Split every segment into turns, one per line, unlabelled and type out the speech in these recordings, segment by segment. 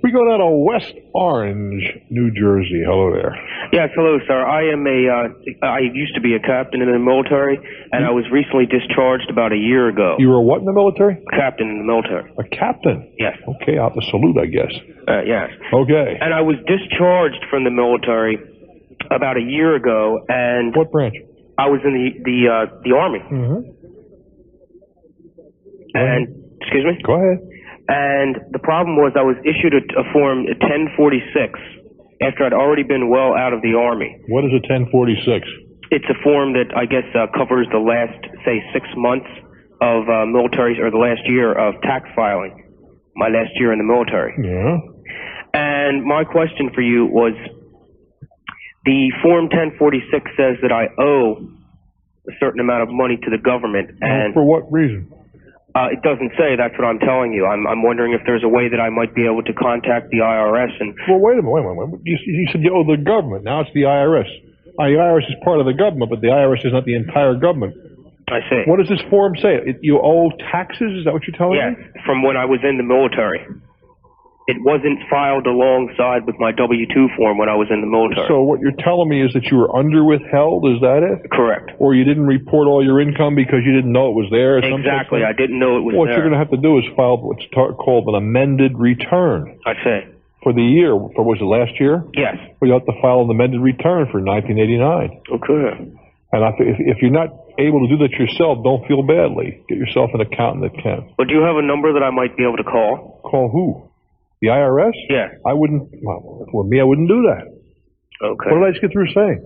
We go down to West Orange, New Jersey. Hello there.
Yes, hello, sir. I used to be a captain in the military, and I was recently discharged about a year ago.
You were a what in the military?
Captain in the military.
A captain?
Yes.
Okay, out the salute, I guess.
Yes.
Okay.
And I was discharged from the military about a year ago, and...
What branch?
I was in the Army.
Mm-hmm.
And, excuse me?
Go ahead.
And the problem was I was issued a form 1046 after I'd already been well out of the Army.
What is a 1046?
It's a form that I guess covers the last, say, 6 months of military, or the last year of tax filing, my last year in the military.
Yeah.
And my question for you was, the form 1046 says that I owe a certain amount of money to the government. And
for what reason?
It doesn't say. That's what I'm telling you. I'm wondering if there's a way that I might be able to contact the IRS and...
Well, wait a minute. You said you owe the government. Now it's the IRS. The IRS is part of the government, but the IRS is not the entire government.
I see.
What does this form say? You owe taxes? Is that what you're telling me?
Yes, from when I was in the military. It wasn't filed alongside with my W-2 form when I was in the military.
So what you're telling me is that you were under withheld, is that it?
Correct.
Or you didn't report all your income because you didn't know it was there?
Exactly, I didn't know it was there.
What you're going to have to do is file what's called an amended return.
I see.
For the year, was it last year?
Yes.
Well, you have to file an amended return for 1989.
Okay.
And if you're not able to do that yourself, don't feel badly. Get yourself an accountant that can.
But do you have a number that I might be able to call?
Call who? The IRS?
Yeah.
I wouldn't, well, me, I wouldn't do that.
Okay.
What did I just get through saying?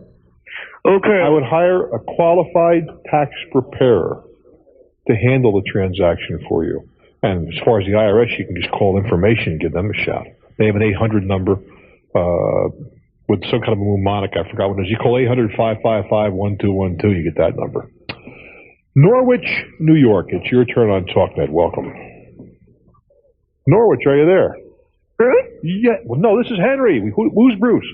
Okay.
I would hire a qualified tax preparer to handle the transaction for you. And as far as the IRS, you can just call information and give them a shout. They have an 800 number with some kind of a mnemonic. I forgot what it is. You call 800-555-1212, you get that number. Norwich, New York. It's your turn on Talknet. Welcome. Norwich, are you there?
Bruce?
Yeah. Well, no, this is Henry. Who's Bruce?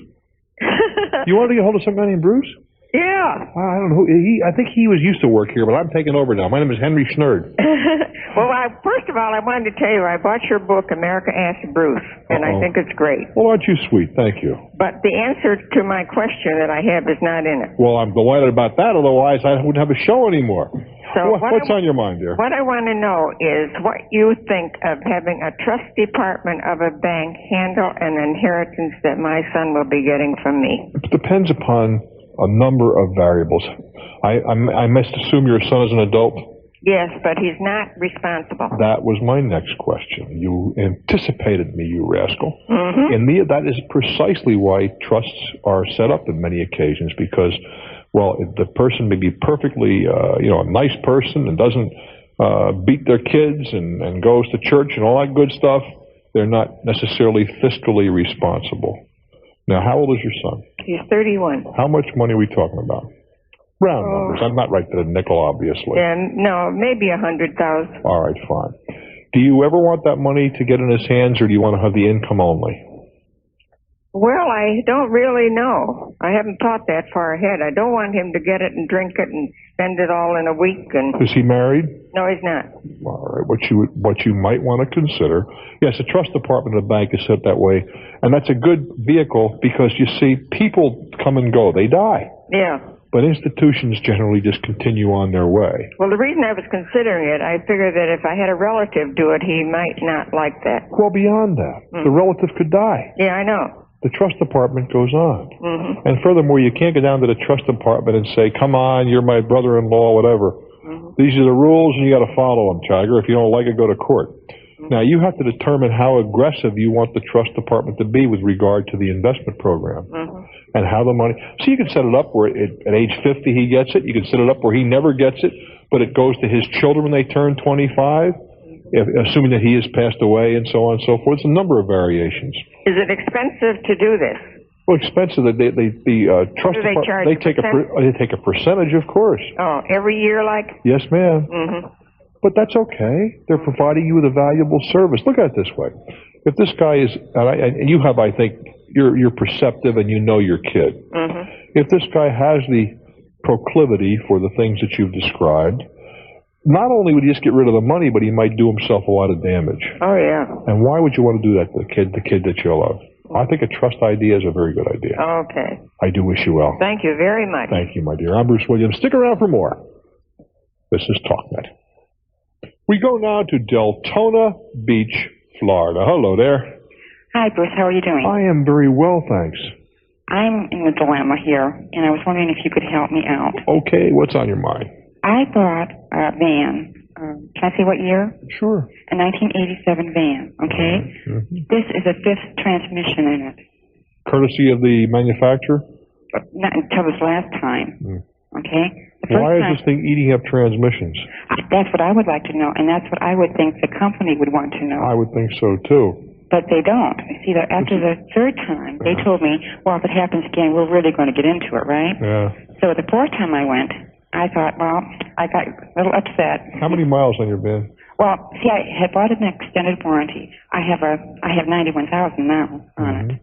You want to get hold of some guy named Bruce?
Yeah.
I don't know. I think he was used to work here, but I'm taking over now. My name is Henry Schnerd.
Well, first of all, I wanted to tell you I bought your book, America Asked Bruce, and I think it's great.
Well, aren't you sweet? Thank you.
But the answer to my question that I have is not in it.
Well, I'm delighted about that. Otherwise, I wouldn't have a show anymore.
So
what's on your mind, dear?
What I want to know is what you think of having a trust department of a bank handle an inheritance that my son will be getting from me.
It depends upon a number of variables. I must assume your son is an adult?
Yes, but he's not responsible.
That was my next question. You anticipated me, you rascal.
Mm-hmm.
And that is precisely why trusts are set up in many occasions, because, well, the person may be perfectly, a nice person and doesn't beat their kids and goes to church and all that good stuff. They're not necessarily fiscally responsible. Now, how old is your son?
He's 31.
How much money are we talking about? Round numbers. I'm not right to the nickel, obviously.
No, maybe 100,000.
All right, fine. Do you ever want that money to get in his hands, or do you want to have the income only?
Well, I don't really know. I haven't thought that far ahead. I don't want him to get it and drink it and spend it all in a week. And
is he married?
No, he's not.
All right. What you might want to consider, yes, the trust department of the bank is set that way, and that's a good vehicle because, you see, people come and go. They die.
Yeah.
But institutions generally just continue on their way.
Well, the reason I was considering it, I figured that if I had a relative do it, he might not like that.
Well, beyond that, the relative could die.
Yeah, I know.
The trust department goes on.
Mm-hmm.
And furthermore, you can't go down to the trust department and say, come on, you're my brother-in-law, whatever. Mm-hmm. These are the rules, and you got to follow them, Tiger. If you don't like it, go to court. Mm-hmm. Now, you have to determine how aggressive you want the trust department to be with regard to the investment program. Mm-hmm. And how the money... So you can set it up where at age 50 he gets it. You can set it up where he never gets it, but it goes to his children when they turn 25, assuming that he has passed away, and so on and so forth. It's a number of variations.
Is it expensive to do this?
Well, expensive. The trust department, they take a percentage, of course.
Oh, every year, like?
Yes, ma'am.
Mm-hmm.
But that's okay. They're providing you with a valuable service. Look at it this way: if this guy is, and you have, I think, you're perceptive and you know your kid. Mm-hmm. If this guy has the proclivity for the things that you've described, not only would he just get rid of the money, but he might do himself a lot of damage.
Oh, yeah.
And why would you want to do that to the kid that you love? I think a trust idea is a very good idea.
Okay.
I do wish you well.
Thank you very much.
Thank you, my dear. I'm Bruce Williams. Stick around for more. This is Talknet. We go now to Deltona Beach, Florida. Hello there.
Hi, Bruce. How are you doing?
I am very well, thanks.
I'm in a dilemma here, and I was wondering if you could help me out.
Okay, what's on your mind?
I bought a van. Can I say what year?
Sure.
A 1987 van, okay?
Mm-hmm.
This is a fifth transmission in it.
Courtesy of the manufacturer?
Not until this last time, okay?
Why is this thing eating up transmissions?
That's what I would like to know, and that's what I would think the company would want to know.
I would think so, too.
But they don't. See, that after the third time, they told me, well, if it happens again, we're really going to get into it, right?
Yeah.
So the fourth time I went, I thought, well, I got a little upset.
How many miles on your van?
Well, see, I had bought an extended warranty. I have 91,000 now on it.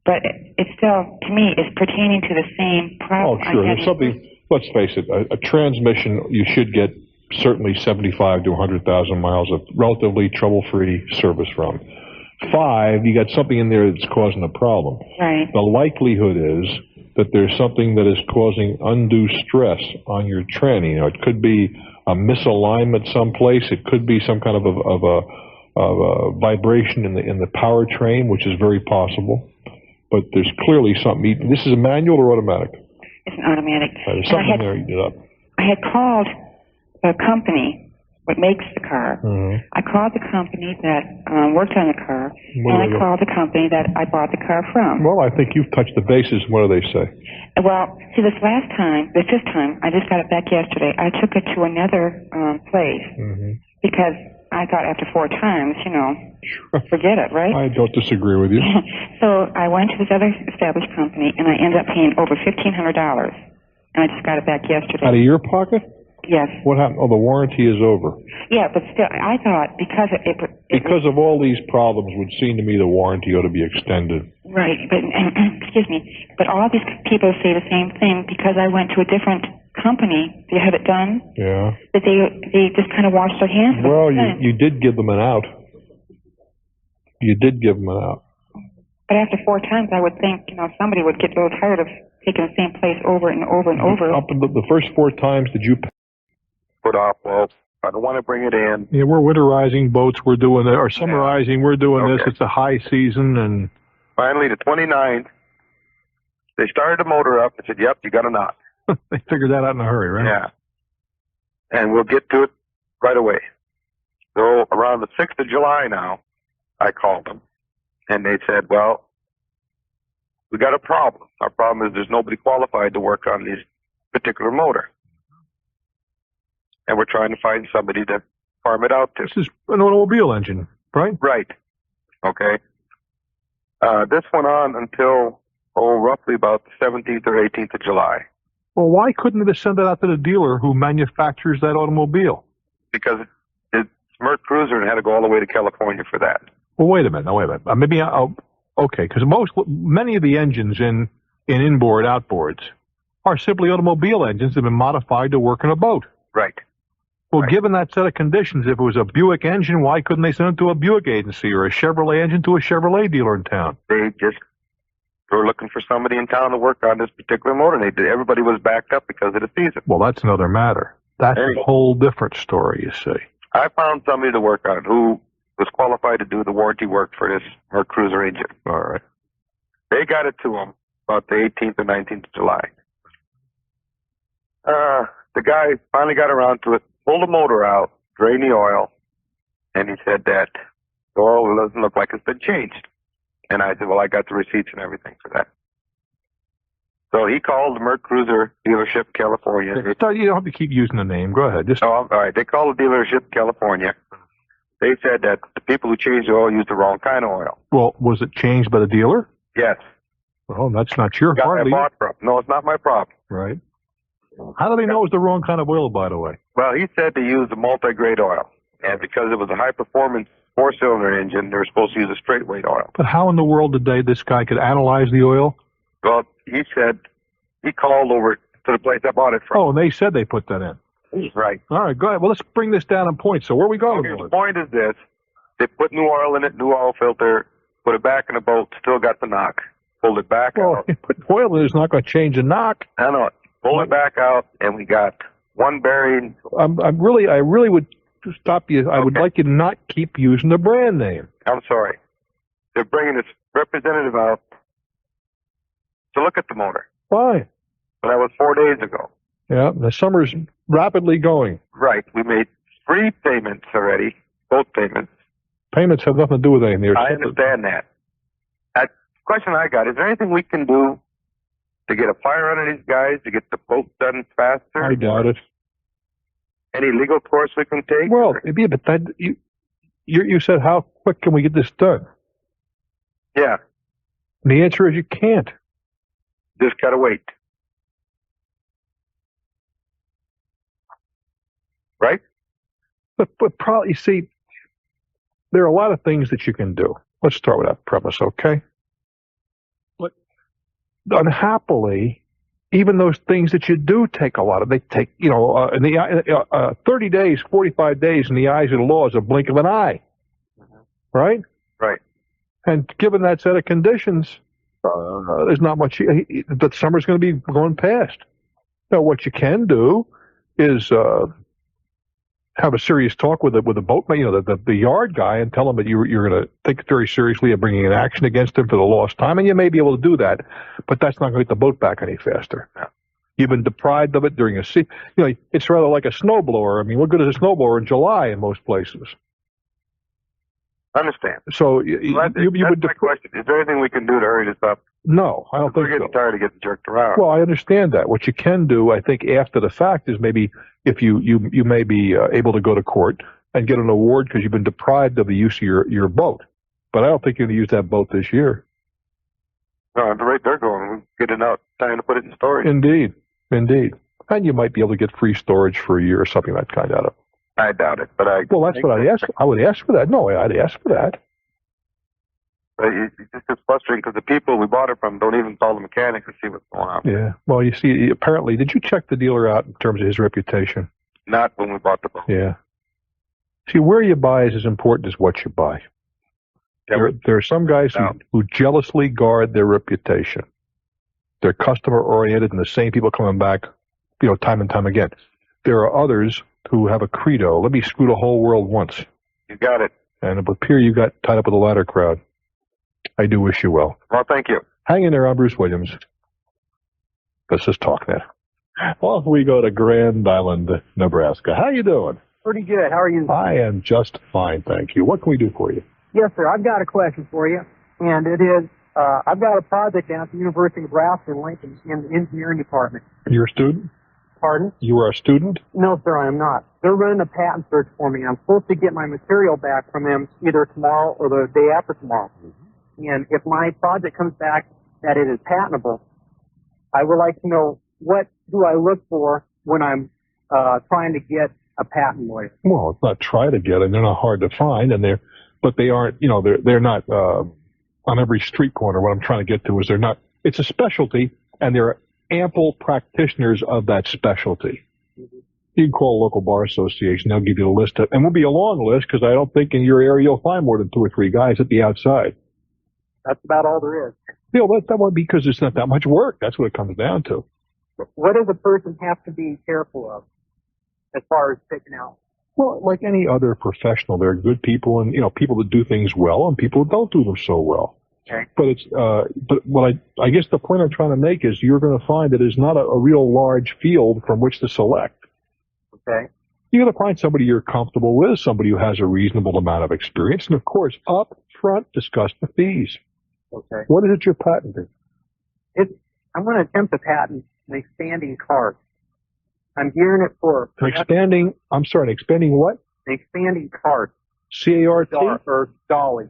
But it still, to me, is pertaining to the same problem.
Oh, sure. There's something, let's face it, a transmission, you should get certainly 75 to 100,000 miles of relatively trouble-free service from. 5, you got something in there that's causing a problem.
Right.
The likelihood is that there's something that is causing undue stress on your tranny. You know, it could be a misalignment someplace. It could be some kind of a vibration in the powertrain, which is very possible. But there's clearly something. This is a manual or automatic?
It's an automatic.
There's something there eating it up.
I had called the company what makes the car. I called the company that worked on the car, and I called the company that I bought the car from.
Well, I think you've touched the bases. What do they say?
Well, see, this last time, the fifth time, I just got it back yesterday. I took it to another place because I thought after 4 times, you know, forget it, right?
I don't disagree with you.
So I went to this other established company, and I ended up paying over $1,500, and I just got it back yesterday.
Out of your pocket?
Yes.
What happened? Oh, the warranty is over.
Yeah, but still, I thought because
because of all these problems, would seem to me the warranty ought to be extended.
Right, but excuse me, but all these people say the same thing because I went to a different company to have it done.
Yeah.
That they just kind of washed their hands.
Well, you did give them an out. You did give them an out.
But after 4 times, I would think, you know, somebody would get a little tired of taking the same place over and over and over.
Up the first 4 times, did you
put off? Well, I don't want to bring it in.
Yeah, we're winterizing boats. We're doing it, or summerizing. We're doing this. It's a high season, and
finally, the 29th, they started the motor up. I said, "Yep, you got a knot."
They figured that out in a hurry, right?
Yeah. And we'll get to it right away. So around the 6th of July now, I called them, and they said, "Well, we got a problem. Our problem is there's nobody qualified to work on this particular motor. And we're trying to find somebody to farm it out to."
This is an automobile engine, right?
Right. Okay. This went on until, roughly about the 17th or 18th of July.
Well, why couldn't they send it out to the dealer who manufactures that automobile?
Because it's Merc Cruiser and had to go all the way to California for that.
Well, wait a minute. Maybe okay, because many of the engines in inboard outboards are simply automobile engines that have been modified to work in a boat.
Right.
Well, given that set of conditions, if it was a Buick engine, why couldn't they send it to a Buick agency or a Chevrolet engine to a Chevrolet dealer in town?
They were looking for somebody in town to work on this particular motor. Everybody was backed up because of the season.
Well, that's another matter. That's a whole different story, you see.
I found somebody to work on it who was qualified to do the warranty work for this Merc Cruiser engine.
All right.
They got it to them about the 18th or 19th of July. The guy finally got around to it, pulled the motor out, drained the oil, and he said that the oil doesn't look like it's been changed. And I said, well, I got the receipts and everything for that. So he called the Merc Cruiser dealership in California.
You don't have to keep using the name. Go ahead.
All right. They called the dealership in California. They said that the people who changed the oil used the wrong kind of oil.
Well, was it changed by the dealer?
Yes.
Well, that's not your part.
No, it's not my problem.
Right. How do they know it was the wrong kind of oil, by the way?
Well, he said to use the multi-grade oil. And because it was a high-performance 4-cylinder engine, they were supposed to use a straight-weight oil.
But how in the world this guy could analyze the oil?
Well, he said he called over to the place I bought it from.
Oh, and they said they put that in.
Right.
All right, go ahead. Well, let's bring this down on point. So where are we going?
Okay, the point is this. They put new oil in it, new oil filter, put it back in the boat, still got the knock. Pulled it back out.
Put oil in it is not going to change the knock.
I know it. Pulled it back out, and we got one bearing.
I really would stop you. I would like you to not keep using the brand name.
I'm sorry. They're bringing this representative out to look at the motor.
Fine.
But that was 4 days ago.
Yeah, the summer's rapidly going.
Right. We made 3 payments already, both payments.
Payments have nothing to do with anything.
I understand that. The question I got, is there anything we can do to get a fire under these guys, to get the boat done faster?
I doubt it.
Any legal course we can take?
Well, yeah, but you said, how quick can we get this done?
Yeah.
And the answer is you can't.
Just gotta wait. Right?
But probably, you see, there are a lot of things that you can do. Let's start with that premise, okay? But unhappily, even those things that you do take a lot of, they take, 30 days, 45 days in the eyes of the law is a blink of an eye. Right?
Right.
And given that set of conditions, there's not much, the summer's going to be going past. Now, what you can do is have a serious talk with the boatman, the yard guy, and tell him that you're going to think very seriously of bringing an action against him for the lost time, and you may be able to do that, but that's not going to get the boat back any faster.
No.
You've been deprived of it during a season. It's rather like a snowblower. I mean, what good is a snowblower in July in most places?
I understand.
So
that's my question. Is there anything we can do to hurry this up?
No, I don't think so.
We're getting tired of getting jerked around.
Well, I understand that. What you can do, I think, after the fact is maybe if you may be able to go to court and get an award because you've been deprived of the use of your boat. But I don't think you're going to use that boat this year.
No, at the rate they're going, we're getting out time to put it in storage.
Indeed. And you might be able to get free storage for a year or something like that kind out of it.
I doubt it, but
Well, that's what I'd ask. I would ask for that. No, I'd ask for that.
But it's just frustrating because the people we bought it from don't even call the mechanic to see what's going on.
Yeah. Well, you see, apparently, did you check the dealer out in terms of his reputation?
Not when we bought the boat.
Yeah. See, where you buy is as important as what you buy.
Yeah,
there are some guys who jealously guard their reputation. They're customer-oriented and the same people coming back, time and time again. There are others who have a credo. Let me screw the whole world once.
You got it.
And it would appear you got tied up with the latter crowd. I do wish you well.
Well, thank you.
Hang in there, I'm Bruce Williams. This is Talknet. Off we go to Grand Island, Nebraska. How you doing?
Pretty good. How are you?
I am just fine, thank you. What can we do for you?
Yes, sir. I've got a question for you, and it is, I've got a project down at the University of Nebraska in Lincoln in the engineering department.
You're a student?
Pardon?
You are a student?
No, sir, I am not. They're running a patent search for me. I'm supposed to get my material back from them either tomorrow or the day after tomorrow. And if my project comes back that it is patentable, I would like to know what do I look for when I'm trying to get a patent lawyer.
Well, it's not try to get them. They're not hard to find, but they aren't. They're not on every street corner. What I'm trying to get to is they're not. It's a specialty, and there are ample practitioners of that specialty. You can call a local bar association. They'll give you a list and it will be a long list because I don't think in your area you'll find more than 2 or 3 guys at the outside.
That's about all there is.
That would be because it's not that much work. That's what it comes down to.
What does a person have to be careful of as far as picking out?
Well, like any other professional, there are good people and, people that do things well and people that don't do them so well.
Okay.
But what I guess the point I'm trying to make is you're going to find that it's not a real large field from which to select.
Okay.
You're going to find somebody you're comfortable with, somebody who has a reasonable amount of experience, and of course, up front, discuss the fees.
Okay.
What is it you're patenting?
I'm going to attempt to patent an expanding cart. I'm gearing it for
An expanding what?
An expanding cart.
C-A-R-T?
Or dolly.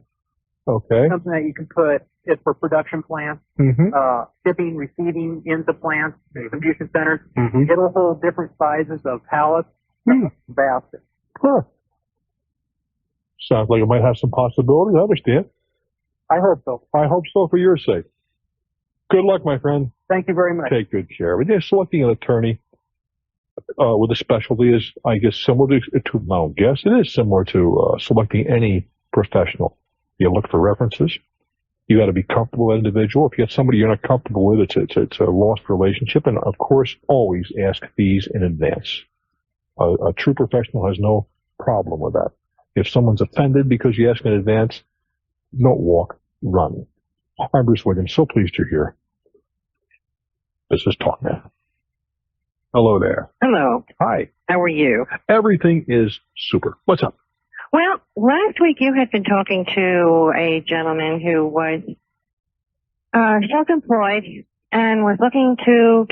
Okay.
Something that you can put, it's for production plants, shipping, receiving into plants, distribution centers. It'll hold different sizes of pallets, baskets.
Huh. Sounds like it might have some possibilities. I understand.
I hope so.
I hope so for your sake. Good luck, my friend.
Thank you very much.
Take good care. We're just selecting an attorney. with a specialty is, I guess, similar to I don't guess, it is similar to selecting any professional. You look for references. You got to be comfortable with an individual. If you have somebody you're not comfortable with, it's a lost relationship. And, of course, always ask fees in advance. A true professional has no problem with that. If someone's offended because you ask in advance, don't walk, run. I'm Bruce Wiggins. So pleased you're here. This is Talknet. Hello there.
Hello.
Hi.
How are you?
Everything is super. What's up?
Well, last week you had been talking to a gentleman who was self-employed and was looking to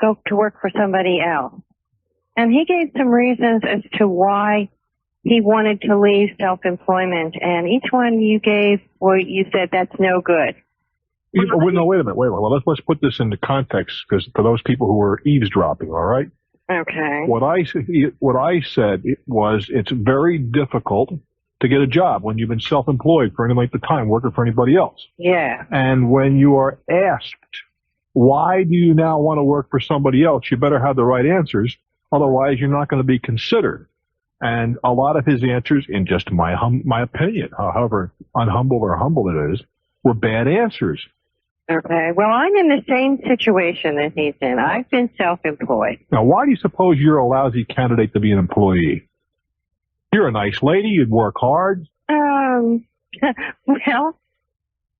go to work for somebody else. And he gave some reasons as to why he wanted to leave self-employment. And each one you gave, well, you said that's no good.
No, wait a minute. Well, let's put this into context, because for those people who are eavesdropping, all right?
Okay.
What I said was it's very difficult to get a job when you've been self-employed for any length of time, working for anybody else.
Yeah.
And when you are asked, why do you now want to work for somebody else, you better have the right answers. Otherwise, you're not going to be considered. And a lot of his answers, in just my opinion, however unhumble or humble it is, were bad answers.
Okay. Well, I'm in the same situation that he's in. I've been self-employed.
Now, why do you suppose you're a lousy candidate to be an employee? You're a nice lady. You'd work hard.
Well,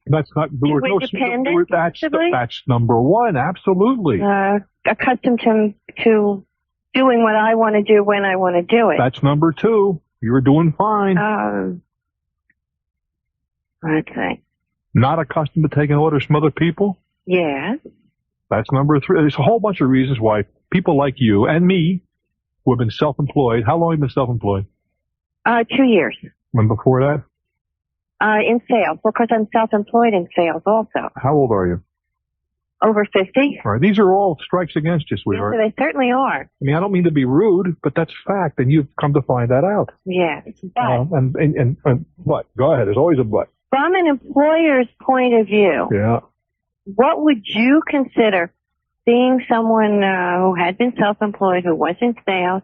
that's not.
Independent,
That's number one. Absolutely.
Accustomed to doing what I want to do when I want to do it.
That's number two. You're doing fine.
Let's see.
Not accustomed to taking orders from other people?
Yes.
That's number three. There's a whole bunch of reasons why people like you and me who have been self-employed. How long have you been self-employed?
2 years.
When before that?
In sales, because I'm self-employed in sales also.
How old are you?
Over 50.
All right. These are all strikes against you, sweetheart.
Yes, they certainly are.
I mean, I don't mean to be rude, but that's fact, and you've come to find that out.
Yes. But,
but. Go ahead. There's always a but.
From an employer's point of view,
yeah,
what would you consider being someone who had been self-employed, who was in sales?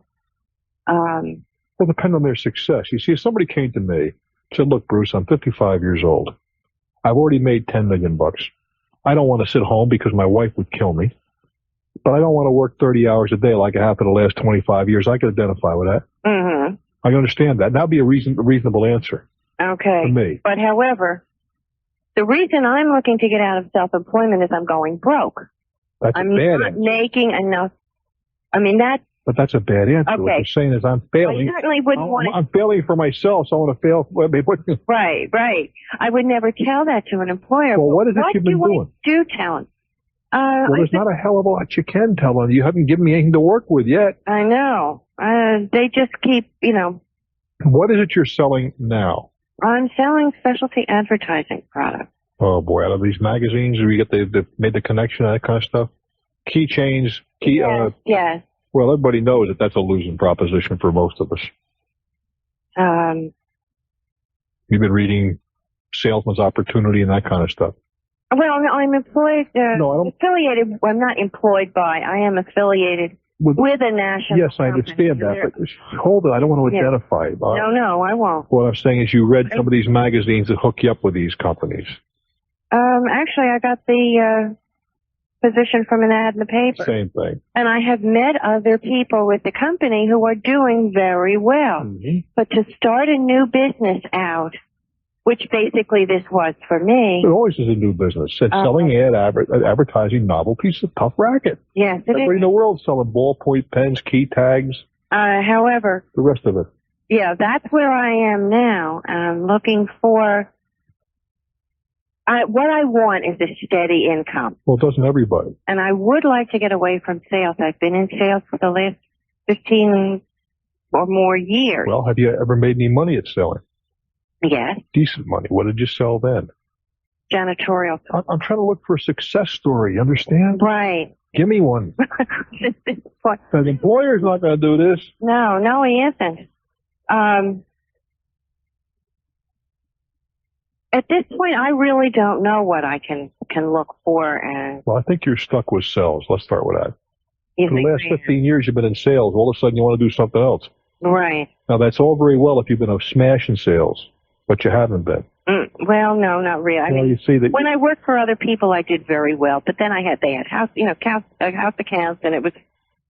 Well, depend on their success. You see, if somebody came to me and said, look, Bruce, I'm 55 years old. I've already made $10 million. I don't want to sit home because my wife would kill me. But I don't want to work 30 hours a day like I have for the last 25 years. I could identify with that.
Mm-hmm.
I understand that. That would be a reasonable answer.
Okay.
For me.
But however, the reason I'm looking to get out of self-employment is I'm going broke.
That's
I'm
a bad
not
answer.
making enough. I mean, that.
But that's a bad answer.
Okay.
What you're saying is I'm failing.
I certainly wouldn't want to.
I'm failing for myself, so I want to fail.
Right, right. I would never tell that to an employer.
Well, what is it you've been doing?
What do you tell them?
Well, there's not a hell of a lot you can tell them. You haven't given me anything to work with yet.
I know. They just keep,
What is it you're selling now?
I'm selling specialty advertising products.
Oh, boy. Out of these magazines where you get they made the connection, that kind of stuff? Keychains.
Yes.
Well, everybody knows that that's a losing proposition for most of us. You've been reading Salesman's Opportunity and that kind of stuff.
Well, I'm employed, affiliated. I'm not employed by. I am affiliated with a national.
Yes, I understand that. But hold it. I don't want to identify.
No, I won't.
What I'm saying is you read some of these magazines that hook you up with these companies.
Actually, I got the position from an ad in the paper.
Same thing.
And I have met other people with the company who are doing very well. Mm-hmm. But to start a new business out, which basically this was for me.
It always is a new business. It's selling advertising novelties, a tough racket.
Yes, it
Everybody in the world selling ballpoint pens, key tags.
However.
The rest of it.
Yeah, that's where I am now. I'm looking for. What I want is a steady income.
Well, doesn't everybody?
And I would like to get away from sales. I've been in sales for the last 15 or more years.
Well, have you ever made any money at selling?
Yes.
Decent money. What did you sell then?
Janitorial.
I'm trying to look for a success story. You understand?
Right.
Give me one. The employer's not going to do this.
No, he isn't. At this point, I really don't know what I can look for.
Well, I think you're stuck with sales. Let's start with that.
He's
For the last 15 years you've been in sales. All of a sudden you want to do something else.
Right.
Now, that's all very well if you've been a smash in sales, but you haven't been.
Well, no, not really. I mean,
you see that
when I worked for other people, I did very well. But then they had house accounts, and it was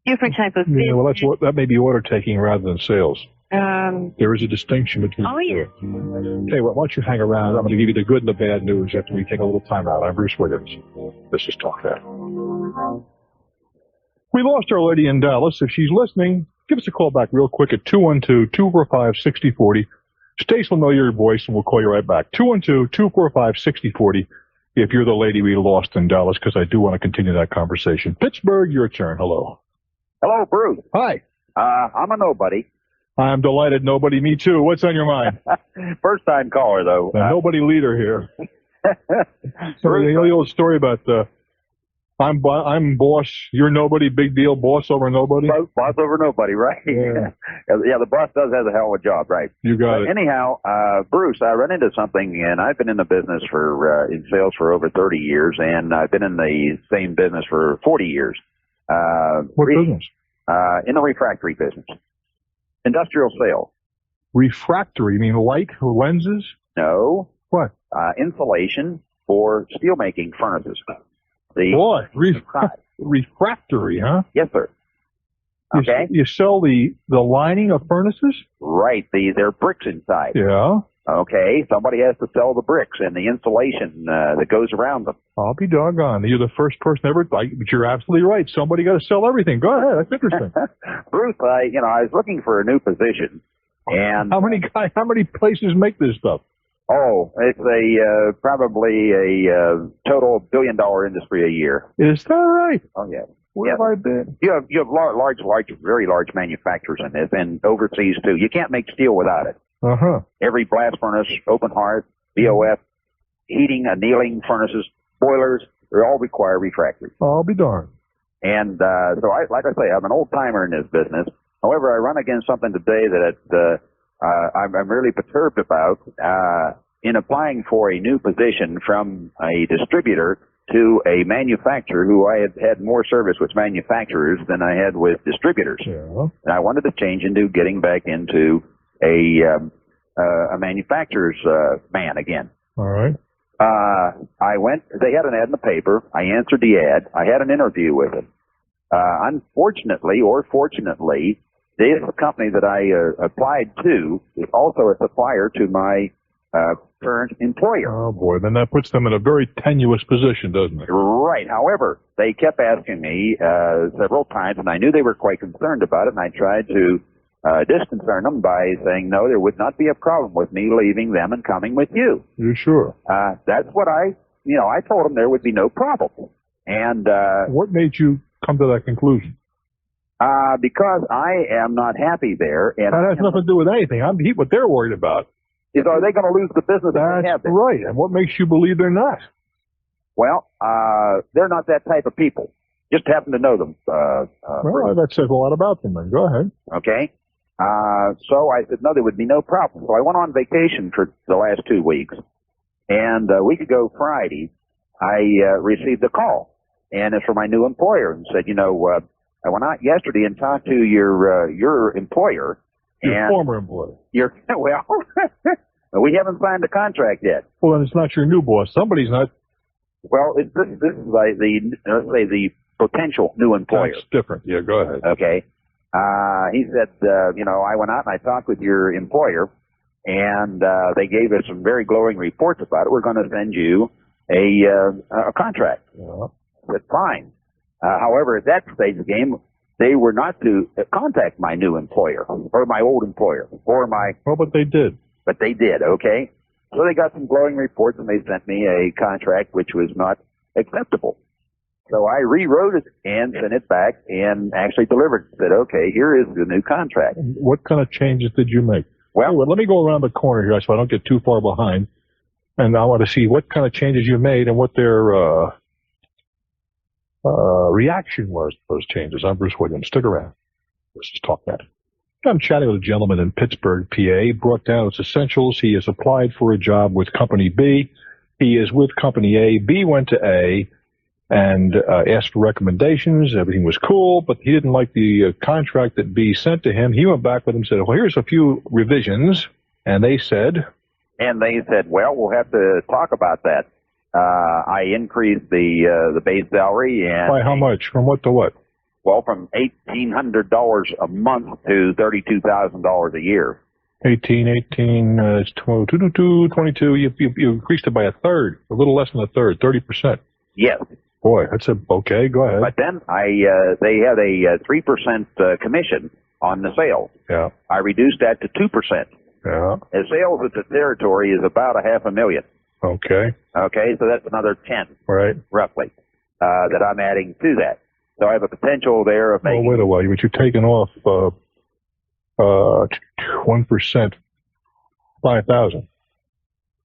different type of business.
Yeah, well, that may be order taking rather than sales. There is a distinction between.
Oh, yeah.
Okay, well, why don't you hang around? I'm going to give you the good and the bad news after we take a little time out. I'm Bruce Williams. This is Talknet. We lost our lady in Dallas. If she's listening, give us a call back real quick at 212-245-6040. Stace will know your voice, and we'll call you right back. 212-245-6040 if you're the lady we lost in Dallas, because I do want to continue that conversation. Pittsburgh, your turn. Hello.
Hello, Bruce.
Hi.
I'm a nobody.
I'm delighted. Nobody. Me too. What's on your mind?
First-time caller, though.
The nobody leader here. So the old story about I'm boss, you're nobody, big deal, boss over nobody?
Boss over nobody, right?
Yeah.
Yeah, the boss does have a hell of a job, right?
You got it.
Anyhow, Bruce, I run into something, and I've been in the business in sales for over 30 years, and I've been in the same business for 40 years.
What business?
In the refractory business. Industrial sale.
Refractory, you mean light lenses?
No.
What?
Insulation for steelmaking furnaces.
Refractory, huh?
Yes, sir. Okay.
You sell the lining of furnaces?
Right. They're bricks inside.
Yeah.
Okay. Somebody has to sell the bricks and the insulation that goes around them.
I'll be doggone. You're the first person ever. But you're absolutely right. Somebody got to sell everything. Go ahead. That's interesting.
Bruce, I was looking for a new position, and
how many places make this stuff?
Oh, it's probably a total $1 billion industry a year.
Is that right?
Oh, yeah.
Where have I been?
You have large, very large manufacturers in this, and overseas too. You can't make steel without it.
Uh-huh.
Every blast furnace, open heart, BOF, heating, annealing furnaces, boilers, they all require refractory.
I'll be darned.
And so, like I say, I'm an old timer in this business. However, I run against something today that I'm really perturbed about. In applying for a new position from a distributor to a manufacturer who I had more service with manufacturers than I had with distributors.
Yeah.
And I wanted to change into getting back into a manufacturer's man again.
All right.
They had an ad in the paper. I answered the ad. I had an interview with it. Unfortunately, or fortunately, this company that I applied to is also a supplier to my current employer.
Oh, boy. Then that puts them in a very tenuous position, doesn't it?
Right. However, they kept asking me several times, and I knew they were quite concerned about it, and I tried to disconcern them by saying, no, there would not be a problem with me leaving them and coming with you.
You sure?
That's what I told them there would be no problem. And
what made you come to that conclusion?
Because I am not happy there. And
that has nothing to do with anything. What they're worried about
is, are they going to lose the business that they have there?
Right. And what makes you believe they're not?
Well, they're not that type of people. Just happen to know them.
Well, that says a lot about them, then. Go ahead.
Okay. So I said, no, there would be no problem. So I went on vacation for the last 2 weeks. And a week ago Friday, I received a call. And it's from my new employer, and said, I went out yesterday and talked to your employer.
Your former employer.
We haven't signed the contract yet.
Well, then it's not your new boss. Somebody's not.
Well, this is like the potential new employer.
That's different. Yeah, go ahead.
Okay. He said, I went out and I talked with your employer, and they gave us some very glowing reports about it. We're going to send you a contract.
Yeah.
I said, fine. However, at that stage of the game, they were not to contact my new employer or my old employer or my.
Well, but they did.
But they did. Okay. So they got some glowing reports, and they sent me a contract which was not acceptable. So I rewrote it and sent it back and actually delivered it. Said, okay, here is the new contract.
What kind of changes did you make?
Well,
anyway, let me go around the corner here so I don't get too far behind. And I want to see what kind of changes you made and what their reaction was to those changes. I'm Bruce Williams. Stick around. This is Talknet. I'm chatting with a gentleman in Pittsburgh, PA. Brought down his essentials. He has applied for a job with Company B. He is with Company A. B went to A. and asked for recommendations. Everything was cool, but he didn't like the contract that B sent to him. He went back with him and said, well, here's a few revisions. And they said,
well, we'll have to talk about that. I increased the base salary and
by how much? From what to what?
Well, from $1,800 a month to $32,000 a year.
18, it's 22. You increased it by a third, a little less than a third, 30%.
Yes.
Boy, that's okay. Go ahead.
But then they had a 3% commission on the sales.
Yeah.
I reduced that to 2%.
Yeah.
The sales at the territory is about $500,000.
Okay.
Okay, so that's another 10.
Right.
Roughly, that I'm adding to that. So I have a potential there of making...
Oh, wait a while. But you're taking off 1%, 5,000.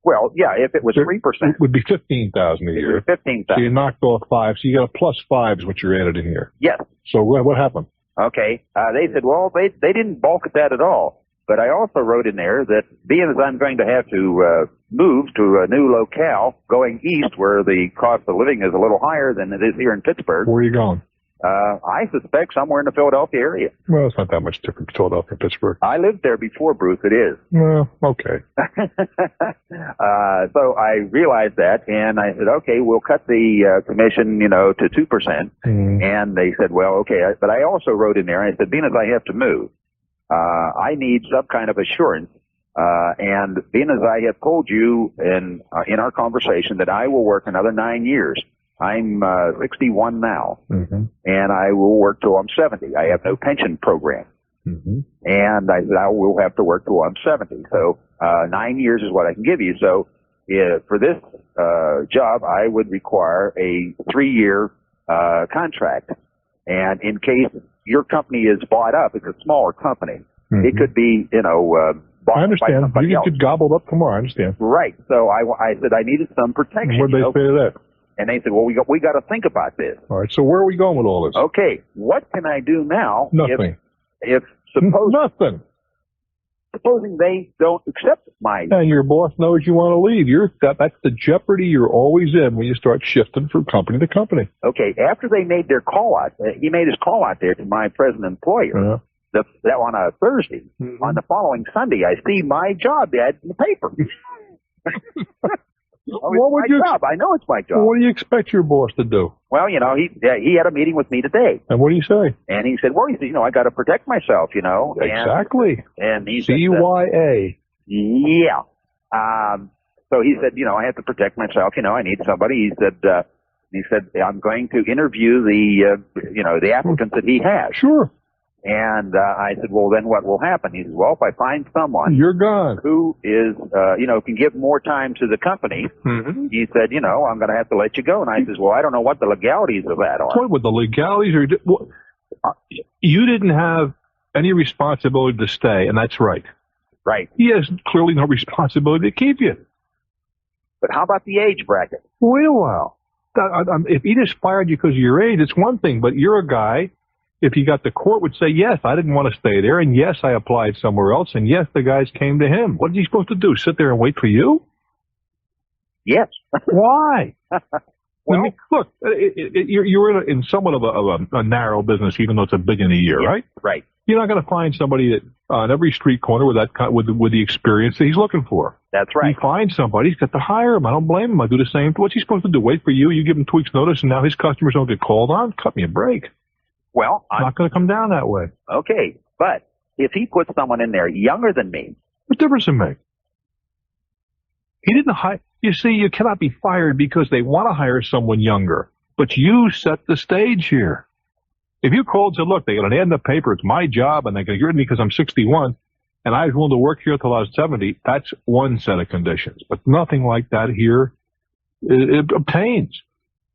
Well, yeah, if it was 3%.
It would be 15,000 a year.
15,000.
So you knocked off 5, so you got a plus 5 is what you're added in here.
Yes.
So what happened?
Okay. They said, well, they didn't balk at that at all. But I also wrote in there that being as I'm going to have to move to a new locale going east where the cost of living is a little higher than it is here in Pittsburgh.
Where are you going?
I suspect somewhere in the Philadelphia area.
Well, it's not that much different, Philadelphia and Pittsburgh.
I lived there before, Bruce. It is.
Well, okay.
So I realized that, and I said, okay, we'll cut the commission, to 2%. And they said, well, okay. But I also wrote in there, I said, being as I have to move, I need some kind of assurance. And being as I have told you in our conversation that I will work another 9 years. I'm 61 now, and I will work till I'm 70. I have no pension program. And I said I will have to work till I'm 70. So 9 years is what I can give you. So for this job, I would require a 3-year contract. And in case your company is bought up, it's a smaller company. It could be, bought
I understand.
by somebody else.
You get gobbled up tomorrow. I understand.
Right. So I said I needed some protection.
What did they say to that?
And they said, well, we got to think about this.
All right, so where are we going with all this?
Okay, what can I do now?
Nothing.
Supposing they don't accept my...
And your boss knows you want to leave. That's the jeopardy you're always in when you start shifting from company to company.
Okay, after they made their call out, he made his call out there to my present employer. That on a Thursday. On the following Sunday, I see my job ad in the paper. Job. I know it's my job.
Well, what do you expect your boss to do?
Well, he had a meeting with me today.
And what do you say?
And he said, I got to protect myself,
Exactly.
And he said,
CYA.
Yeah. So he said, I have to protect myself. I need somebody. He said, I'm going to interview the applicants that he has.
Sure.
And I said, well, then what will happen? He said, well, if I find someone
you're gone
who is, can give more time to the company, he said, I'm going to have to let you go. And I said, well, I don't know what the legalities of that are.
What the legalities are? You didn't have any responsibility to stay, and that's right.
Right.
He has clearly no responsibility to keep you.
But how about the age bracket?
Wait a while. If he just fired you because of your age, it's one thing, but you're a guy. If he got the court, would say, yes, I didn't want to stay there, and yes, I applied somewhere else, and yes, the guys came to him. What is he supposed to do, sit there and wait for you?
Yes.
Why?
Well,
I mean, look, you're in somewhat of a narrow business, even though it's $1 billion a year, right?
Right.
You're not going to find somebody that on every street corner with the experience that he's looking for.
That's right.
He finds somebody, he's got to hire him. I don't blame him. I do the same. What's he supposed to do? Wait for you? You give him 2 weeks' notice, and now his customers don't get called on? Cut me a break.
Well,
I'm not going to come down that way.
Okay, but if he puts someone in there younger than me,
what difference does it make? He didn't hire. You see, you cannot be fired because they want to hire someone younger. But you set the stage here. If you called and said, look, they got an ad in the paper, it's my job, and they're going to get rid of me because I'm 61, and I was willing to work here until I was 70, that's one set of conditions. But nothing like that here it obtains.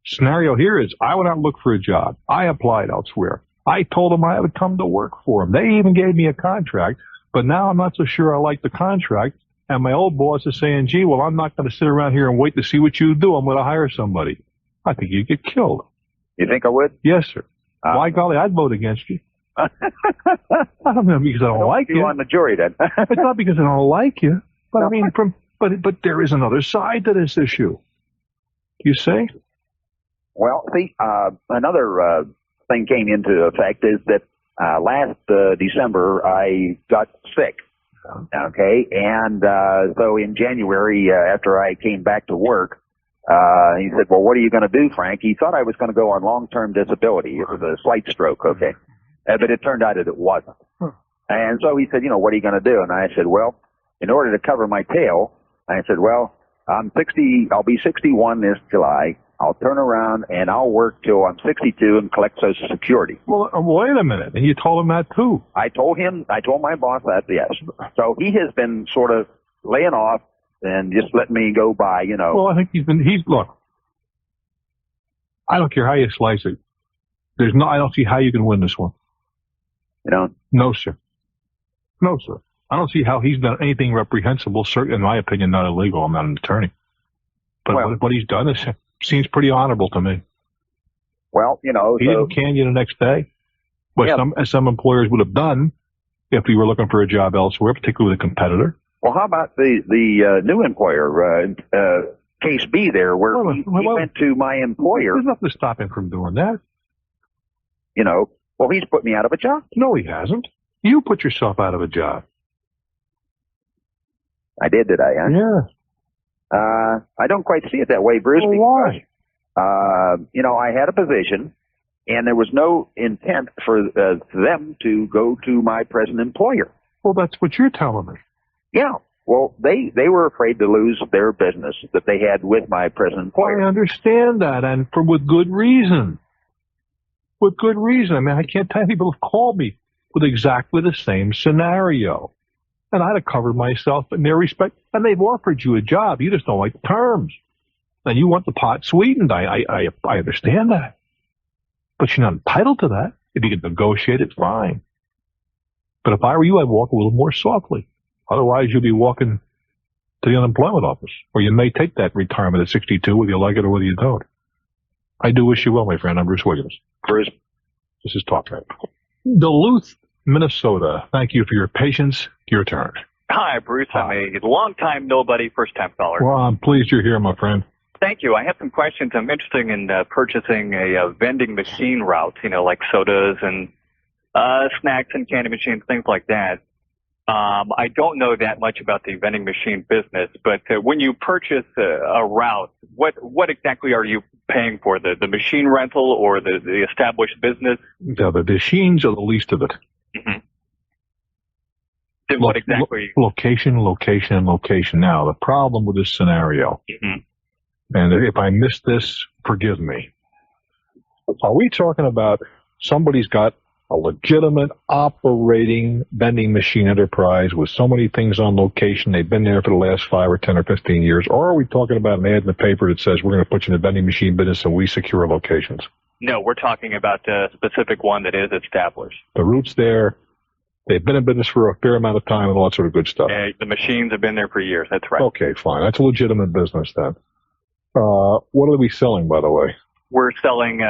Scenario here is I went out and looked for a job. I applied elsewhere. I told them I would come to work for them. They even gave me a contract, but now I'm not so sure I like the contract. And my old boss is saying, gee, well, I'm not going to sit around here and wait to see what you do. I'm going to hire somebody. I think you'd get killed.
You think I would?
Yes, sir. By golly, I'd vote against you. I don't know because I don't like you.
On the jury then.
It's not because I don't like you, but I mean, but there is another side to this issue. You see?
Well, see, another thing came into effect is that last December I got sick. Okay, and so in January, after I came back to work, he said, well, what are you going to do, Frank? He thought I was going to go on long-term disability. It was a slight stroke, okay? But it turned out that it wasn't. And so he said, you know, what are you going to do? And I said, well, in order to cover my tail, I said, well, I'll be 61 this July. I'll turn around and I'll work till I'm 62 and collect Social Security.
Well, wait a minute. And you told him that too?
I told my boss that, yes. So he has been sort of laying off and just letting me go by, you know.
Well, I think look, I don't care how you slice it. I don't see how you can win this one.
You know?
No, sir. No, sir. I don't see how he's done anything reprehensible, in my opinion, not illegal. I'm not an attorney. But what he's done seems pretty honorable to me.
Well, you know.
He didn't can you the next day, as some employers would have done if he were looking for a job elsewhere, particularly with a competitor.
Well, how about the new employer, case B there, where he went to my employer.
There's nothing to stop him from doing that.
You know, well, he's put me out of a job.
No, he hasn't. You put yourself out of a job.
I did I? Huh?
Yeah.
I don't quite see it that way, Bruce.
Well, why?
You know, I had a position, and there was no intent for them to go to my present employer.
Well, that's what you're telling me.
Yeah. Well, they were afraid to lose their business that they had with my present employer.
I understand that, and with good reason. With good reason. I mean, I can't tell you, people have called me with exactly the same scenario. And I'd have covered myself in their respect. And they've offered you a job. You just don't like the terms. And you want the pot sweetened. I understand that. But you're not entitled to that. If you can negotiate it, fine. But if I were you, I'd walk a little more softly. Otherwise, you'll be walking to the unemployment office. Or you may take that retirement at 62, whether you like it or whether you don't. I do wish you well, my friend. I'm Bruce Williams.
Bruce.
This is Talknet. Duluth, Minnesota. Thank you for your patience. Your turn.
Hi, Bruce. I'm a long-time nobody, first-time caller.
Well, I'm pleased you're here, my friend.
Thank you. I have some questions. I'm interested in purchasing a vending machine route, you know, like sodas and snacks and candy machines, things like that. I don't know that much about the vending machine business, but when you purchase a route, what exactly are you paying for? The machine rental or the established business?
The machines are the least of it.
Mm-hmm. Then what exactly?
Location. Now, the problem with this scenario, and if I missed this, forgive me. Are we talking about somebody's got a legitimate operating vending machine enterprise with so many things on location, they've been there for the last 5 or 10 or 15 years, or are we talking about an ad in the paper that says we're going to put you in the vending machine business and we secure locations?
No, we're talking about a specific one that is established.
The root's there. They've been in business for a fair amount of time and all that sort of good stuff.
The machines have been there for years. That's right.
Okay, fine. That's a legitimate business then. What are we selling, by the way?
We're selling...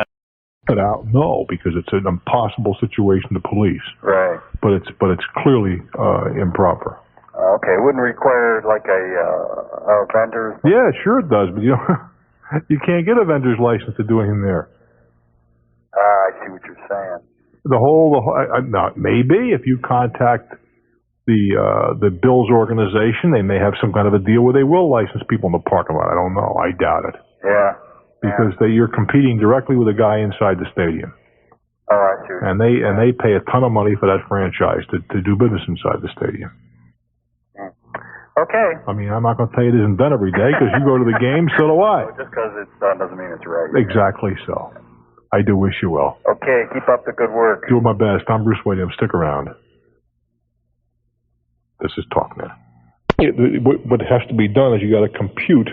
No, because it's an impossible situation to police.
Right.
But it's clearly improper.
Okay, wouldn't require like a vendor.
Yeah, sure it does, but you can't get a vendor's license to do anything there.
I see what you're saying.
Maybe if you contact the Bills organization, they may have some kind of a deal where they will license people in the parking lot. I don't know. I doubt it.
Yeah.
Because you're competing directly with a guy inside the stadium.
Oh, I see.
And they pay a ton of money for that franchise to do business inside the stadium.
Okay.
I mean, I'm not going to tell you it isn't done every day because you go to the game, so do I.
Just because it's done doesn't mean it's right.
Exactly so. I do wish you well.
Okay, keep up the good work.
Do my best. I'm Bruce Williams. Stick around. This is Talknet. What has to be done is you got to compute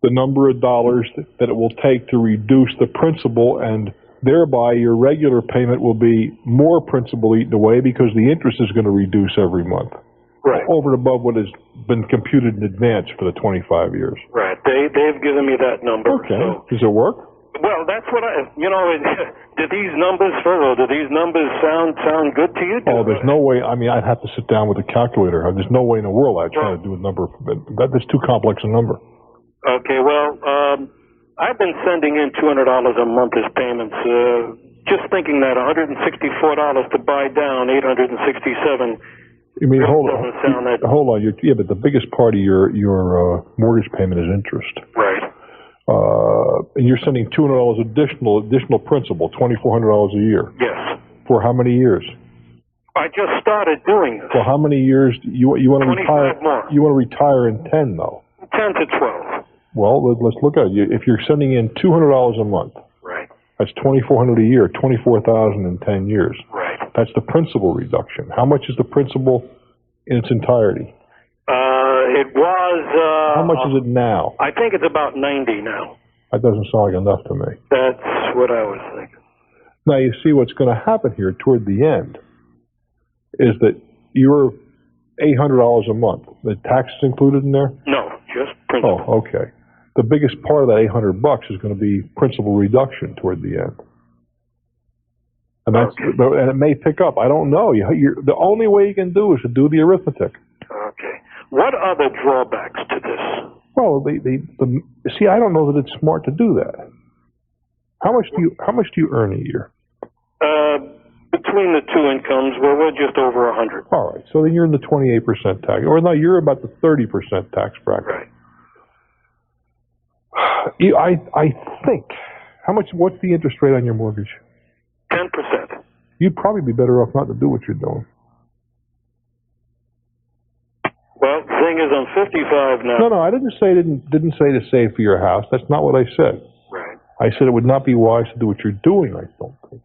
the number of dollars that it will take to reduce the principal, and thereby your regular payment will be more principal eaten away because the interest is going to reduce every month.
Right.
Over and above what has been computed in advance for the 25 years.
Right. They've given me that number.
Okay.
So.
Does it work?
Well, that's what do these numbers, Ferro, do these numbers sound good to you?
Oh, there's no way. I mean, I'd have to sit down with a calculator. There's no way in the world I'd try to do a number. That's too complex a number.
Okay, well, I've been sending in $200 a month as payments. Just thinking that $164 to buy down, $867.
You mean, hold on.
Doesn't sound that.
Hold on. Yeah, but the biggest part of your mortgage payment is interest.
Right.
And you're sending $200 additional principal, $2,400 a year.
Yes.
For how many years?
I just started doing this.
For how many years do you want to retire?
25 more.
You want to retire in 10, though.
10 to 12.
Well, let's look at it. If you're sending in $200 a month,
right,
that's $2,400 a year, $24,000 in 10 years.
Right.
That's the principal reduction. How much is the principal in its entirety?
It was.
How much is it now?
I think it's about 90 now.
That doesn't sound like enough to me.
That's what I was thinking.
Now, you see what's going to happen here toward the end is that you're $800 a month. The tax is included in there?
No, just principal.
Oh, okay. The biggest part of that $800 is going to be principal reduction toward the end. And that's, and it may pick up. I don't know. The only way you can do is to do the arithmetic.
Okay. What are the drawbacks to this?
Well, see, I don't know that it's smart to do that. How much do you earn a year?
Between the two incomes, we're just over 100.
All right, so then you're in the 28% tax, or no, you're about the 30% tax bracket.
Right.
I think. What's the interest rate on your mortgage?
10%.
You'd probably be better off not to do what you're doing.
Well, the thing is, I'm 55 now.
No, I didn't say to save for your house. That's not what I said.
Right.
I said it would not be wise to do what you're doing, I don't think.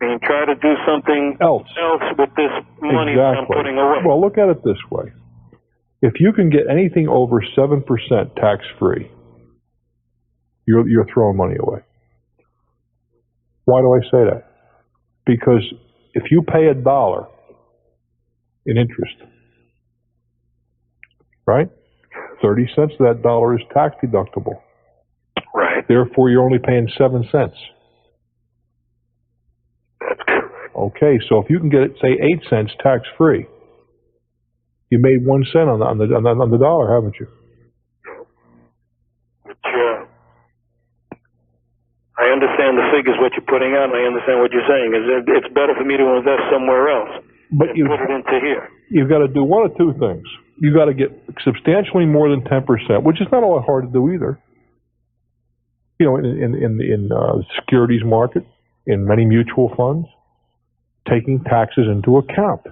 And try to do something else with this money that I'm putting away.
Well, look at it this way. If you can get anything over 7% tax-free, you're throwing money away. Why do I say that? Because if you pay $1 in interest, right? 30 cents of that dollar is tax deductible.
Right.
Therefore, you're only paying 7 cents.
That's correct.
Okay, so if you can get it, say, 8 cents tax-free, you made 1 cent on the dollar, haven't you?
Which, I understand the figures what you're putting out, and I understand what you're saying. It's better for me to invest somewhere else
but
than put it into here.
You've got to do one of two things. You've got to get substantially more than 10%, which is not all that hard to do either. You know, in the securities market, in many mutual funds, taking taxes into account.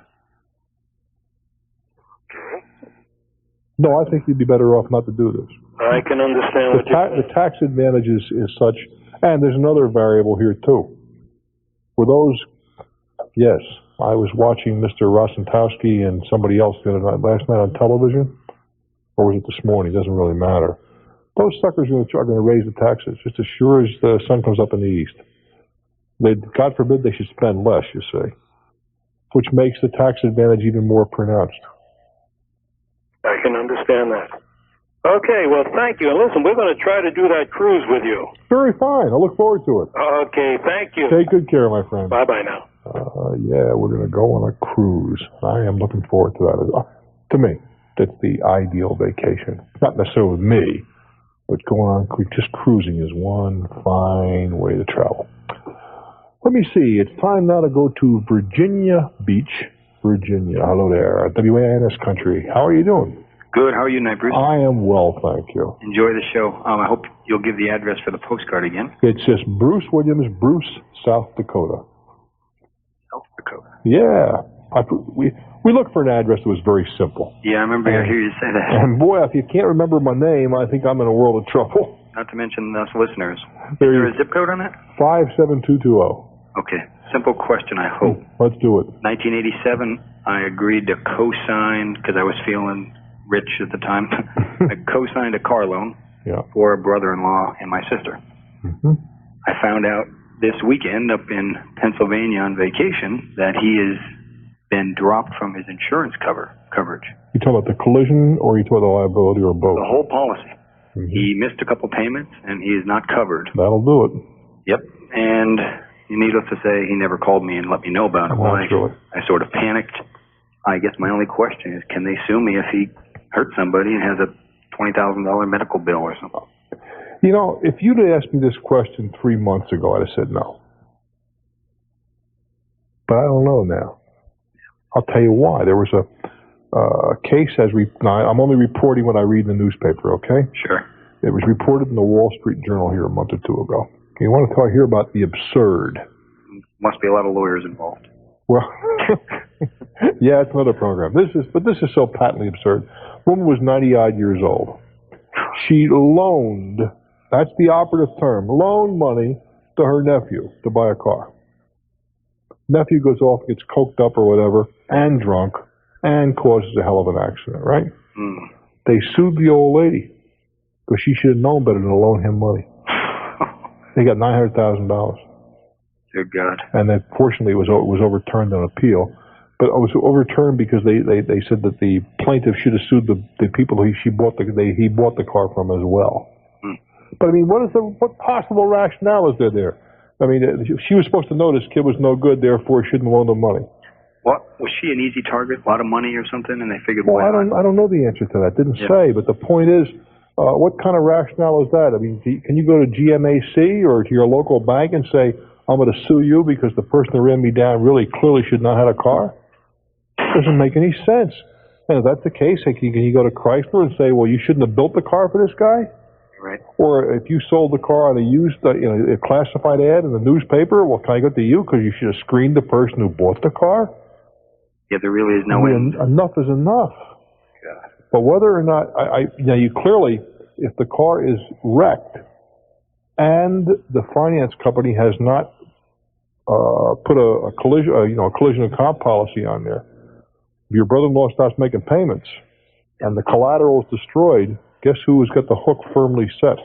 No, I think you'd be better off not to do this.
I can understand what you're saying.
The tax advantage is such, and there's another variable here too. For those, yes, I was watching Mr. Rosentowski and somebody else the other night, last night on television, or was it this morning? It doesn't really matter. Those suckers are going to raise the taxes just as sure as the sun comes up in the east. God forbid they should spend less, you see, which makes the tax advantage even more pronounced.
I can understand that. Okay, well, thank you. And listen, we're going to try to do that cruise with you.
Very fine. I look forward to it.
Okay, thank you.
Take good care, my friend.
Bye-bye now.
Yeah, we're going to go on a cruise. I am looking forward to that. To me, that's the ideal vacation. Not necessarily with me, but going on, just cruising is one fine way to travel. Let me see. It's time now to go to Virginia Beach, Virginia. Hello there, WANS country. How are you doing?
Good. How are you tonight, Bruce?
I am well, thank you.
Enjoy the show. I hope you'll give the address for the postcard again.
It's just Bruce Williams, Bruce, South Dakota.
South Dakota.
Yeah. We looked for an address that was very simple.
Yeah, I remember I hear you say that.
And boy, if you can't remember my name, I think I'm in a world of trouble.
Not to mention us listeners. Is there a zip code on that?
57220.
Okay. Simple question, I hope.
Let's do it.
1987, I agreed to co-sign, because I was feeling rich at the time. I co-signed a car loan for a brother-in-law and my sister.
Mm-hmm.
I found out this weekend up in Pennsylvania on vacation that he has been dropped from his insurance coverage.
You talking about the collision, or you talking about the liability, or both?
The whole policy.
Mm-hmm.
He missed a couple payments, and he is not covered.
That'll do it.
Yep. And needless to say, he never called me and let me know about it. Well, I sort of panicked. I guess my only question is, can they sue me if he hurt somebody and has a $20,000 medical bill or something?
You know, if you'd asked me this question 3 months ago, I'd have said no. But I don't know now. I'll tell you why. There was a case now, I'm only reporting what I read in the newspaper, okay?
Sure.
It was reported in the Wall Street Journal here a month or two ago. You want to hear about the absurd?
Must be a lot of lawyers involved.
Well, yeah, it's another program. This is so patently absurd. Woman was 90-odd years old. She loaned, that's the operative term, loaned money to her nephew to buy a car. Nephew goes off, gets coked up or whatever, and drunk, and causes a hell of an accident, right?
Mm.
They sued the old lady because she should have known better than to loan him money. They got $900,000.
Good God.
And then, fortunately, it was overturned on appeal. But it was overturned because they said that the plaintiff should have sued the people he bought the car from as well.
Mm.
But I mean, what possible rationale is there? I mean, she was supposed to know this kid was no good, therefore she shouldn't loan the money.
What, was she an easy target? A lot of money or something, and they figured?
Well, I don't know the answer to that. Didn't say. But the point is, what kind of rationale is that? I mean, can you go to GMAC or to your local bank and say, I'm going to sue you because the person that ran me down really clearly should not have had a car? Doesn't make any sense. And if that's the case, can you go to Chrysler and say, well, you shouldn't have built the car for this guy?
Right.
Or if you sold the car on a classified ad in the newspaper, well, can I go to you because you should have screened the person who bought the car?
Yeah, there really is no end.
Enough is enough.
God.
But whether or not you clearly, if the car is wrecked and the finance company has not put a collision and comp policy on there, if your brother-in-law starts making payments and the collateral is destroyed, guess who has got the hook firmly set?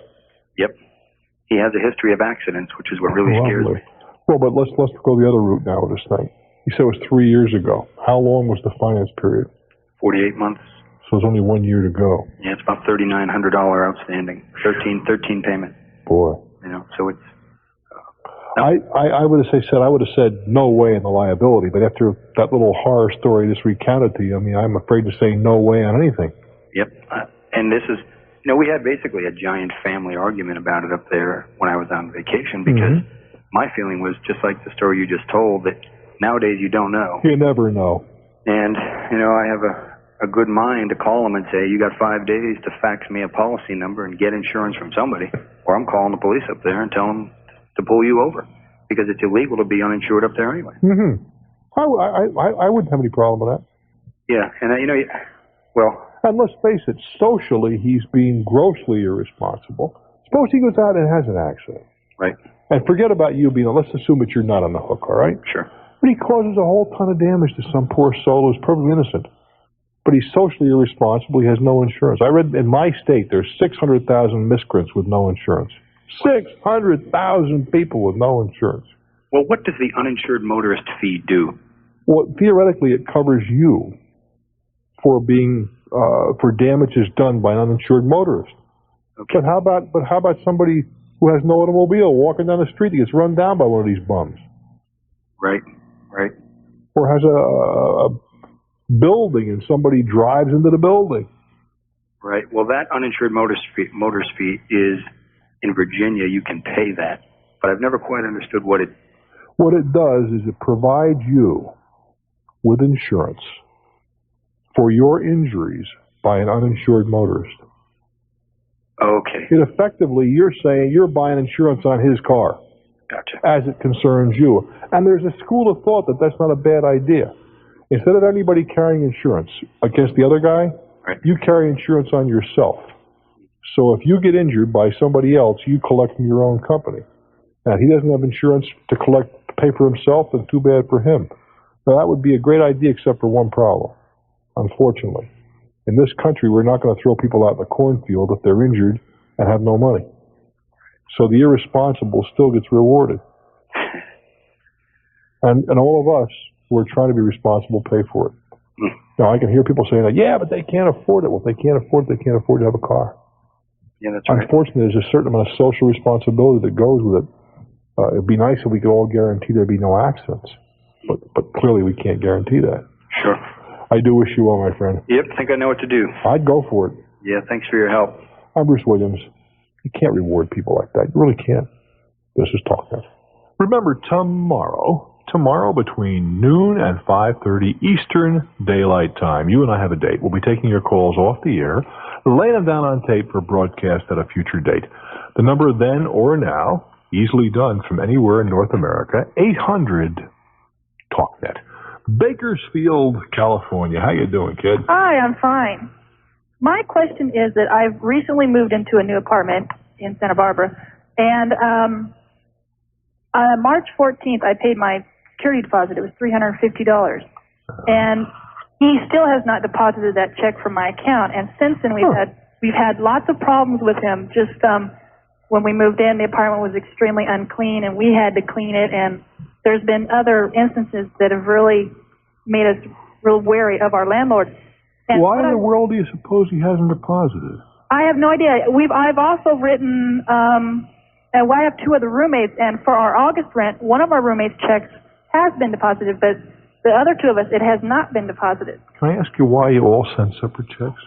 Yep. He has a history of accidents, which is what really scares me.
Well, but let's go the other route now with this thing. You said it was 3 years ago. How long was the finance period?
48 months.
So it's only 1 year to go.
Yeah, it's about $3,900 outstanding. 13 payment.
Boy.
You know, so it's.
I would have said no way in the liability, but after that little horror story just recounted to you, I mean, I'm afraid to say no way on anything.
Yep. And this is, we had basically a giant family argument about it up there when I was on vacation because my feeling was just like the story you just told, that nowadays you don't know.
You never know. And,
I have a good mind to call them and say, you got 5 days to fax me a policy number and get insurance from somebody, or I'm calling the police up there and tell them to pull you over because it's illegal to be uninsured up there anyway.
Mm-hmm. I wouldn't have any problem with that.
Yeah, and
and let's face it, socially he's being grossly irresponsible. Suppose he goes out and has an accident.
Right.
And forget about you being, let's assume that you're not on the hook, all right?
Sure.
But he causes a whole ton of damage to some poor soul who's perfectly innocent. But he's socially irresponsible. He has no insurance. I read in my state there's 600,000 miscreants with no insurance. 600,000 people with no insurance.
Well, what does the uninsured motorist fee do?
Well, theoretically, it covers you for being for damages done by an uninsured motorist.
Okay.
But how about somebody who has no automobile walking down the street that gets run down by one of these bums?
Right.
Or has a building and somebody drives into the building.
Right. Well, that uninsured motorist fee is in Virginia. You can pay that, but I've never quite understood what it.
What it does is it provides you with insurance for your injuries by an uninsured motorist.
Okay.
It effectively, you're saying you're buying insurance on his car.
Gotcha.
As it concerns you. And there's a school of thought that that's not a bad idea. Instead of anybody carrying insurance against the other guy,
right,
you carry insurance on yourself. So if you get injured by somebody else, you collect from your own company. And he doesn't have insurance to pay for himself, then too bad for him. Now that would be a great idea except for one problem, unfortunately. In this country, we're not going to throw people out in the cornfield if they're injured and have no money. So the irresponsible still gets rewarded. And all of us who are trying to be responsible pay for it. Now, I can hear people saying, yeah, but they can't afford it. Well, if they can't afford it, they can't afford to have a car.
Yeah, that's right.
Unfortunately, there's a certain amount of social responsibility that goes with it. It'd be nice if we could all guarantee there'd be no accidents. But clearly we can't guarantee that.
Sure.
I do wish you well, my friend.
Yep, think I know what to do.
I'd go for it.
Yeah, thanks for your help.
I'm Bruce Williams. You can't reward people like that. You really can't. This is Talknet. Remember, tomorrow between noon and 5:30 Eastern Daylight Time, you and I have a date. We'll be taking your calls off the air, laying them down on tape for broadcast at a future date. The number then or now, easily done from anywhere in North America, 800-TALKNET. Bakersfield, California. How you doing, kid?
Hi, I'm fine. My question is that I've recently moved into a new apartment in Santa Barbara, and on March 14th, I paid my security deposit. It was $350, and he still has not deposited that check from my account. And since then, we've had lots of problems with him. Just when we moved in, the apartment was extremely unclean, and we had to clean it. And there's been other instances that have really made us real wary of our landlord. And
why in the world do you suppose he hasn't deposited?
I have no idea. I've also written. And I have two other roommates, and for our August rent, one of our roommates' checks has been deposited, but the other two of us, it has not been deposited.
Can I ask you why you all send separate checks?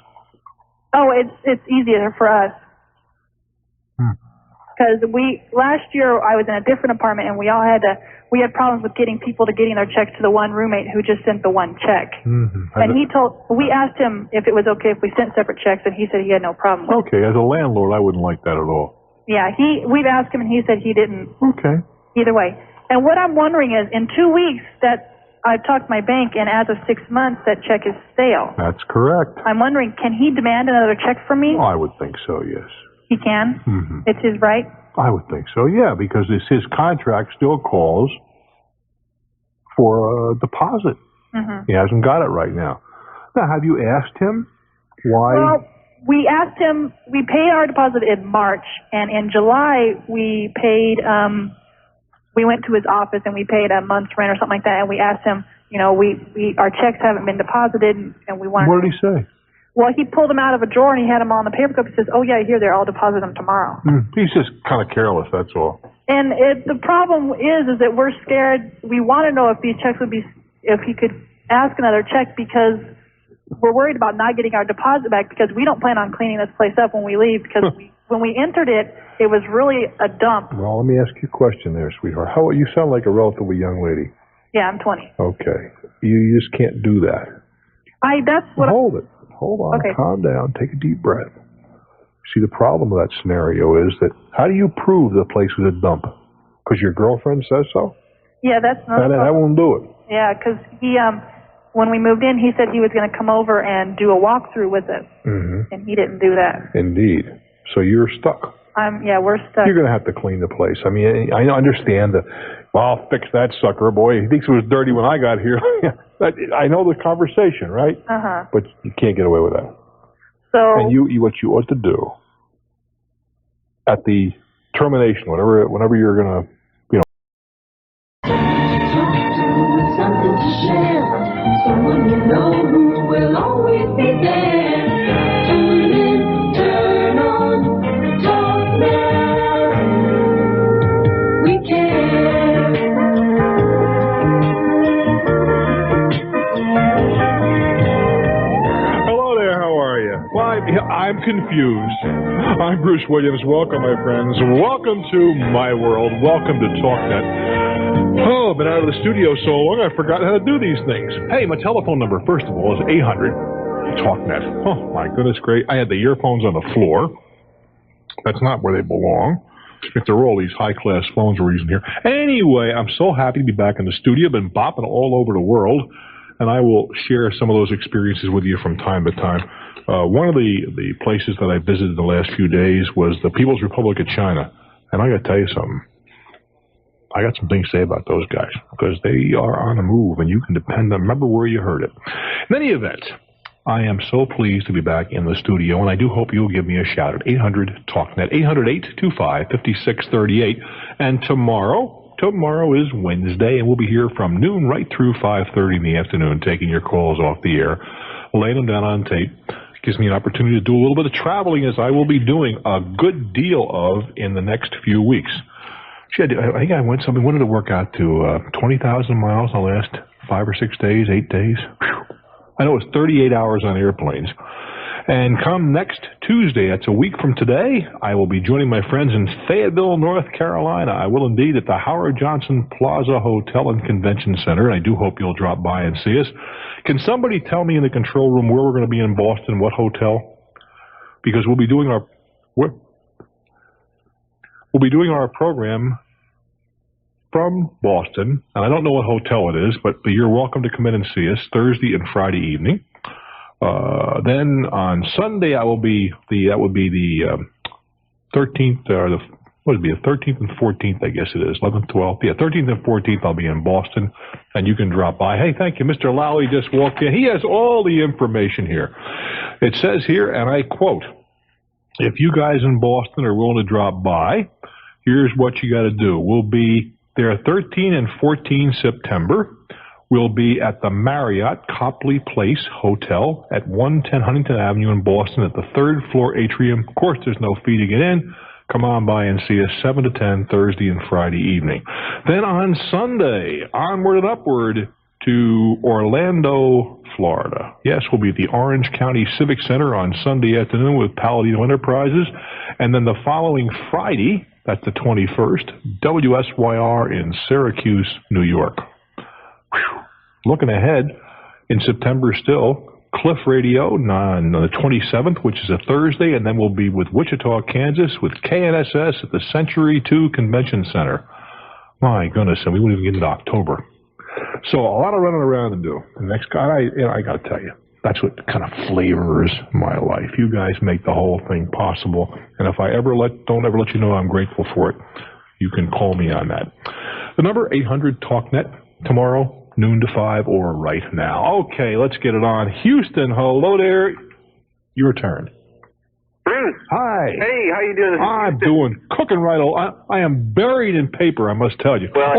Oh, it's easier for us. Because last year I was in a different apartment, and we had problems with getting people to getting their checks to the one roommate who just sent the one check. Mm-hmm. And we asked him if it was okay if we sent separate checks, and he said he had no problem with it.
Okay, as a landlord, I wouldn't like that at all.
Yeah, we've asked him, and he said he didn't.
Okay.
Either way. And what I'm wondering is, in 2 weeks, I've talked to my bank, and as of 6 months, that check is stale.
That's correct.
I'm wondering, can he demand another check from me?
Oh, I would think so, yes.
He can?
Mm-hmm.
It's his right?
I would think so, yeah, because his contract still calls for a deposit. Mm-hmm. He hasn't got it right now. Now, have you asked him why?
Well, we asked him, we paid our deposit in March, and in July we paid, we went to his office and we paid a month's rent or something like that, and we asked him, our checks haven't been deposited, and we wanted.
What did he say?
Well, he pulled them out of a drawer and he had them all in the paper cup. He says, "Oh yeah, here, there, I'll deposit them tomorrow."
He's just kind of careless, that's all.
And the problem is that we're scared. We want to know if these checks if he could ask another check, because we're worried about not getting our deposit back, because we don't plan on cleaning this place up when we leave, because when we entered it, it was really a dump.
Well, let me ask you a question there, sweetheart. You sound like a relatively young lady.
Yeah, I'm 20.
Okay. You just can't do that. Hold it. Hold on. Okay. Calm down. Take a deep breath. See, the problem with that scenario is that how do you prove the place was a dump? Because your girlfriend says so?
Yeah, that's not.
That won't do it.
Yeah, because he, when we moved in, he said he was going to come over and do a walkthrough with us, and he didn't do that.
Indeed. So you're stuck.
Yeah, we're stuck.
You're going to have to clean the place. I mean, I understand that. Well, I'll fix that sucker, boy. He thinks it was dirty when I got here. I know the conversation, right?
Uh-huh.
But you can't get away with that.
So.
And what you ought to do at the termination, whenever you're going to,
Something to share. Someone you know who will always be there. Tune in, turn on, Talknet. We care.
Hello there, how are you? Well, I'm confused. I'm Bruce Williams. Welcome, my friends. Welcome to my world. Welcome to Talknet. Oh, I've been out of the studio so long, I forgot how to do these things. Hey, my telephone number, first of all, is 800-TALKNET. Oh, my goodness, great. I had the earphones on the floor. That's not where they belong. If they're all these high-class phones we're using here. Anyway, I'm so happy to be back in the studio. I've been bopping all over the world, and I will share some of those experiences with you from time to time. One of the places that I visited the last few days was the People's Republic of China. And I got to tell you something. I got some things to say about those guys, because they are on the move, and you can depend on them. Remember where you heard it. In any event, I am so pleased to be back in the studio, and I do hope you'll give me a shout at 800-TALKNET, 800-825-5638. And tomorrow is Wednesday, and we'll be here from noon right through 5:30 in the afternoon, taking your calls off the air, laying them down on tape. Gives me an opportunity to do a little bit of traveling, as I will be doing a good deal of in the next few weeks. I think I wanted to work out to 20,000 miles in the last 5 or 6 days, 8 days. Whew. I know it's 38 hours on airplanes. And come next Tuesday, that's a week from today, I will be joining my friends in Fayetteville, North Carolina. I will indeed at the Howard Johnson Plaza Hotel and Convention Center. I do hope you'll drop by and see us. Can somebody tell me in the control room where we're going to be in Boston, what hotel? Because we'll be doing our program from Boston, and I don't know what hotel it is, but you're welcome to come in and see us Thursday and Friday evening. Then on Sunday, that would be the 13th, or the 13th and 14th, I guess it is, 11th, 12th. Yeah, 13th and 14th, I'll be in Boston, and you can drop by. Hey, thank you. Mr. Lowry just walked in. He has all the information here. It says here, and I quote, if you guys in Boston are willing to drop by, here's what you got to do. We'll be there 13 and 14 September. We'll be at the Marriott Copley Place Hotel at 110 Huntington Avenue in Boston at the 3rd floor atrium. Of course, there's no fee to get in. Come on by and see us 7 to 10 Thursday and Friday evening. Then on Sunday, onward and upward to Orlando, Florida. Yes, we'll be at the Orange County Civic Center on Sunday afternoon with Palladino Enterprises. And then the following Friday, that's the 21st, WSYR in Syracuse, New York. Whew. Looking ahead, in September still, Cliff Radio on the 27th, which is a Thursday, and then we'll be with Wichita, Kansas, with KNSS at the Century 2 Convention Center. My goodness, and we won't even get into October. So a lot of running around to do. And next guy, I got to tell you, that's what kind of flavors my life. You guys make the whole thing possible, and if I don't ever let you know I'm grateful for it, you can call me on that. The number 800-TALKNET tomorrow, noon to 5, or right now. Okay, let's get it on. Houston, hello there. Your turn.
Bruce.
Hi.
Hey, how you doing?
I'm doing cooking right along. I am buried in paper, I must tell you.
Well,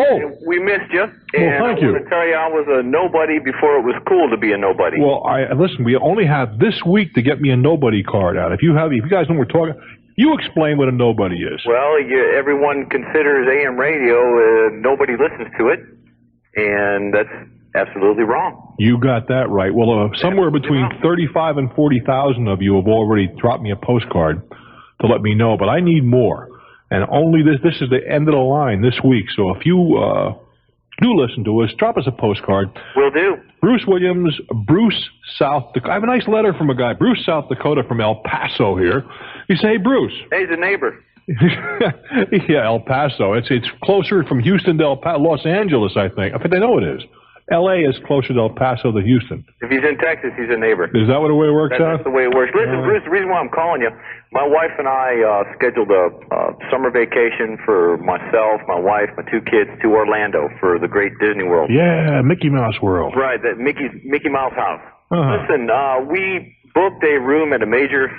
we missed you. And
thank you.
I want to tell you, I was a nobody before it was cool to be a nobody.
Well, listen, we only have this week to get me a nobody card out. If you guys know what we're talking, you explain what a nobody is.
Well, everyone considers AM radio, nobody listens to it, and that's absolutely wrong.
You got that right. Well, somewhere between 35 and 40,000 of you have already dropped me a postcard to let me know, but I need more. And only this is the end of the line this week. So if you do listen to us, drop us a postcard.
Will do.
Bruce Williams, Bruce, South Dakota. I have a nice letter from a guy, Bruce, South Dakota, from El Paso here. He said, hey, Bruce.
Hey, he's a neighbor.
Yeah, El Paso. It's closer from Houston to Los Angeles, I think. I think they know it is. L.A. is closer to El Paso than Houston.
If he's in Texas, he's a neighbor.
Is that what the way it works out?
That's the way it works. Listen, Bruce, the reason why I'm calling you, my wife and I scheduled a summer vacation for myself, my wife, my 2 kids to Orlando for the great Disney World.
Yeah, Mickey Mouse World.
Right, that Mickey Mouse house.
Uh-huh.
Listen, we booked a room at a major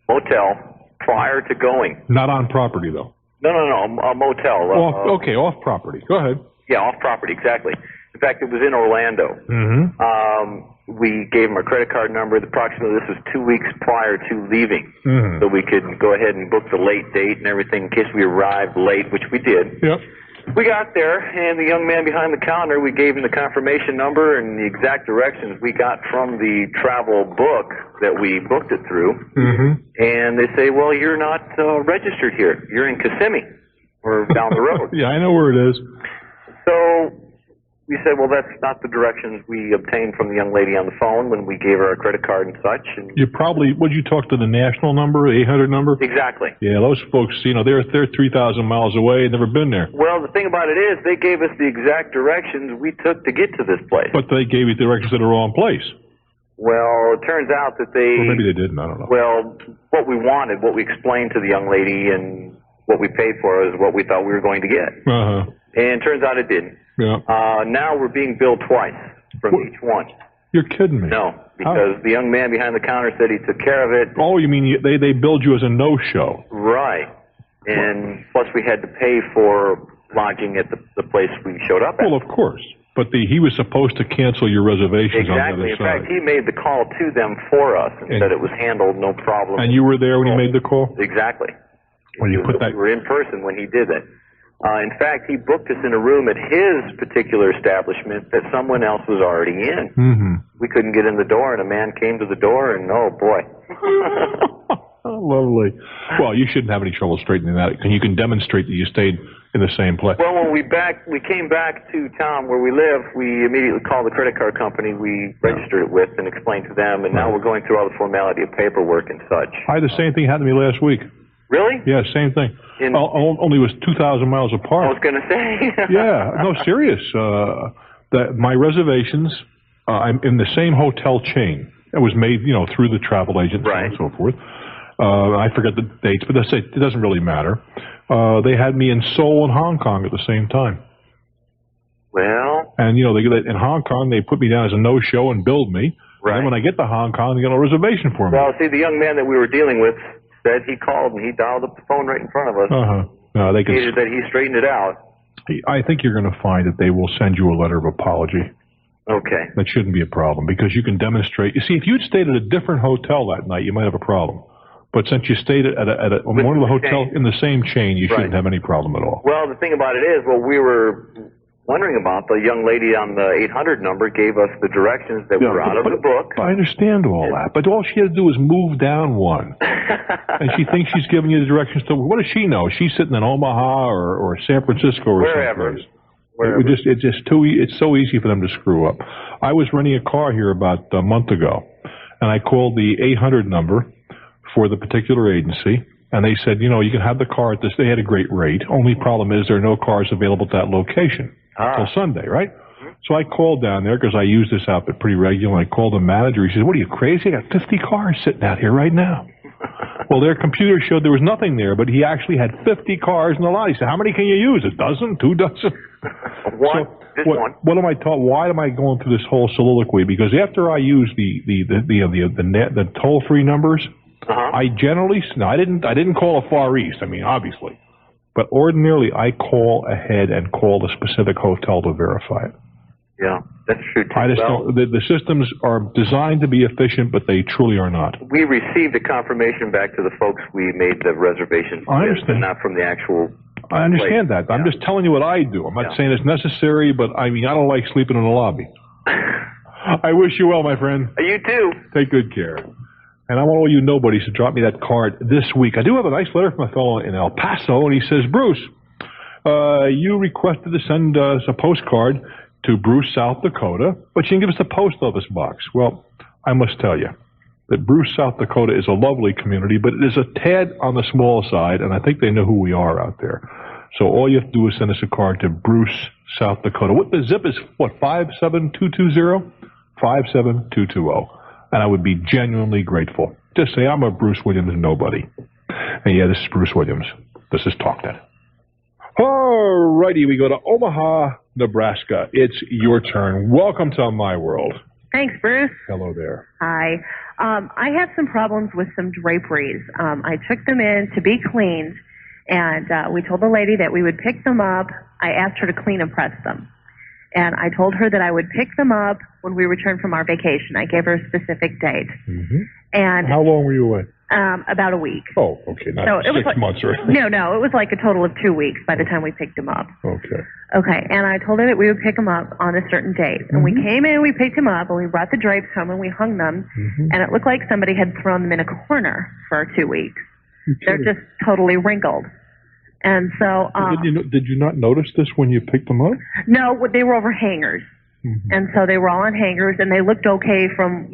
motel prior to going.
Not on property, though.
No, a motel.
Okay, off property. Go ahead.
Yeah, off property, exactly. In fact, it was in Orlando.
Mm-hmm.
We gave him our credit card number. Approximately, this was 2 weeks prior to leaving,
mm-hmm.
so we could go ahead and book the late date and everything in case we arrived late, which we did.
Yep.
We got there, and the young man behind the counter, we gave him the confirmation number and the exact directions we got from the travel book that we booked it through.
Mm-hmm.
And they say, well, you're not registered here. You're in Kissimmee, or down the road.
Yeah, I know where it is.
So we said, well, that's not the directions we obtained from the young lady on the phone when we gave her our credit card and such. And
you probably, would you talk to the national number, the 800 number?
Exactly.
Yeah, those folks, they're 3,000 miles away, never been there.
Well, the thing about it is, they gave us the exact directions we took to get to this place.
But they gave you directions to the wrong place.
Well, it turns out that they...
Or maybe they didn't, I don't know.
Well, what we wanted, what we explained to the young lady and what we paid for is what we thought we were going to get.
Uh-huh.
And it turns out it didn't.
Yeah.
Now we're being billed twice from each one.
You're kidding me.
No, because the young man behind the counter said he took care of it.
Oh, you mean they billed you as a no-show?
Right. And plus we had to pay for lodging at the place we showed up at.
Well, of course. But he was supposed to cancel your reservations on the other
side. Exactly. In fact, he made the call to them for us and said it was handled, no problem.
And you were there when he made the call?
Exactly.
When you put that...
We were in person when he did it. In fact, he booked us in a room at his particular establishment that someone else was already in.
Mm-hmm.
We couldn't get in the door, and a man came to the door, and oh boy,
Lovely. Well, you shouldn't have any trouble straightening that. You can demonstrate that you stayed in the same place.
Well, when we came back to town where we live, we immediately called the credit card company we registered it with and explained to them, and now we're going through all the formality of paperwork and such.
I had the same thing happen to me last week.
Really?
Yeah, same thing. Only was 2,000 miles apart.
I was going to say.
Yeah, no, serious. My reservations, I'm in the same hotel chain. It was made, through the travel agent and so forth. I forget the dates, but it doesn't really matter. They had me in Seoul and Hong Kong at the same time.
Well.
And, in Hong Kong, they put me down as a no-show and billed me. Right. And then when I get to Hong Kong, they got a reservation for me.
Well, see, the young man that we were dealing with said he called and he dialed up the phone right in front of us.
No, they can.
That he straightened it out.
I think you're going to find that they will send you a letter of apology.
Okay.
That shouldn't be a problem because you can demonstrate. You see, if you'd stayed at a different hotel that night, you might have a problem. But since you stayed at one of the hotels in the same chain, you shouldn't have any problem at all.
Well, the thing about it is, we were wondering about, the young lady on the 800 number gave us the directions that were out of the book.
I understand all that, but all she had to do was move down one. And she thinks she's giving you the directions to, what does she know? She's sitting in Omaha or San Francisco or
wherever.
Someplace. It's so easy for them to screw up. I was renting a car here about a month ago, and I called the 800 number for the particular agency, and they said, you can have the car at this. They had a great rate. Only problem is there are no cars available at that location until Sunday, right? So I called down there because I use this outfit pretty regularly. I called the manager. He said, what are you, crazy? I got 50 cars sitting out here right now. Well, their computer showed there was nothing there, but he actually had 50 cars in the lot. He said, how many can you use? A dozen? 2 dozen?
One.
What am I taught? Why am I going through this whole soliloquy? Because after I use the toll-free numbers, I generally, I didn't call a Far East. Obviously. But ordinarily, I call ahead and call the specific hotel to verify it.
Yeah, that's true, too.
I just don't, the systems are designed to be efficient, but they truly are not.
We received a confirmation back to the folks we made the reservations
I understand.
with, not from the actual
I understand
place.
that. I'm just telling you what I do. I'm not saying it's necessary, but I don't like sleeping in the lobby. I wish you well, my friend.
You too.
Take good care. And I want all you nobodies to drop me that card this week. I do have a nice letter from a fellow in El Paso, and he says, Bruce, you requested to send us a postcard to Bruce, South Dakota, but you can give us the post office box. Well, I must tell you that Bruce, South Dakota is a lovely community, but it is a tad on the small side, and I think they know who we are out there. So all you have to do is send us a card to Bruce, South Dakota. What the zip is, 57220? 57220. And I would be genuinely grateful. Just say, I'm a Bruce Williams nobody. And yeah, this is Bruce Williams. This is Talknet. All righty, we go to Omaha, Nebraska. It's your turn. Welcome to My World.
Thanks, Bruce.
Hello there.
Hi. I had some problems with some draperies. I took them in to be cleaned, and we told the lady that we would pick them up. I asked her to clean and press them. And I told her that I would pick them up when we returned from our vacation. I gave her a specific date.
Mm-hmm.
And
how long were you away?
About a week.
Oh, okay. Not
so
6 months or
No, it was like a total of 2 weeks by the time we picked them up.
Okay.
Okay, and I told her that we would pick them up on a certain date. And we came in, we picked them up, and we brought the drapes home, and we hung them. And it looked like somebody had thrown them in a corner for 2 weeks. They're just totally wrinkled. And so...
Did you not notice this when you picked them up?
No, they were over hangers. And so they were all on hangers, and they looked okay from,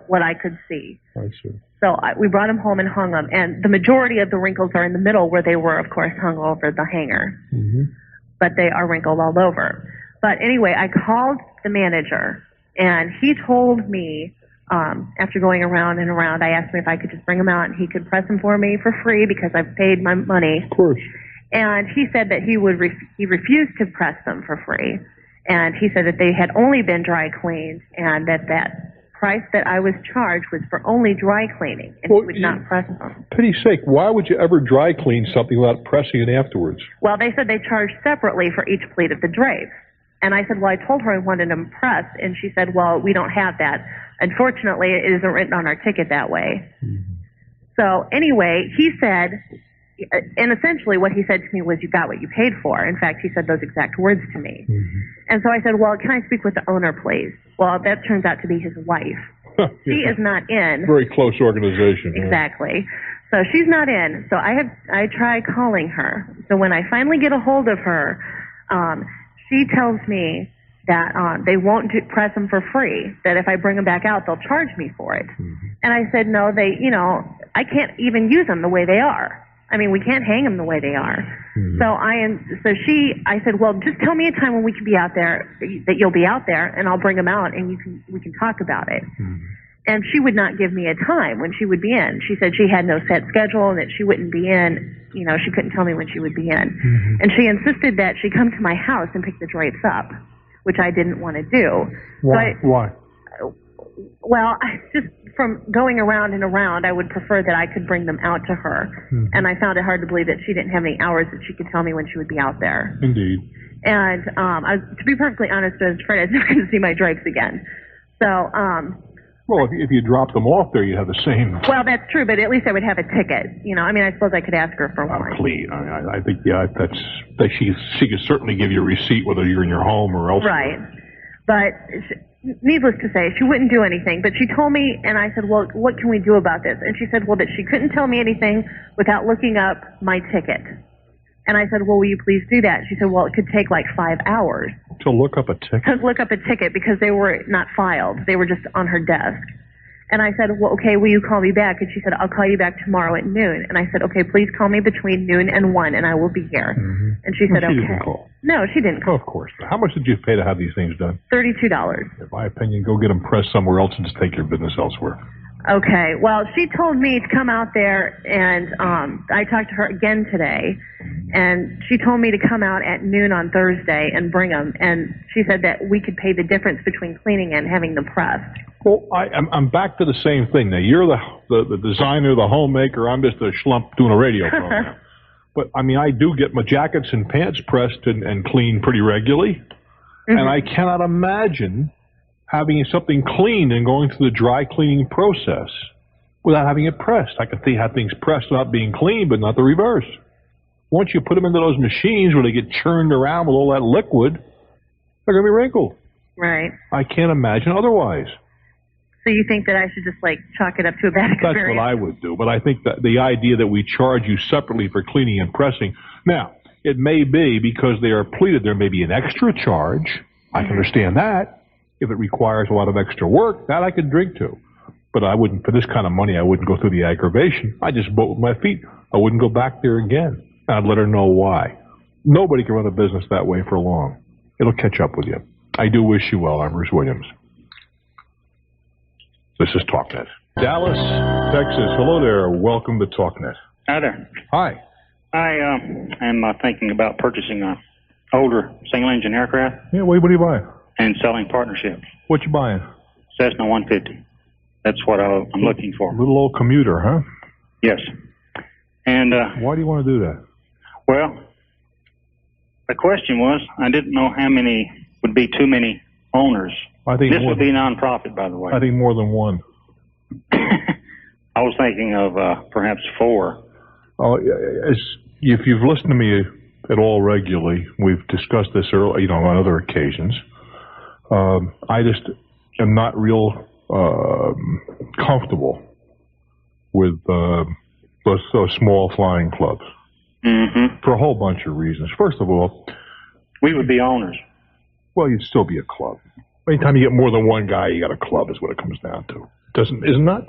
what I could see.
I see.
So we brought them home and hung them. And the majority of the wrinkles are in the middle where they were, of course, hung over the hanger. But they are wrinkled all over. But anyway, I called the manager, and he told me, after going around and around, I asked him if I could just bring them out, and he could press them for me for free because I've paid my money.
Of course.
And he said that he refused to press them for free. And he said that they had only been dry cleaned, and that price that I was charged was for only dry cleaning, and he would not press them.
Pity's sake, why would you ever dry clean something without pressing it afterwards?
Well, they said they charged separately for each pleat of the drapes. And I said, well, I told her I wanted them pressed, and she said, well, we don't have that. Unfortunately, it isn't written on our ticket that way. So anyway, he said, and essentially what he said to me was, you got what you paid for. In fact, he said those exact words to me. And so I said, well, can I speak with the owner, please? Well, that turns out to be his wife. She is not in.
Very close organization.
Exactly. So she's not in. So I try calling her. So when I finally get a hold of her, she tells me that they won't press them for free. That if I bring them back out, they'll charge me for it. And I said, no, I can't even use them the way they are. I mean, we can't hang them the way they are. I said, well, just tell me a time when we can be out there, that you'll be out there, and I'll bring them out, and we can talk about it. And she would not give me a time when she would be in. She said she had no set schedule and that she wouldn't be in. She couldn't tell me when she would be in. And she insisted that she come to my house and pick the drapes up, which I didn't want to do.
Why? Why?
Well, just from going around and around, I would prefer that I could bring them out to her. And I found it hard to believe that she didn't have any hours that she could tell me when she would be out there.
Indeed.
And to be perfectly honest, I was afraid I was never going to see my drapes again. So,
well, if you drop them off there, you have the same.
Well, that's true, but at least I would have a ticket. I suppose I could ask her for one.
Please, I think that she could certainly give you a receipt whether you're in your home or elsewhere.
Right, but needless to say, she wouldn't do anything. But she told me, and I said, well, what can we do about this? And she said, well, that she couldn't tell me anything without looking up my ticket. And I said, well, will you please do that? She said, well, it could take like 5 hours.
To look up a ticket?
To look up a ticket because they were not filed. They were just on her desk. And I said, well, okay, will you call me back? And she said, I'll call you back tomorrow at noon. And I said, okay, please call me between noon and 1 and I will be here. And she said,
She
okay.
didn't call.
No, she didn't call.
Of course not. How much did you pay to have these things done?
$32.
In my opinion, go get them pressed somewhere else and just take your business elsewhere.
Okay, well, she told me to come out there, and I talked to her again today, and she told me to come out at noon on Thursday and bring them, and she said that we could pay the difference between cleaning and having them pressed.
Well, I'm back to the same thing. Now, you're the designer, the homemaker. I'm just a schlump doing a radio program. But, I do get my jackets and pants pressed and cleaned pretty regularly, and I cannot imagine having something cleaned and going through the dry cleaning process without having it pressed. I can see how things pressed without being cleaned, but not the reverse. Once you put them into those machines where they get churned around with all that liquid, they're going to be wrinkled.
Right.
I can't imagine otherwise.
So you think that I should just, chalk it up to a bad experience?
That's what I would do, but I think that the idea that we charge you separately for cleaning and pressing, now, it may be because they are pleated, there may be an extra charge. I can understand that. If it requires a lot of extra work, that I could drink to. But I wouldn't, for this kind of money, I wouldn't go through the aggravation. I just vote with my feet. I wouldn't go back there again. I'd let her know why. Nobody can run a business that way for long. It'll catch up with you. I do wish you well. I'm Bruce Williams. This is Talknet. Dallas, Texas. Hello there. Welcome to Talknet.
Hi there.
Hi.
I am thinking about purchasing a older single-engine aircraft.
Yeah, what are you buying?
And selling partnerships.
What you buying?
Cessna 150. That's what I'm looking for.
Little old commuter, huh?
Yes. And
why do you want to do that?
Well, the question was, I didn't know how many would be too many owners.
I think
this would be non-profit, by the way.
I think more than one.
I was thinking of perhaps 4.
Oh, if you've listened to me at all regularly, we've discussed this earlier, on other occasions. I just am not real comfortable with those small flying clubs for a whole bunch of reasons. First of all,
we would be owners.
Well, you'd still be a club. Anytime you get more than one guy, you got a club is what it comes down to. Isn't that?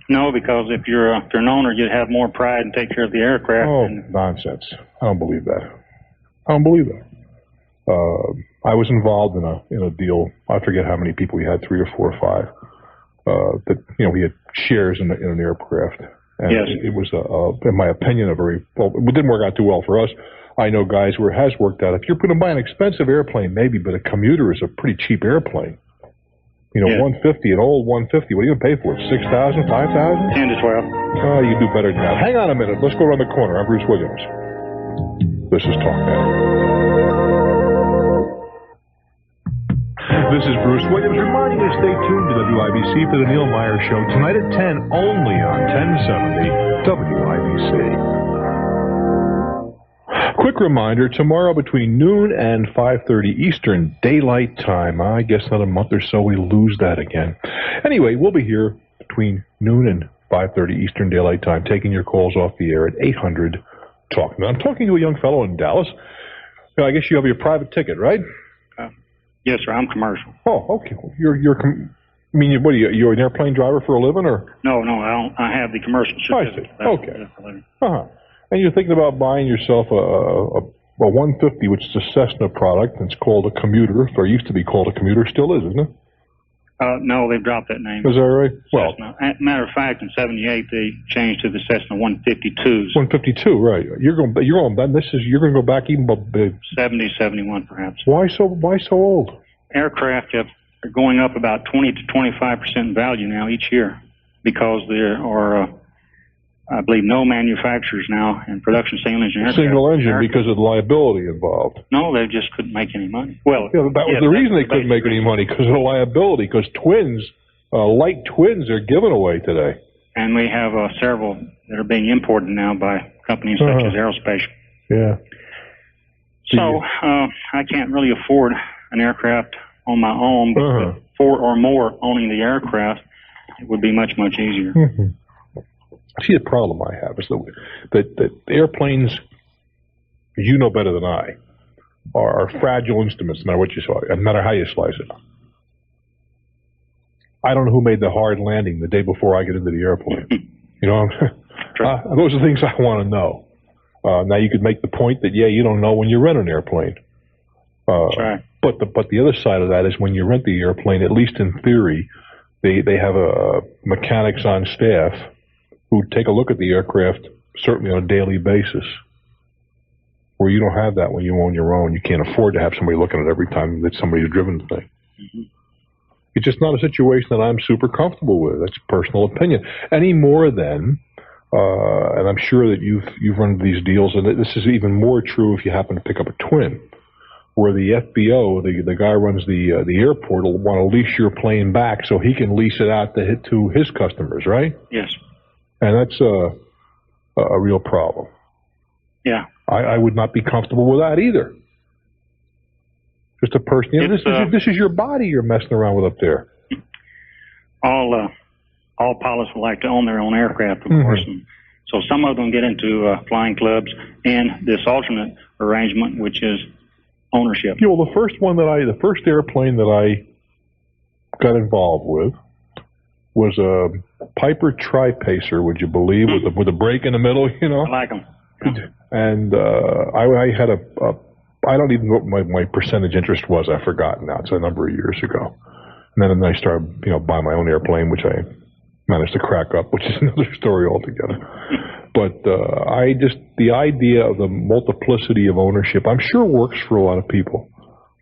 No, because if you're an owner, you'd have more pride and take care of the aircraft.
Oh, nonsense. I don't believe that. I don't believe that. I was involved in a deal. I forget how many people we had, 3 or 4 or 5. That we had shares in an aircraft, and
yes.
It was, in my opinion, it didn't work out too well for us. I know guys where it has worked out. If you're going to buy an expensive airplane, maybe, but a commuter is a pretty cheap airplane.
Yeah.
150, an old 150. What are you going to pay for it? 6,000, 5,000?
10 to 12.
Oh, you do better than that. Hang on a minute. Let's go around the corner. I'm Bruce Williams. This is Talknet. This is Bruce Williams reminding you to stay tuned to WIBC for the Neil Meyer Show tonight at 10, only on 1070 WIBC. Quick reminder, tomorrow between noon and 5:30 Eastern Daylight Time. I guess another month or so we lose that again. Anyway, we'll be here between noon and 5:30 Eastern Daylight Time, taking your calls off the air at 800-TALK. Now, I'm talking to a young fellow in Dallas. I guess you have your private ticket, right?
Yes, sir. I'm commercial.
Oh, okay. I mean, what are you? You're an airplane driver for a living, or?
No, I don't. I have the commercial certificate.
Okay. And you're thinking about buying yourself a 150, which is a Cessna product. It's called a commuter, or used to be called a commuter. Still is, isn't it?
No, they've dropped that name.
Is that right? Well,
matter of fact, in '78 they changed to the Cessna 152s.
152, right? You're going to go back even
70, 71, perhaps.
Why so old?
Aircraft are going up about 20 to 25% in value now each year because there are, I believe, no manufacturers now in production single engine aircraft.
Single engine because of the liability involved.
No, they just couldn't make any money. Well,
that was the reason they couldn't make any money, because of the liability, because light twins are given away today.
And we have several that are being imported now by companies such as Aerospace.
Yeah.
So I can't really afford an aircraft on my own, but with 4 or more owning the aircraft, it would be much, much easier.
See, the problem I have is that airplanes, you know better than I, are fragile instruments, no matter what you slice, no matter how you slice it. I don't know who made the hard landing the day before I get into the airplane. You know, those are things I want to know. Now, you could make the point that, you don't know when you rent an airplane.
That's right.
But the other side of that is when you rent the airplane, at least in theory, they have mechanics on staff who take a look at the aircraft, certainly on a daily basis, where you don't have that when you own your own. You can't afford to have somebody looking at it every time that somebody's driven the thing. It's just not a situation that I'm super comfortable with. That's a personal opinion. Any more than, and I'm sure that you've run these deals, and this is even more true if you happen to pick up a twin, where the FBO, the guy who runs the airport, will want to lease your plane back so he can lease it out to his customers, right?
Yes.
And that's a real problem.
Yeah.
I would not be comfortable with that either. Just a person. This is your body you're messing around with up there.
All pilots would like to own their own aircraft, of course. And so some of them get into flying clubs and this alternate arrangement, which is ownership.
Yeah, well, the first airplane that I got involved with was a Piper Tri-Pacer, would you believe, with a brake in the middle, you know?
I like them. Yeah.
And I had I don't even know what my percentage interest was. I've forgotten now. It's a number of years ago. And then I started, buying my own airplane, which I managed to crack up, which is another story altogether. But the idea of the multiplicity of ownership, I'm sure works for a lot of people.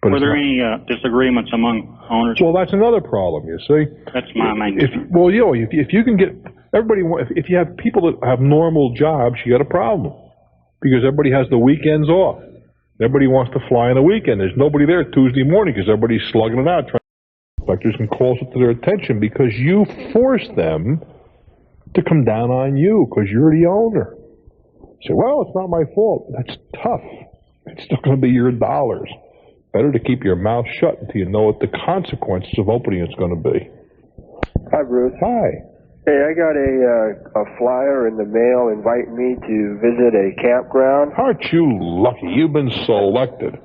But
were there any disagreements among owners?
Well, that's another problem, you see.
That's my main concern.
Well, if you can get everybody, if you have people that have normal jobs, you got a problem, because everybody has the weekends off. Everybody wants to fly on a weekend. There's nobody there Tuesday morning because everybody's slugging it out. Inspectors can call it to their attention because you force them to come down on you because you're the owner. You say, well, it's not my fault. That's tough. It's still going to be your dollars. Better to keep your mouth shut until you know what the consequences of opening it's going to be.
Hi, Bruce.
Hi.
Hey, I got a flyer in the mail inviting me to visit a campground.
Aren't you lucky? You've been selected.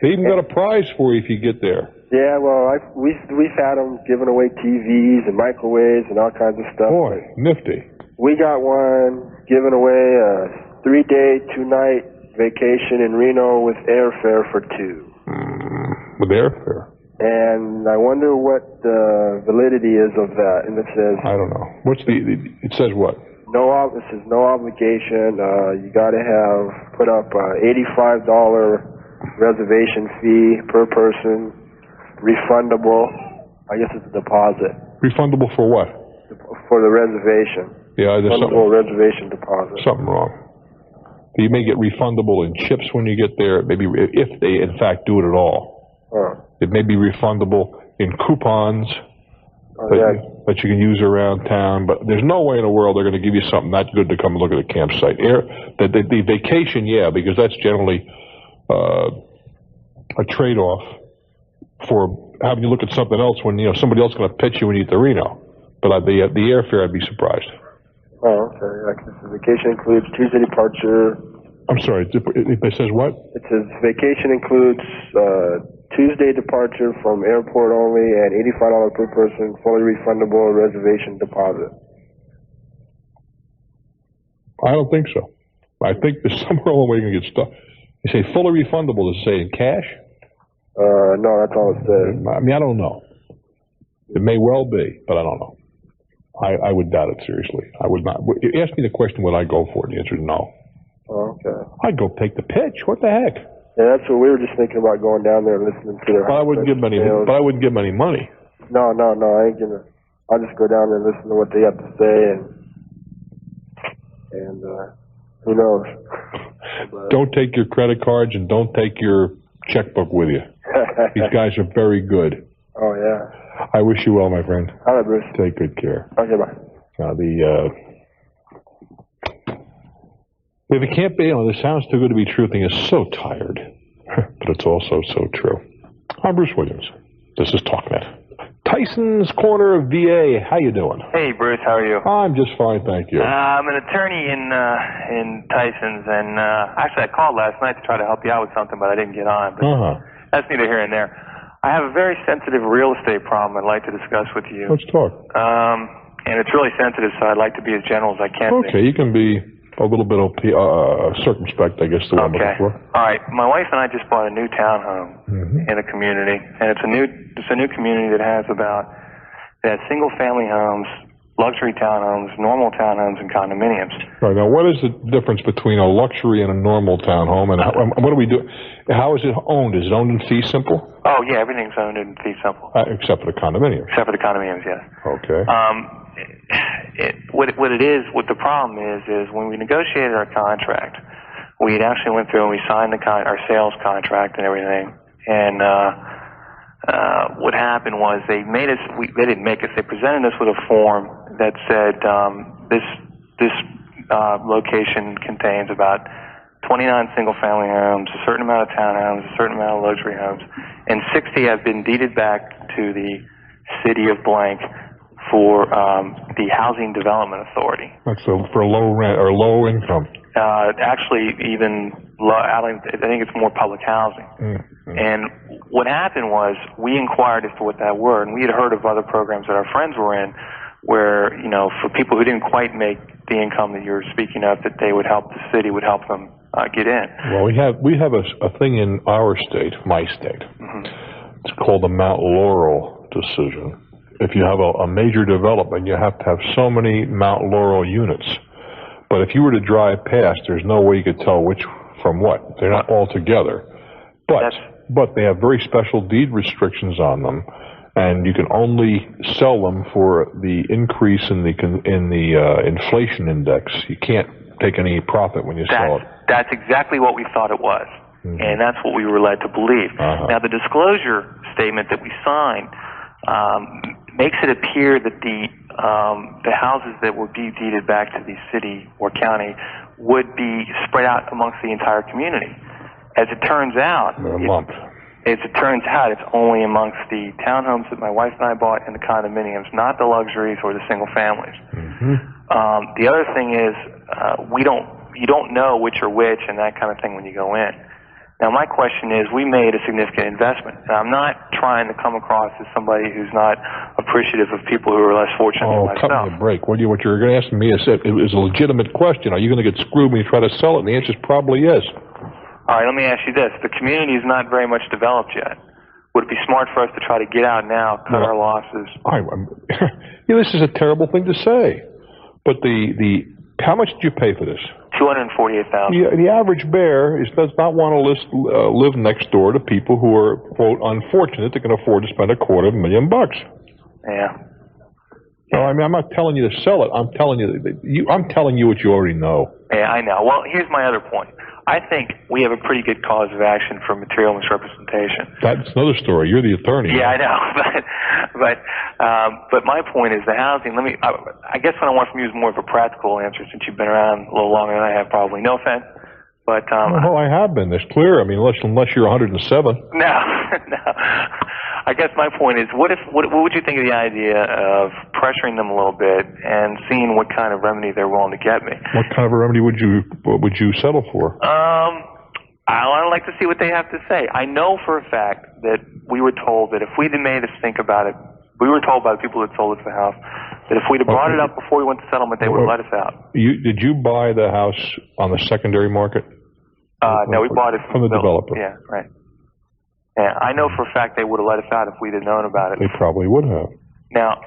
They even got a prize for you if you get there.
Yeah, well, we've had them giving away TVs and microwaves and all kinds of stuff.
Boy, nifty.
We got one giving away a 3-day, 2-night vacation in Reno with airfare for 2.
With airfare?
And I wonder what the validity is of that. And it says...
I don't know. It says what?
It says no obligation. You got to put up $85 reservation fee per person. Refundable. I guess it's a deposit.
Refundable for what?
For the reservation.
Yeah, there's
refundable reservation deposit.
Something wrong. You may get refundable in chips when you get there. Maybe if they in fact do it at all. It may be refundable in coupons that you can use around town, but there's no way in the world they're going to give you something that good to come and look at a campsite. The vacation, yeah, because that's generally a trade-off for having you look at something else when somebody else is going to pitch you when you eat the Reno. But the airfare, I'd be surprised.
Oh, okay. Like the vacation includes Tuesday departure.
I'm sorry, it says what?
It says vacation includes Tuesday departure from airport only and $85 per person, fully refundable reservation deposit.
I don't think so. I think there's somewhere along the way you can get stuck. You say fully refundable, does it say in cash?
No, that's all it says.
I mean, I don't know. It may well be, but I don't know. I would doubt it seriously. I would not. Ask me the question, would I go for it? The answer is no.
Oh, okay.
I'd go take the pitch. What the heck?
Yeah, that's what we were just thinking about, going down there and listening to their.
But I wouldn't give them any. But I wouldn't give them any money.
No, I ain't gonna. I'll just go down there and listen to what they have to say, and who knows.
Don't take your credit cards and don't take your checkbook with you. These guys are very good.
Oh yeah.
I wish you well, my friend.
All right, Bruce.
Take good care.
Okay, bye.
Now the campaign, this sounds too good to be true thing is so tired, but it's also so true. I'm Bruce Williams. This is Talknet. Tyson's Corner of VA. How you doing?
Hey, Bruce. How are you?
I'm just fine, thank you.
I'm an attorney in Tyson's, and actually I called last night to try to help you out with something, but I didn't get on. But that's neither here and there. I have a very sensitive real estate problem I'd like to discuss with you.
Let's talk.
And it's really sensitive, so I'd like to be as general as I can.
Okay, you can be a little bit circumspect, I guess, the one I'm looking for.
All right, my wife and I just bought a new townhome in a community, and it's a new community that has single-family homes, luxury townhomes, normal townhomes, and condominiums.
Right, now what is the difference between a luxury and a normal townhome, and what do we do? How is it owned? Is it owned in fee simple?
Oh, yeah, everything's owned in fee simple.
Except for the condominiums.
Except for the condominiums, yes.
Okay.
What the problem is when we negotiated our contract, we had actually went through and we signed our sales contract and everything, and what happened was they didn't make us, they presented us with a form that said this location contains about 29 single-family homes, a certain amount of townhomes, a certain amount of luxury homes, and 60 have been deeded back to the city of blank for the Housing Development Authority.
That's for low rent or low income.
Actually, even I think it's more public housing. And what happened was we inquired as to what that were, and we had heard of other programs that our friends were in, where for people who didn't quite make the income that you were speaking of, that they would help, the city would help them get in.
Well, we have a thing in our state, my state. It's called the Mount Laurel decision. If you have a major development, you have to have so many Mount Laurel units. But if you were to drive past, there's no way you could tell which from what. They're not all together. But they have very special deed restrictions on them, and you can only sell them for the increase in the inflation index. You can't take any profit when you sell it.
That's exactly what we thought it was, and that's what we were led to believe. Now, the disclosure statement that we signed makes it appear that the houses that would be deeded back to the city or county would be spread out amongst the entire community. As it turns out, it's only amongst the townhomes that my wife and I bought and the condominiums, not the luxuries or the single families. The other thing is you don't know which are which and that kind of thing when you go in. Now, my question is, we made a significant investment, and I'm not trying to come across as somebody who's not appreciative of people who are less fortunate than myself.
Cut me a break. What you're going to ask me is a legitimate question. Are you going to get screwed when you try to sell it? And the answer is probably yes.
All right, let me ask you this. The community is not very much developed yet. Would it be smart for us to try to get out now, cut our losses?
This is a terrible thing to say. But how much did you pay for this?
$248,000.
The average bear does not want to live next door to people who are, quote, unfortunate that can afford to spend $250,000.
Yeah.
No, I mean, I'm not telling you to sell it. I'm telling you what you already know.
Yeah, I know. Well, here's my other point. I think we have a pretty good cause of action for material misrepresentation.
That's another story. You're the attorney.
Yeah, I know, but my point is the housing. I guess what I want from you is more of a practical answer, since you've been around a little longer than I have, probably. No offense, but
well, I have been. It's clear. I mean, unless you're 107.
No. I guess my point is, what would you think of the idea of pressuring them a little bit and seeing what kind of remedy they're willing to get me?
What kind of a remedy would you settle for?
I'd like to see what they have to say. I know for a fact that we were told that if we'd made us think about it, we were told by the people that sold us the house that if we'd have brought it up before we went to settlement, they would have let us out.
Did you buy the house on the secondary market?
No, we bought it
from the developer.
Yeah, right. Yeah, I know for a fact they would have let us out if we'd have known about it.
They probably would have.
Now,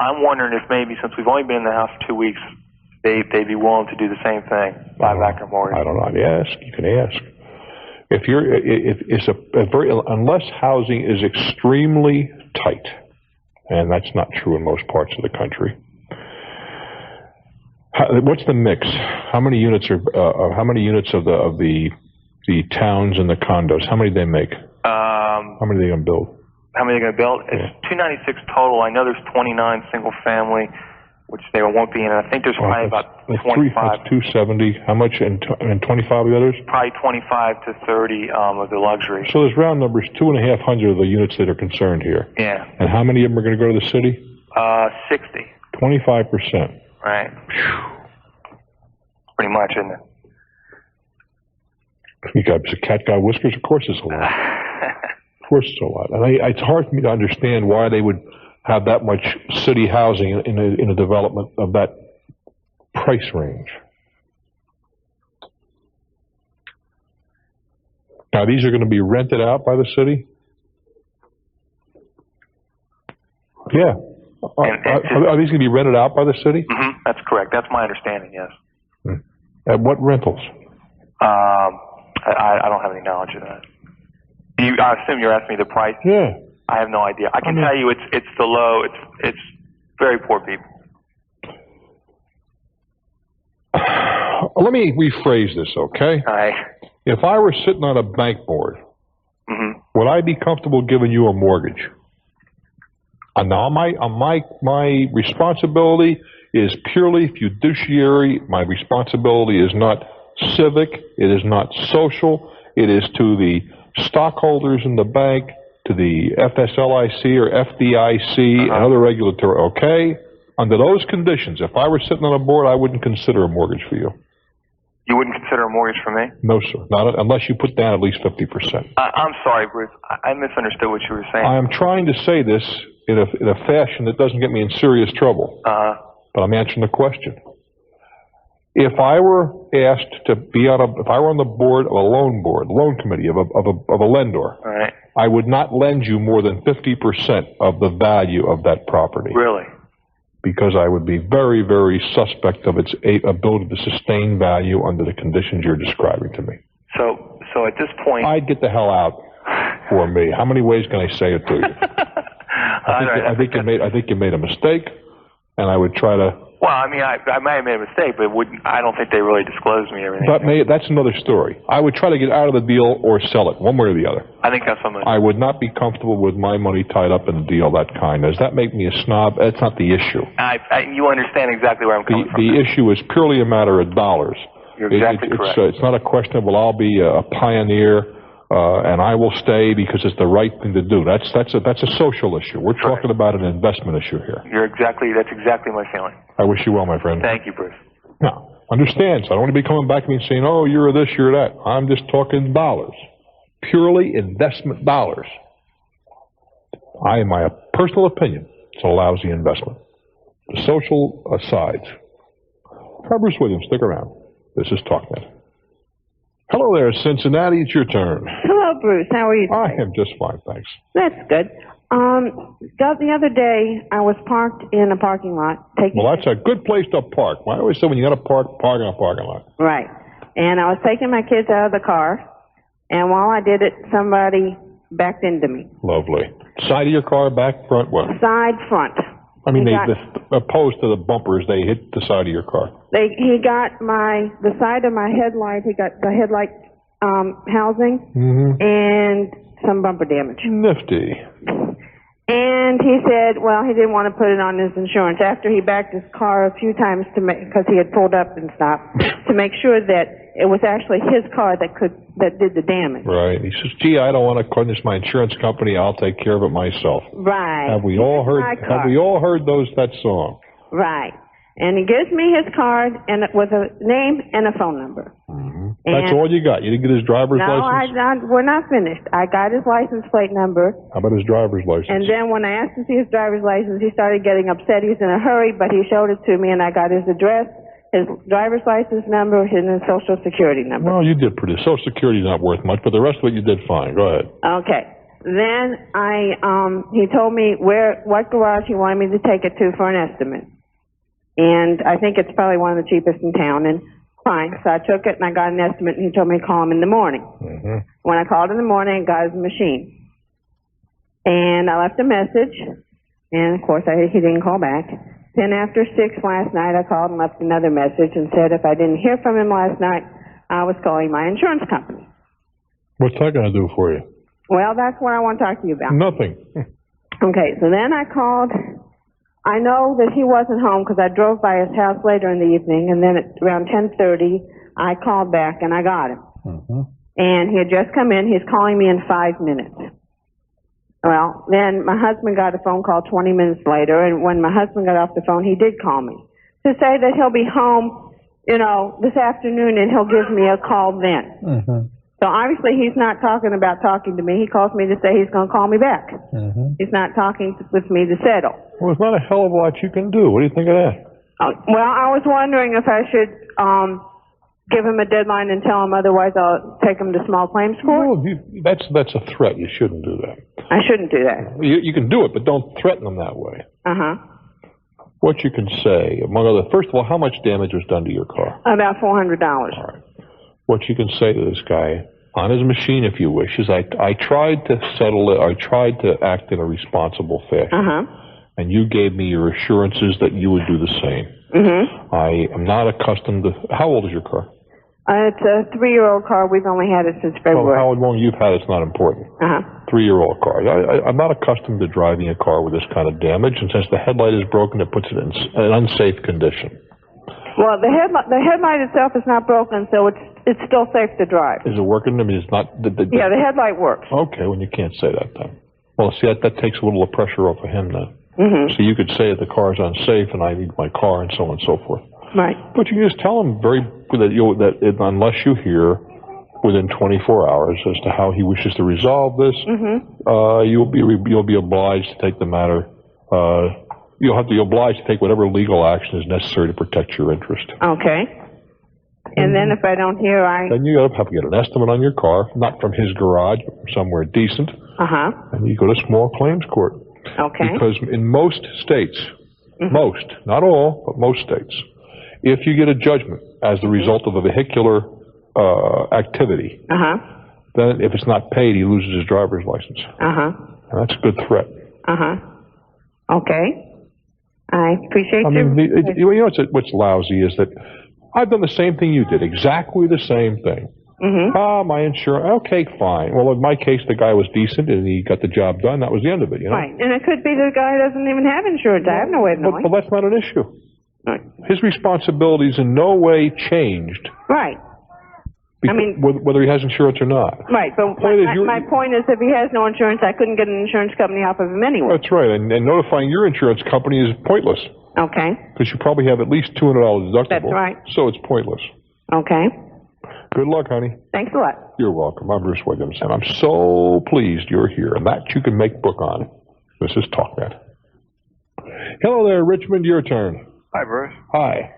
I'm wondering if maybe since we've only been in the house for 2 weeks, they'd be willing to do the same thing, buy back our mortgage.
I don't know. You can ask. Unless housing is extremely tight, and that's not true in most parts of the country. What's the mix? How many units of the towns and the condos? How many do they make? How many are they going to build?
How many are they going to build? It's 296 total. I know there's 29 single family, which they won't be in. I think there's probably about 25.
That's 270. How much and 25 of the others?
Probably 25 to 30 of the luxury.
So there's round numbers, 2,500 of the units that are concerned here.
Yeah.
And how many of them are going to go to the city?
60.
25%.
Right. Pretty much, isn't it?
You got a cat got whiskers? Of course it's a lot. Of course it's a lot. And it's hard for me to understand why they would have that much city housing in a development of that price range. Now, these are going to be rented out by the city? Yeah. Are these going to be rented out by the city?
Mm-hmm. That's correct. That's my understanding, yes.
At what rentals?
I don't have any knowledge of that. I assume you're asking me the price?
Yeah.
I have no idea. I can tell you it's the low. It's very poor people.
Let me rephrase this, okay?
All right.
If I were sitting on a bank board, would I be comfortable giving you a mortgage? Now, my responsibility is purely fiduciary. My responsibility is not civic. It is not social. It is to the stockholders in the bank, to the FSLIC or FDIC and other regulatory, okay? Under those conditions, if I were sitting on a board, I wouldn't consider a mortgage for you.
You wouldn't consider a mortgage for me?
No, sir. Not unless you put down at least 50%.
I'm sorry, Bruce. I misunderstood what you were saying.
I am trying to say this in a fashion that doesn't get me in serious trouble. But I'm answering the question. If I were asked to be if I were on the board of a loan committee of a lender,
right,
I would not lend you more than 50% of the value of that property.
Really?
Because I would be very, very suspect of its ability to sustain value under the conditions you're describing to me.
So at this point,
I'd get the hell out for me. How many ways can I say it to you? I think you made a mistake, and I would try to.
Well, I mean, I may have made a mistake, but I don't think they really disclosed me everything.
That's another story. I would try to get out of the deal or sell it, one way or the other.
I think that's something.
I would not be comfortable with my money tied up in a deal that kind. Does that make me a snob? That's not the issue.
You understand exactly where I'm coming from.
The issue is purely a matter of dollars.
You're exactly correct.
It's not a question of, well, I'll be a pioneer and I will stay because it's the right thing to do. That's a social issue. We're talking about an investment issue here.
That's exactly my feeling.
I wish you well, my friend.
Thank you, Bruce.
Now, understand, so I don't want to be coming back to me and saying, oh, you're this, you're that. I'm just talking dollars. Purely investment dollars. In my personal opinion, it's a lousy investment. The social asides. Bruce Williams, stick around. This is Talknet. Hello there, Cincinnati. It's your turn.
Hello, Bruce. How are you today?
I am just fine, thanks.
That's good. The other day, I was parked in a parking lot.
Well, that's a good place to park. I always say when you got to park in a parking lot.
Right. And I was taking my kids out of the car, and while I did it, somebody backed into me.
Lovely. Side of your car, back, front, what?
Side, front.
I mean, opposed to the bumpers, they hit the side of your car.
He got the side of my headlight. He got the headlight
housing and some bumper damage.
Nifty.
And he said, well, he didn't want to put it on his insurance after he backed his car a few times to make, because he had pulled up and stopped, to make sure that it was actually his car that did the damage.
Right. He says, gee, I don't want to punish my insurance company. I'll take care of it myself.
Right.
Have we all heard that song?
Right. And he gives me his card and with a name and a phone number.
That's all you got? You didn't get his driver's license?
No, we're not finished. I got his license plate number.
How about his driver's license?
And then when I asked to see his driver's license, he started getting upset. He's in a hurry, but he showed it to me, and I got his address, his driver's license number, and his social security number.
Well, you did pretty. Social security's not worth much, but the rest of it you did fine. Go ahead.
Okay. Then he told me what garage he wanted me to take it to for an estimate. And I think it's probably one of the cheapest in town. And fine. So I took it and I got an estimate, and he told me to call him in the morning. When I called in the morning, I got his machine. And I left a message, and of course he didn't call back. Then after 6 last night, I called and left another message and said if I didn't hear from him last night, I was calling my insurance company.
What's that going to do for you?
Well, that's what I want to talk to you about.
Nothing.
Okay, so then I called. I know that he wasn't home because I drove by his house later in the evening, and then at around 10:30, I called back and I got him. And he had just come in. He's calling me in 5 minutes. Well, then my husband got a phone call 20 minutes later, and when my husband got off the phone, he did call me to say that he'll be home, this afternoon, and he'll give me a call then. So obviously he's not talking about talking to me. He calls me to say he's going to call me back. He's not talking with me to settle.
Well, it's not a hell of a lot you can do. What do you think of that?
Well, I was wondering if I should give him a deadline and tell him otherwise I'll take him to small claims court.
Well, that's a threat. You shouldn't do that.
I shouldn't do that.
You can do it, but don't threaten them that way. What you can say, among other, first of all, how much damage was done to your car?
About $400.
All right. What you can say to this guy, on his machine if you wish, is I tried to settle it, I tried to act in a responsible fashion. And you gave me your assurances that you would do the same. I am not accustomed to, how old is your car?
It's a 3-year-old car. We've only had it since February.
How long you've had it's not important. 3-year-old car. I'm not accustomed to driving a car with this kind of damage, and since the headlight is broken, it puts it in an unsafe condition.
Well, the headlight itself is not broken, so it's still safe to drive.
Is it working? I mean, it's not...
Yeah, the headlight works.
Okay, well, you can't say that then. Well, see, that takes a little of pressure off of him then. So you could say that the car is unsafe and I need my car and so on and so forth.
Right.
But you can just tell him that unless you hear within 24 hours as to how he wishes to resolve this, you'll be obliged to take the matter... You'll be obliged to take whatever legal action is necessary to protect your interest.
Okay. And then if I don't hear,
Then you have to get an estimate on your car, not from his garage, but from somewhere decent. And you go to small claims court.
Okay.
Because in most states, most, not all, but most states, if you get a judgment as the result of a vehicular activity, then if it's not paid, he loses his driver's license. And that's a good threat.
Okay. I appreciate
what's lousy is that I've done the same thing you did, exactly the same thing. My insurance, okay, fine. Well, in my case, the guy was decent and he got the job done. That was the end of it,
Right. And it could be the guy doesn't even have insurance. I have no way of knowing.
Well, that's not an issue. His responsibilities in no way changed.
Right.
Whether he has insurance or not.
Right, but my point is if he has no insurance, I couldn't get an insurance company off of him anyway.
That's right, and notifying your insurance company is pointless.
Okay.
Because you probably have at least $200 deductible.
That's right.
So it's pointless.
Okay.
Good luck, honey.
Thanks a lot.
You're welcome. I'm Bruce Williams, and I'm so pleased you're here, and that you can make book on. This is Talknet. Hello there, Richmond, your turn.
Hi, Bruce.
Hi.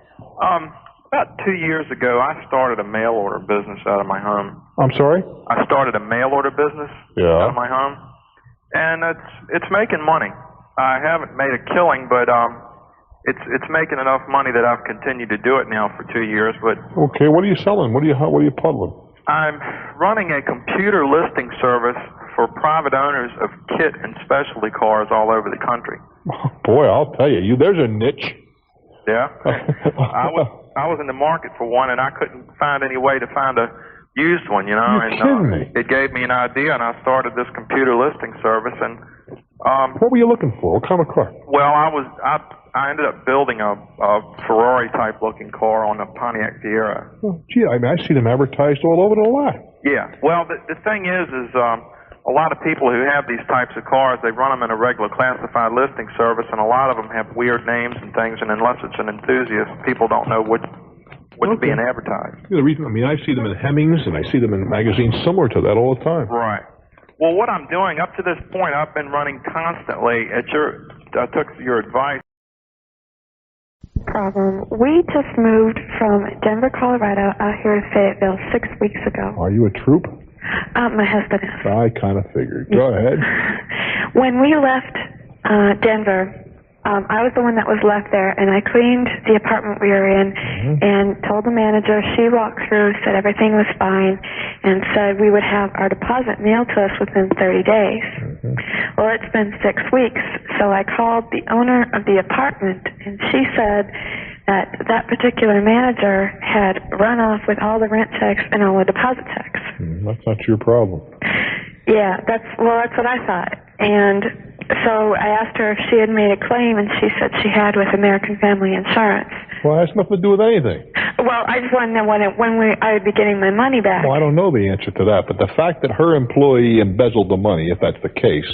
About 2 years ago, I started a mail order business out of my home.
I'm sorry?
I started a mail order business out of my home, and it's making money. I haven't made a killing, but it's making enough money that I've continued to do it now for 2 years. But
okay, what are you selling? What are you peddling?
I'm running a computer listing service for private owners of kit and specialty cars all over the country.
Boy, I'll tell you, there's a niche.
Yeah. I was in the market for one, and I couldn't find any way to find a used one, you know.
You're kidding me.
It gave me an idea, and I started this computer listing service. And
what were you looking for? What kind of car?
well, I ended up building a Ferrari type looking car on a Pontiac Fiero.
Oh, gee, I mean, I see them advertised all over the lot.
Yeah. Well, the thing is a lot of people who have these types of cars, they run them in a regular classified listing service, and a lot of them have weird names and things. And unless it's an enthusiast, people don't know what's being advertised.
The reason, I mean, I see them in Hemmings, and I see them in magazines similar to that all the time.
Right. Well, what I'm doing up to this point, I've been running constantly. I took your advice.
Problem. We just moved from Denver, Colorado, out here to Fayetteville 6 weeks ago.
Are you a troop?
My husband is.
I kind of figured. Go ahead.
When we left Denver, I was the one that was left there, and I cleaned the apartment we were in and told the manager. She walked through, said everything was fine, and said we would have our deposit mailed to us within 30 days. Well, it's been 6 weeks, so I called the owner of the apartment, and she said that that particular manager had run off with all the rent checks and all the deposit checks.
That's not your problem.
Yeah, that's what I thought. And so I asked her if she had made a claim, and she said she had with American Family Insurance.
Well, it has nothing to do with anything.
Well, I just wanted to know when I would be getting my money back.
Well, I don't know the answer to that, but the fact that her employee embezzled the money, if that's the case,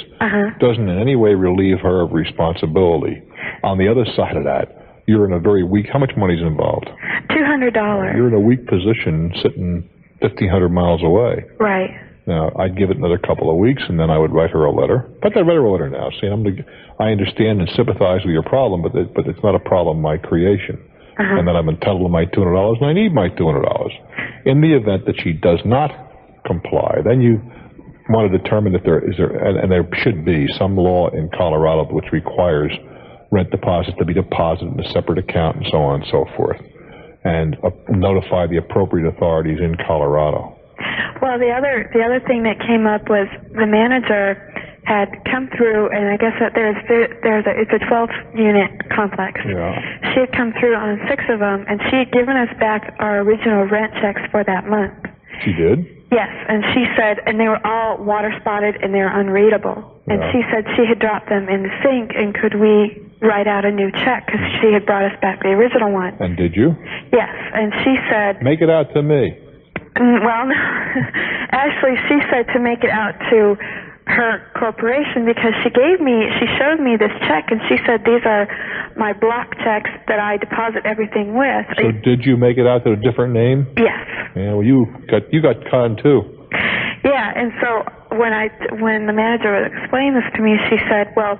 doesn't in any way relieve her of responsibility. On the other side of that, you're in a very weak, how much money's involved?
$200.
You're in a weak position sitting 1,500 miles away.
Right.
Now, I'd give it another couple of weeks, and then I would write her a letter. But I write her a letter now, saying, I understand and sympathize with your problem, but it's not a problem of my creation. And that I'm entitled to my $200, and I need my $200. In the event that she does not comply, then you want to determine if there should be some law in Colorado which requires rent deposits to be deposited in a separate account and so on and so forth, and notify the appropriate authorities in Colorado.
Well, the other thing that came up was the manager had come through, and I guess that it's a 12-unit complex.
Yeah.
She had come through on 6 of them, and she had given us back our original rent checks for that month.
She did?
Yes, and she said, and they were all water spotted and they're unreadable. And she said she had dropped them in the sink, and could we write out a new check, because she had brought us back the original one.
And did you?
Yes, and she said...
Make it out to me.
Well, actually, she said to make it out to her corporation, because she showed me this check, and she said these are my block checks that I deposit everything with.
So did you make it out to a different name?
Yes.
Yeah, well, you got conned too.
Yeah, and so when the manager explained this to me, she said, well,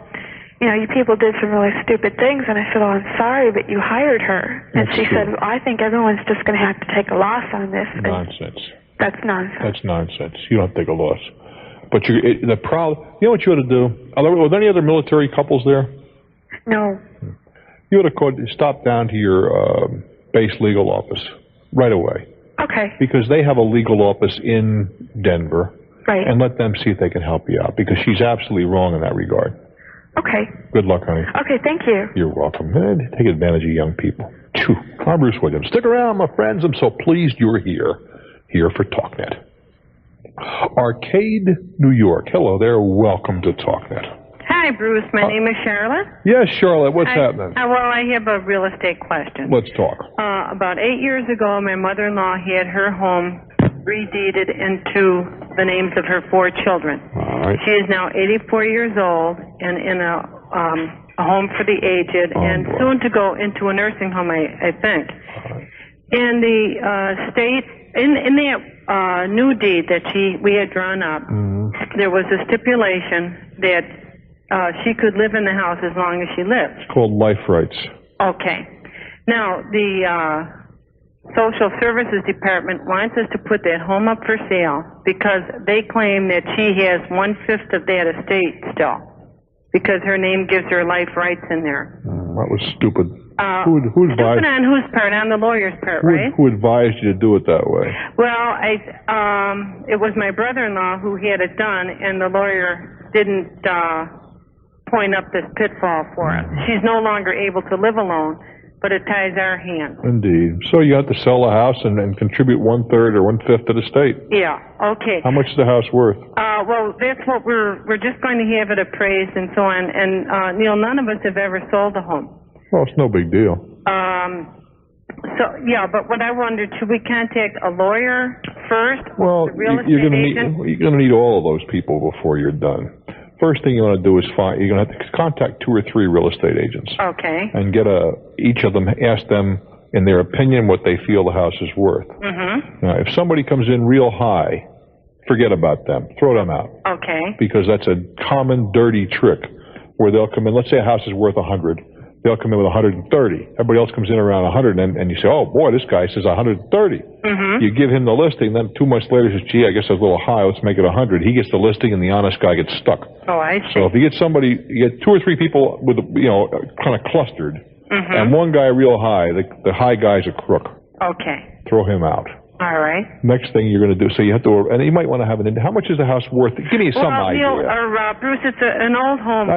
you know, you people did some really stupid things. And I said, oh, I'm sorry, but you hired her. And she said, well, I think everyone's just going to have to take a loss on this.
Nonsense.
That's nonsense.
That's nonsense. You don't take a loss. But the problem, you know what you ought to do? Were there any other military couples there?
No.
You ought to stop down to your base legal office right away.
Okay.
Because they have a legal office in Denver.
Right.
And let them see if they can help you out, because she's absolutely wrong in that regard.
Okay.
Good luck, honey.
Okay, thank you.
You're welcome. Take advantage of young people. Phew. I'm Bruce Williams. Stick around, my friends. I'm so pleased you're here for Talknet. Arcade, New York. Hello there. Welcome to Talknet.
Hi, Bruce. My name is Charlotte.
Yes, Charlotte. What's happening?
Well, I have a real estate question.
Let's talk.
About 8 years ago, my mother-in-law had her home redeeded into the names of her 4 children.
All right.
She is now 84 years old and in a home for the aged, and soon to go into a nursing home, I think. And the state, in that new deed that we had drawn up, there was a stipulation that she could live in the house as long as she lived.
It's called life rights.
Okay. Now, the Social Services Department wants us to put that home up for sale because they claim that she has 1/5 of that estate still, because her name gives her life rights in there.
That was stupid. Who advised?
Stupid on whose part? On the lawyer's part, right?
Who advised you to do it that way?
Well, it was my brother-in-law who had it done, and the lawyer didn't point up this pitfall for us. She's no longer able to live alone, but it ties our hands.
Indeed. So you have to sell the house and contribute 1/3 or 1/5 to the state.
Yeah, okay.
How much is the house worth?
Well, that's what we're just going to have it appraised and so on. And, Neil, none of us have ever sold a home.
Well, it's no big deal.
So, yeah, but what I wondered, should we contact a lawyer first?
Well,
the real
you're
estate
going
agent?
to need, you're going to need all of those people before you're done. First thing you want to do is you're going to have to contact 2 or 3 real estate agents.
Okay.
And get each of them, ask them, in their opinion, what they feel the house is worth.
Mm-hmm.
Now, if somebody comes in real high, forget about them. Throw them out.
Okay.
Because that's a common dirty trick where they'll come in, let's say a house is worth 100. They'll come in with 130. Everybody else comes in around 100, and you say, oh, boy, this guy says 130.
Mm-hmm.
You give him the listing, then 2 months later he says, gee, I guess that's a little high, let's make it 100. He gets the listing, and the honest guy gets stuck.
Oh, I see.
So if you get you get 2 or 3 people with, kind of clustered,
Mm-hmm.
and one guy real high, the high guy's a crook.
Okay.
Throw him out.
All right.
Next thing you're going to do, so you have to, and you might want to have how much is the house worth? Give me some idea.
Neil, Bruce, it's an old home.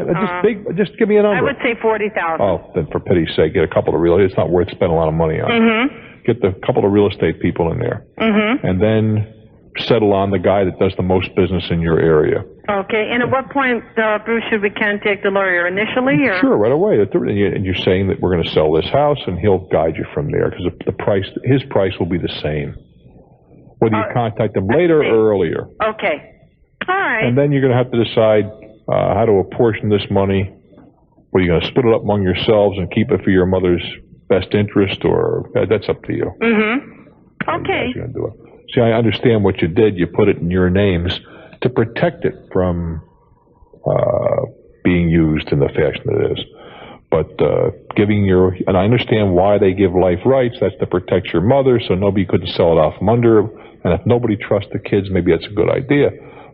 Just give me a number.
I would say 40,000.
Oh, then for pity's sake, get a couple of it's not worth spending a lot of money on.
Mm-hmm.
Get the couple of real estate people in there.
Mm-hmm.
And then settle on the guy that does the most business in your area.
Okay, and at what point, Bruce, should we contact the lawyer initially? Or?
Sure, right away. And you're saying that we're going to sell this house, and he'll guide you from there, because his price will be the same, whether you contact him later or earlier.
Okay. All right.
And then you're going to have to decide how to apportion this money. Whether you're going to split it up among yourselves and keep it for your mother's best interest, or that's up to you.
Mm-hmm. Okay.
You're going to do it. See, I understand what you did. You put it in your names to protect it from being used in the fashion it is. But and I understand why they give life rights. That's to protect your mother, so nobody couldn't sell it off from under her. And if nobody trusts the kids, maybe that's a good idea.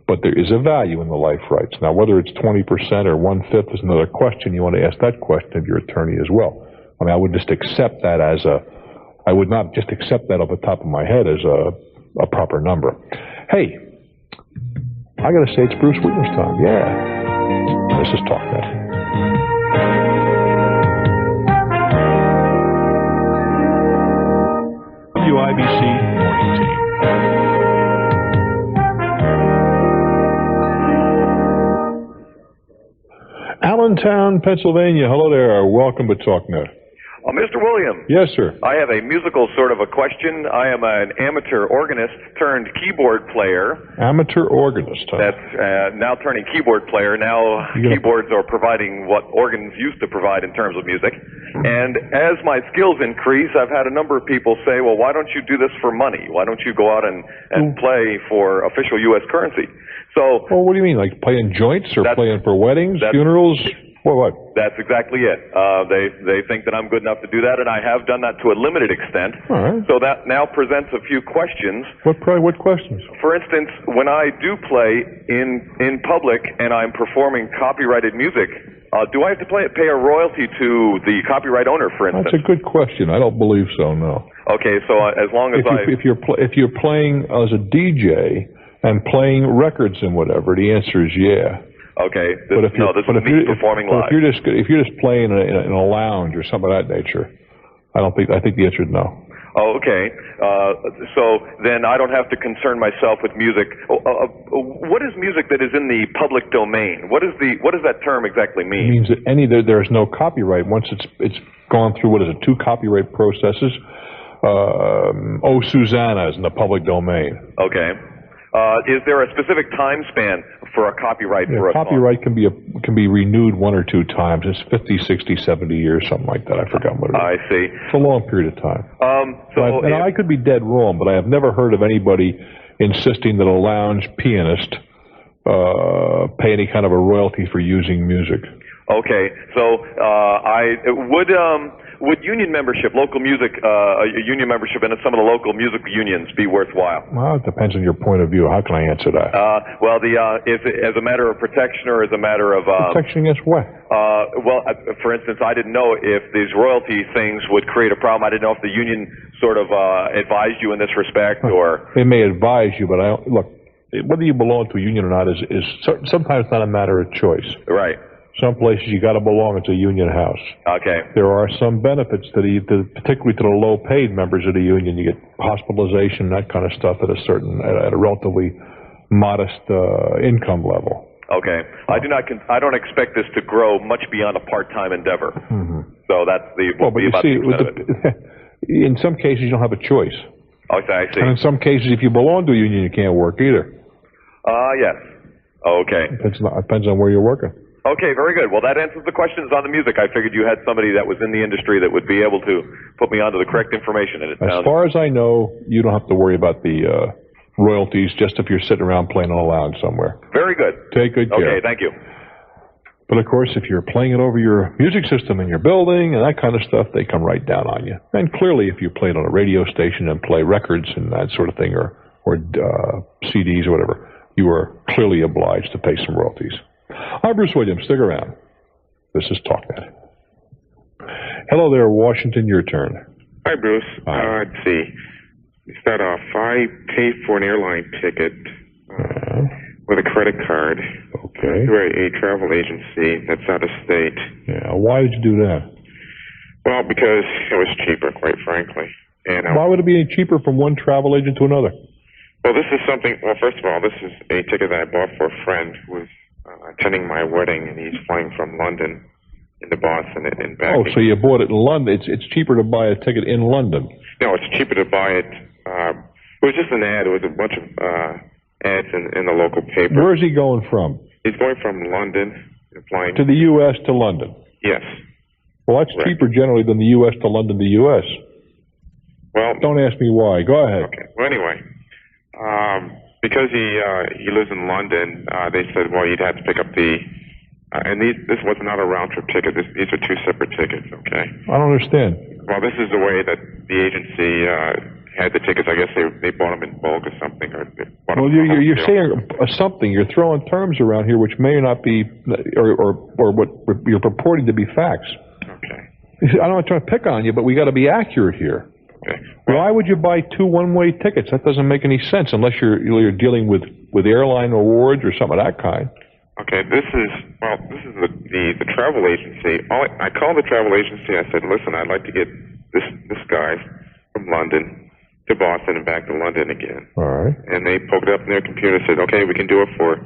But there is a value in the life rights. Now, whether it's 20% or 1/5 is another question. You want to ask that question of your attorney as well. I mean, I would just accept that I would not just accept that off the top of my head as a proper number. Hey, I got to say it's Bruce Wiener's time. Yeah. This is Talknet. WIBC Morning Team. Allentown, Pennsylvania. Hello there. Welcome to Talknet.
Mr. Williams.
Yes, sir.
I have a musical sort of a question. I am an amateur organist turned keyboard player.
Amateur organist, huh?
That's now turning keyboard player. Now keyboards are providing what organs used to provide in terms of music. And as my skills increase, I've had a number of people say, well, why don't you do this for money? Why don't you go out and play for official U.S. currency? So.
Well, what do you mean? Like playing joints or playing for weddings, funerals? What?
That's exactly it. They think that I'm good enough to do that, and I have done that to a limited extent.
All right.
So that now presents a few questions.
What questions?
For instance, when I do play in public and I'm performing copyrighted music, do I have to pay a royalty to the copyright owner, for instance?
That's a good question. I don't believe so. No.
Okay, so as long as
if you're playing as a DJ and playing records and whatever, the answer is yeah.
Okay, this is me performing live.
If you're just playing in a lounge or something of that nature, I think the answer is no.
Oh, okay. So then I don't have to concern myself with music. What is music that is in the public domain? What does that term exactly mean?
It means that there is no copyright once it's gone through 2 copyright processes. Oh, Susanna is in the public domain.
Okay. Is there a specific time span for a copyright for a song?
Copyright can be renewed 1 or 2 times. It's 50, 60, 70 years, something like that. I forgot what it is.
I see.
It's a long period of time. I could be dead wrong, but I have never heard of anybody insisting that a lounge pianist pay any kind of a royalty for using music.
Okay, so would union membership, local music, union membership in some of the local music unions be worthwhile?
Well, it depends on your point of view. How can I answer that?
Is it as a matter of protection or as a matter of
protection against what?
For instance, I didn't know if these royalty things would create a problem. I didn't know if the union sort of advised you in this respect, or
they may advise you, but look. Whether you belong to a union or not is sometimes not a matter of choice.
Right.
Some places you got to belong. It's a union house.
Okay.
There are some benefits particularly to the low-paid members of the union. You get hospitalization, that kind of stuff at a relatively modest income level.
Okay. I don't expect this to grow much beyond a part-time endeavor.
Mm-hmm.
So that's
but you see, in some cases you don't have a choice.
Okay, I see.
And in some cases, if you belong to a union, you can't work either.
Yes. Okay.
Depends on where you're working.
Okay, very good. Well, that answers the questions on the music. I figured you had somebody that was in the industry that would be able to put me onto the correct information. And
as far as I know, you don't have to worry about the royalties just if you're sitting around playing on a lounge somewhere.
Very good.
Take good care.
Okay, thank you.
But of course, if you're playing it over your music system in your building and that kind of stuff, they come right down on you. And clearly, if you played on a radio station and play records and that sort of thing, or CDs or whatever, you are clearly obliged to pay some royalties. I'm Bruce Williams. Stick around. This is Talknet. Hello there, Washington. Your turn.
Hi, Bruce. Let's see. To start off, I paid for an airline ticket with a credit card through a travel agency that's out of state.
Yeah. Why did you do that?
Well, because it was cheaper, quite frankly. And
why would it be any cheaper from one travel agent to another?
Well, this is something. Well, first of all, this is a ticket that I bought for a friend who was attending my wedding, and he's flying from London into Boston and back.
Oh, so you bought it in London. It's cheaper to buy a ticket in London.
No, it's cheaper to buy it. It was just an ad. It was a bunch of ads in the local paper.
Where is he going from?
He's going from London, flying
to the U.S. to London.
Yes.
Well, that's cheaper generally than the U.S. to London to U.S.
Well,
don't ask me why. Go ahead.
Okay. Well, anyway, because he lives in London, they said, well, you'd have to pick up the. And this was not a round trip ticket. These are two separate tickets. Okay.
I don't understand.
Well, this is the way that the agency had the tickets. I guess they bought them in bulk or something.
Well, you're saying something. You're throwing terms around here which may not be, or what you're purporting to be facts.
Okay.
I'm not trying to pick on you, but we got to be accurate here.
Okay.
Why would you buy two one-way tickets? That doesn't make any sense unless you're dealing with airline awards or something of that kind.
Okay, this is the travel agency. I called the travel agency. I said, listen, I'd like to get this guy from London to Boston and back to London again.
All right.
And they poked it up in their computer and said, okay, we can do it for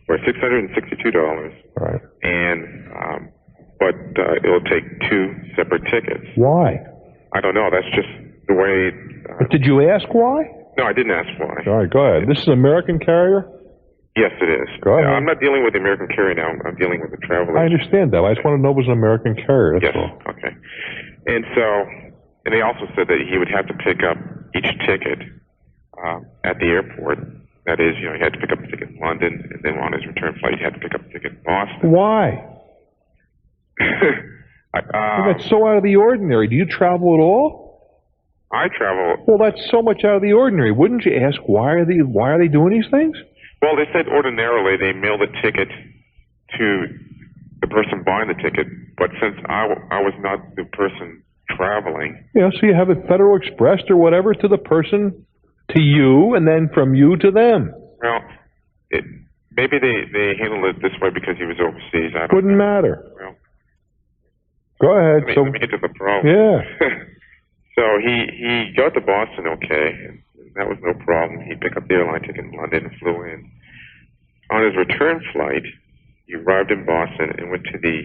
$662.
All right.
And but it'll take two separate tickets.
Why?
I don't know. That's just the way.
But did you ask why?
No, I didn't ask why.
All right, go ahead. This is an American carrier?
Yes, it is.
Go ahead.
I'm not dealing with the American carrier now. I'm dealing with the travel agency.
I understand that. I just want to know if it was an American carrier. That's all.
Okay. And they also said that he would have to pick up each ticket at the airport. That is, he had to pick up a ticket in London, and then on his return flight, he had to pick up a ticket in Boston.
Why? That's so out of the ordinary. Do you travel at all?
I travel.
Well, that's so much out of the ordinary. Wouldn't you ask why are they doing these things?
Well, they said ordinarily they mail the ticket to the person buying the ticket, but since I was not the person traveling.
Yeah, so you have it Federal Express or whatever to the person, to you, and then from you to them.
Well, maybe they handled it this way because he was overseas.
Wouldn't matter.
Well,
go ahead.
Let me get to the problem.
Yeah.
So he got to Boston okay, and that was no problem. He picked up the airline ticket in London and flew in. On his return flight, he arrived in Boston and went to the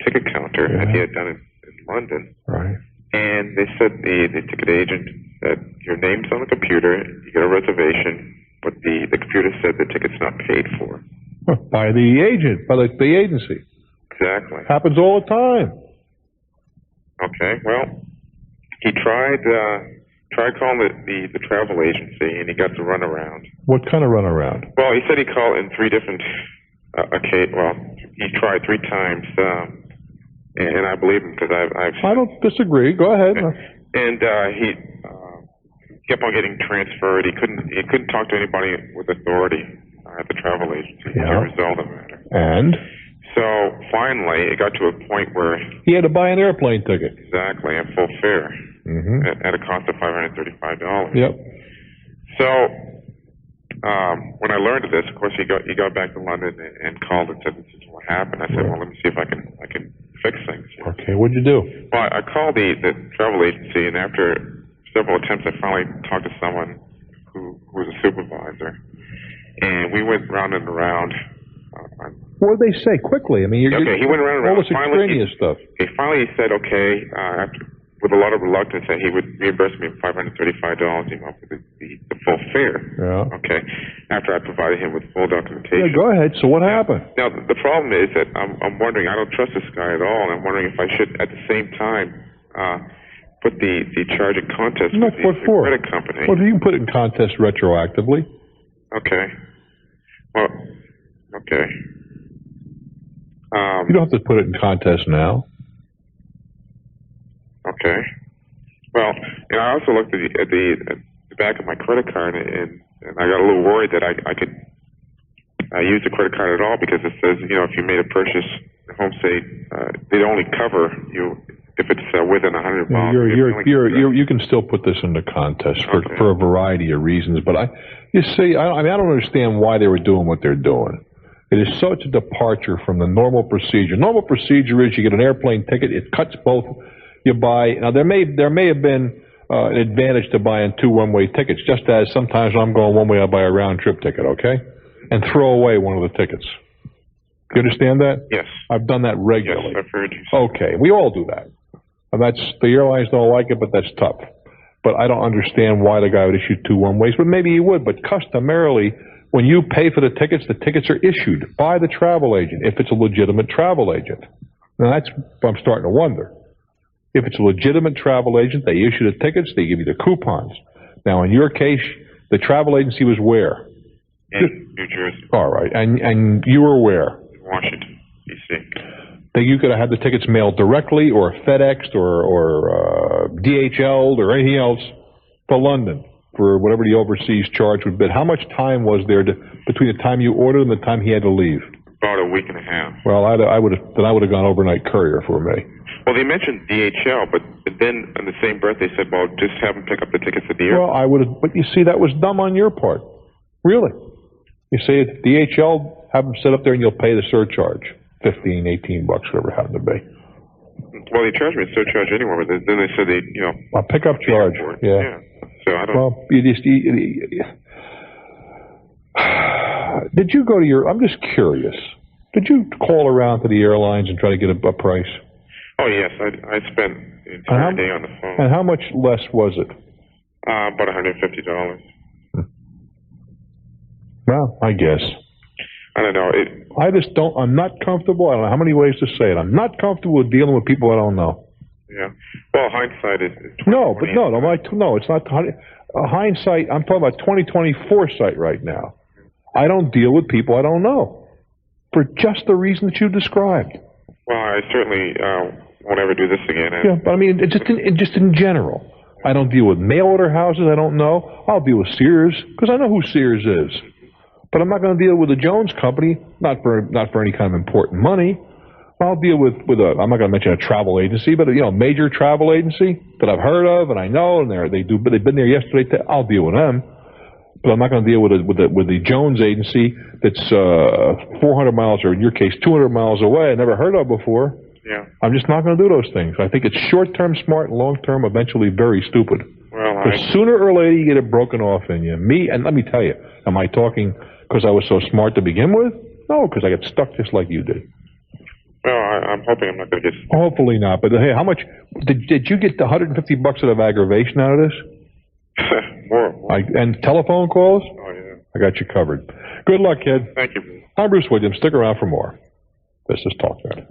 ticket counter that he had done in London.
Right.
And they said, the ticket agent, that your name's on the computer, you get a reservation, but the computer said the ticket's not paid for.
By the agent, by the agency.
Exactly.
Happens all the time.
Okay, well, he tried calling the travel agency, and he got the runaround.
What kind of runaround?
Well, he said he called in three different he tried three times, and I believe him because
I don't disagree. Go ahead.
And he kept on getting transferred. He couldn't talk to anybody with authority at the travel agency to resolve the matter.
And?
So finally, it got to a point where
he had to buy an airplane ticket.
Exactly, at full fare, at a cost of $535.
Yep.
So when I learned of this, of course, he got back to London and called and said, "This is what happened. I said, well, let me see if I can fix things.
Okay, what'd you do?
Well, I called the travel agency, and after several attempts, I finally talked to someone who was a supervisor, and we went round and around.
What did they say? Quickly. I mean,
Okay, he went around and
all
around.
this extraneous stuff.
He finally said, okay, with a lot of reluctance, that he would reimburse me $535 a month for the full fare.
Yeah.
Okay. After I provided him with full documentation.
Yeah, go ahead. So what happened?
Now, the problem is that I'm wondering, I don't trust this guy at all, and I'm wondering if I should, at the same time, put the charge in contest with the credit company.
Well, you can put it in contest retroactively.
Okay. Well, okay.
You don't have to put it in contest now.
Okay. Well, I also looked at the back of my credit card, and I got a little worried that I could use the credit card at all, because it says, if you made a purchase, home state, they only cover you if it's within 100 miles.
You can still put this into contest for a variety of reasons, but I don't understand why they were doing what they're doing. It is such a departure from the normal procedure. Normal procedure is you get an airplane ticket, it cuts both. You buy, now there may have been an advantage to buying two one-way tickets, just as sometimes when I'm going one way, I buy a round-trip ticket, okay? And throw away one of the tickets. You understand that?
Yes.
I've done that regularly.
Yes, I've heard you.
Okay, we all do that. And the airlines don't like it, but that's tough. But I don't understand why the guy would issue two one-ways, but maybe he would. But customarily, when you pay for the tickets are issued by the travel agent, if it's a legitimate travel agent. Now that's what I'm starting to wonder. If it's a legitimate travel agent, they issue the tickets, they give you the coupons. Now, in your case, the travel agency was where?
In New Jersey.
All right, and you were where?
Washington, D.C.
That you could have had the tickets mailed directly, or FedExed, or DHL'd, or anything else to London for whatever the overseas charge would be. How much time was there between the time you ordered and the time he had to leave?
About a week and a half.
Well, I would have gone overnight courier for me.
Well, they mentioned DHL, but then in the same breath they said, well, just have them pick up the tickets at the airport.
Well, I would have, but you see, that was dumb on your part. Really. You say it's DHL, have them sit up there and you'll pay the surcharge. $15, $18, whatever it happened to be.
Well, they charged me a surcharge anyway, but then they said
a pickup charge. Yeah.
So I don't.
Well, did you go to I'm just curious. Did you call around to the airlines and try to get a price?
Oh, yes. I spent the entire day on the phone.
And how much less was it?
About $150.
Well, I guess.
I don't know.
I'm not comfortable. I don't know how many ways to say it. I'm not comfortable with dealing with people I don't know.
Yeah. Well, hindsight is
no, it's not hindsight. I'm talking about 2020 foresight right now. I don't deal with people I don't know for just the reason that you described.
Well, I certainly won't ever do this again.
Yeah, but I mean, just in general. I don't deal with mail order houses I don't know. I'll deal with Sears, because I know who Sears is. But I'm not going to deal with the Jones Company, not for any kind of important money. I'll deal with I'm not going to mention a travel agency, but a major travel agency that I've heard of and I know, and they've been there yesterday. I'll deal with them. But I'm not going to deal with the Jones agency that's 400 miles, or in your case 200 miles away, I never heard of before.
Yeah.
I'm just not going to do those things. I think it's short-term smart and long-term eventually very stupid.
Well,
Because sooner or later you get it broken off in you. And let me tell you, am I talking because I was so smart to begin with? No, because I got stuck just like you did.
Well, I'm hoping I'm not going to get stuck.
Hopefully not. But hey, how much did you get? The $150 of aggravation out of this?
More.
And telephone calls?
Oh, yeah.
I got you covered. Good luck, kid.
Thank you.
I'm Bruce Williams. Stick around for more. This is Talknet.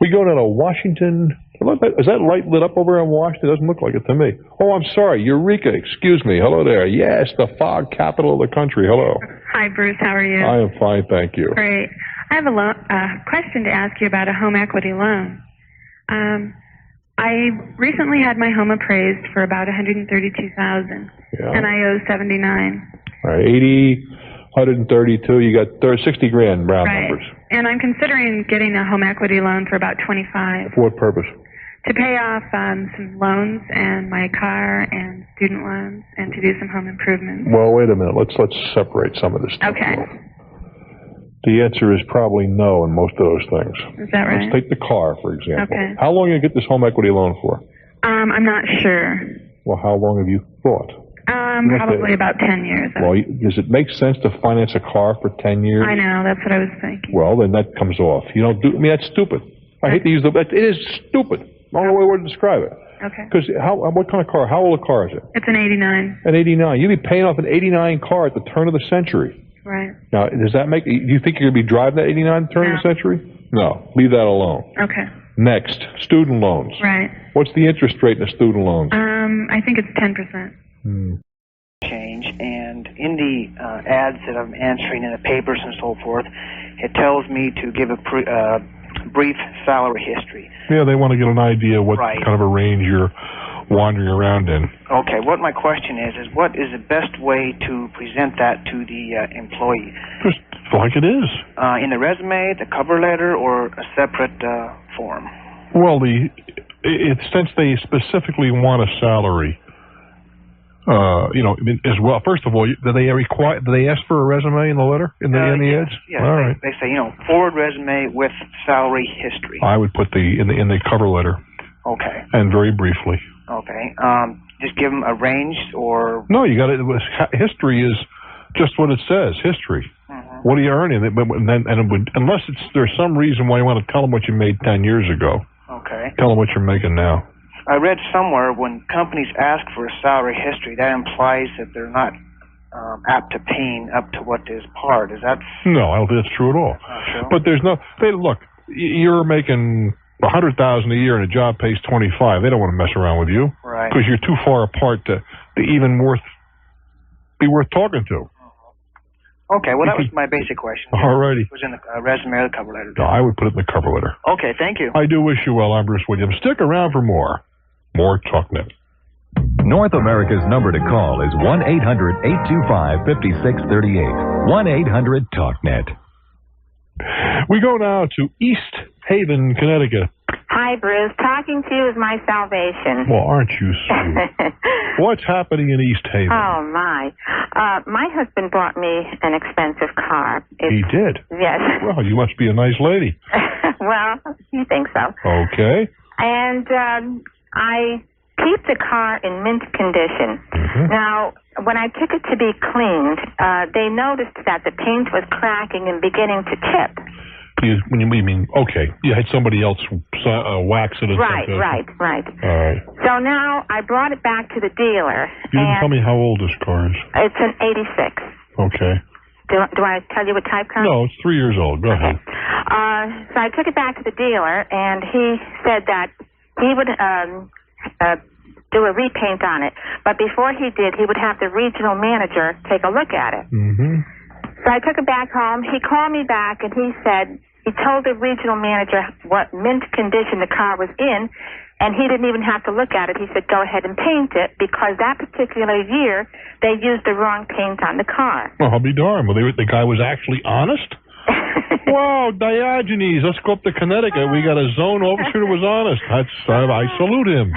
We go down to Washington. Is that light lit up over in Washington? It doesn't look like it to me. Oh, I'm sorry. Eureka. Excuse me. Hello there. Yes, the fog capital of the country. Hello.
Hi, Bruce. How are you?
I am fine, thank you.
Great. I have a question to ask you about a home equity loan. I recently had my home appraised for about $132,000, and I owe $79,000.
All right, 80, 132. You got 60 grand round numbers.
And I'm considering getting a home equity loan for about $25,000.
For what purpose?
To pay off some loans and my car and student loans, and to do some home improvements.
Well, wait a minute. Let's separate some of this stuff.
Okay.
The answer is probably no in most of those things.
Is that right?
Let's take the car, for example.
Okay.
How long are you going to get this home equity loan for?
I'm not sure.
Well, how long have you thought?
Probably about 10 years.
Well, does it make sense to finance a car for 10 years?
I know, that's what I was thinking.
Well, then that comes off. You don't do. I mean, that's stupid. I hate to use the. It is stupid. I don't know what word to describe it.
Okay.
Because what kind of car? How old a car is it?
It's an 89.
An 89. You'd be paying off an 89 car at the turn of the century.
Right.
Now, does that make? Do you think you're going to be driving that 89 at the turn of the century? No. Leave that alone.
Okay.
Next, student loans.
Right.
What's the interest rate in a student loan?
I think it's 10%.
Change, and in the ads that I'm answering in the papers and so forth, it tells me to give a brief salary history.
Yeah, they want to get an idea what
Right.
kind of a range you're wandering around in.
Okay, what my question is what is the best way to present that to the employee?
Just like it is.
In the resume, the cover letter, or a separate form?
Well, since they specifically want a salary, as well. First of all, do they ask for a resume in the letter in the ads?
Yes.
All right.
They say forward resume with salary history.
I would put in the cover letter.
Okay.
And very briefly.
Okay. Just give them a range, or
No, you got it. History is just what it says. History. What are you earning? Unless there's some reason why you want to tell them what you made 10 years ago.
Okay.
Tell them what you're making now.
I read somewhere when companies ask for a salary history, that implies that they're not apt to paying up to what is par. Is that?
No, I don't think that's true at all.
True?
But there's no. Look, you're making $100,000 a year and a job pays $25,000. They don't want to mess around with you,
right?
Because you're too far apart to even be worth talking to.
Okay, well, that was my basic question.
All righty.
It was in the resume or the cover letter.
No, I would put it in the cover letter.
Okay, thank you.
I do wish you well. I'm Bruce Williams. Stick around for more. More Talknet.
North America's number to call is 1-800-825-5638. 1-800-TALKNET.
We go now to East Haven, Connecticut.
Hi, Bruce. Talking to you is my salvation.
Well, aren't you sweet? What's happening in East Haven?
Oh, my. My husband bought me an expensive car.
He did?
Yes.
Well, you must be a nice lady.
Well, you think so.
Okay.
And I keep the car in mint condition. Now, when I took it to be cleaned, they noticed that the paint was cracking and beginning to chip.
When you mean, okay, you had somebody else wax it or something.
Right.
All right.
So now I brought it back to the dealer.
You didn't tell me how old this car is.
It's an 86.
Okay.
Do I tell you what type car?
No, it's 3 years old. Go ahead.
So I took it back to the dealer, and he said that he would do a repaint on it. But before he did, he would have the regional manager take a look at it. So I took it back home. He called me back, and he said he told the regional manager what mint condition the car was in, and he didn't even have to look at it. He said, go ahead and paint it, because that particular year, they used the wrong paint on the car.
Well, I'll be darned. Well, the guy was actually honest? Whoa, Diogenes, let's go up to Connecticut. We got a zone officer who was honest. I salute him.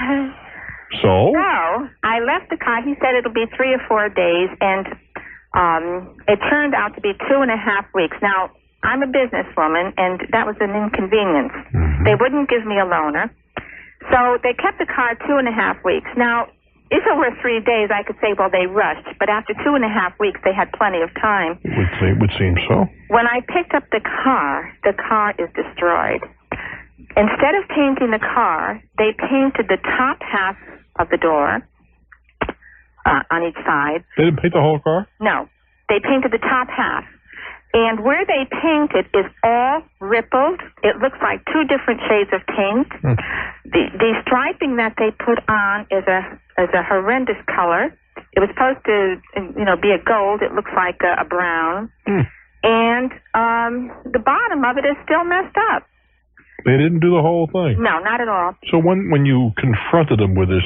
So?
So, I left the car. He said it'll be 3 or 4 days, and it turned out to be 2.5 weeks. Now, I'm a businesswoman, and that was an inconvenience. They wouldn't give me a loaner. So they kept the car 2.5 weeks. Now, if it were 3 days, I could say, well, they rushed. But after 2.5 weeks, they had plenty of time.
It would seem so.
When I picked up the car is destroyed. Instead of painting the car, they painted the top half of the door on each side.
They didn't paint the whole car?
No. They painted the top half. And where they painted is all rippled. It looks like 2 different shades of paint. The striping that they put on is a horrendous color. It was supposed to, be a gold. It looks like a brown. And the bottom of it is still messed up.
They didn't do the whole thing?
No, not at all.
So when you confronted them with this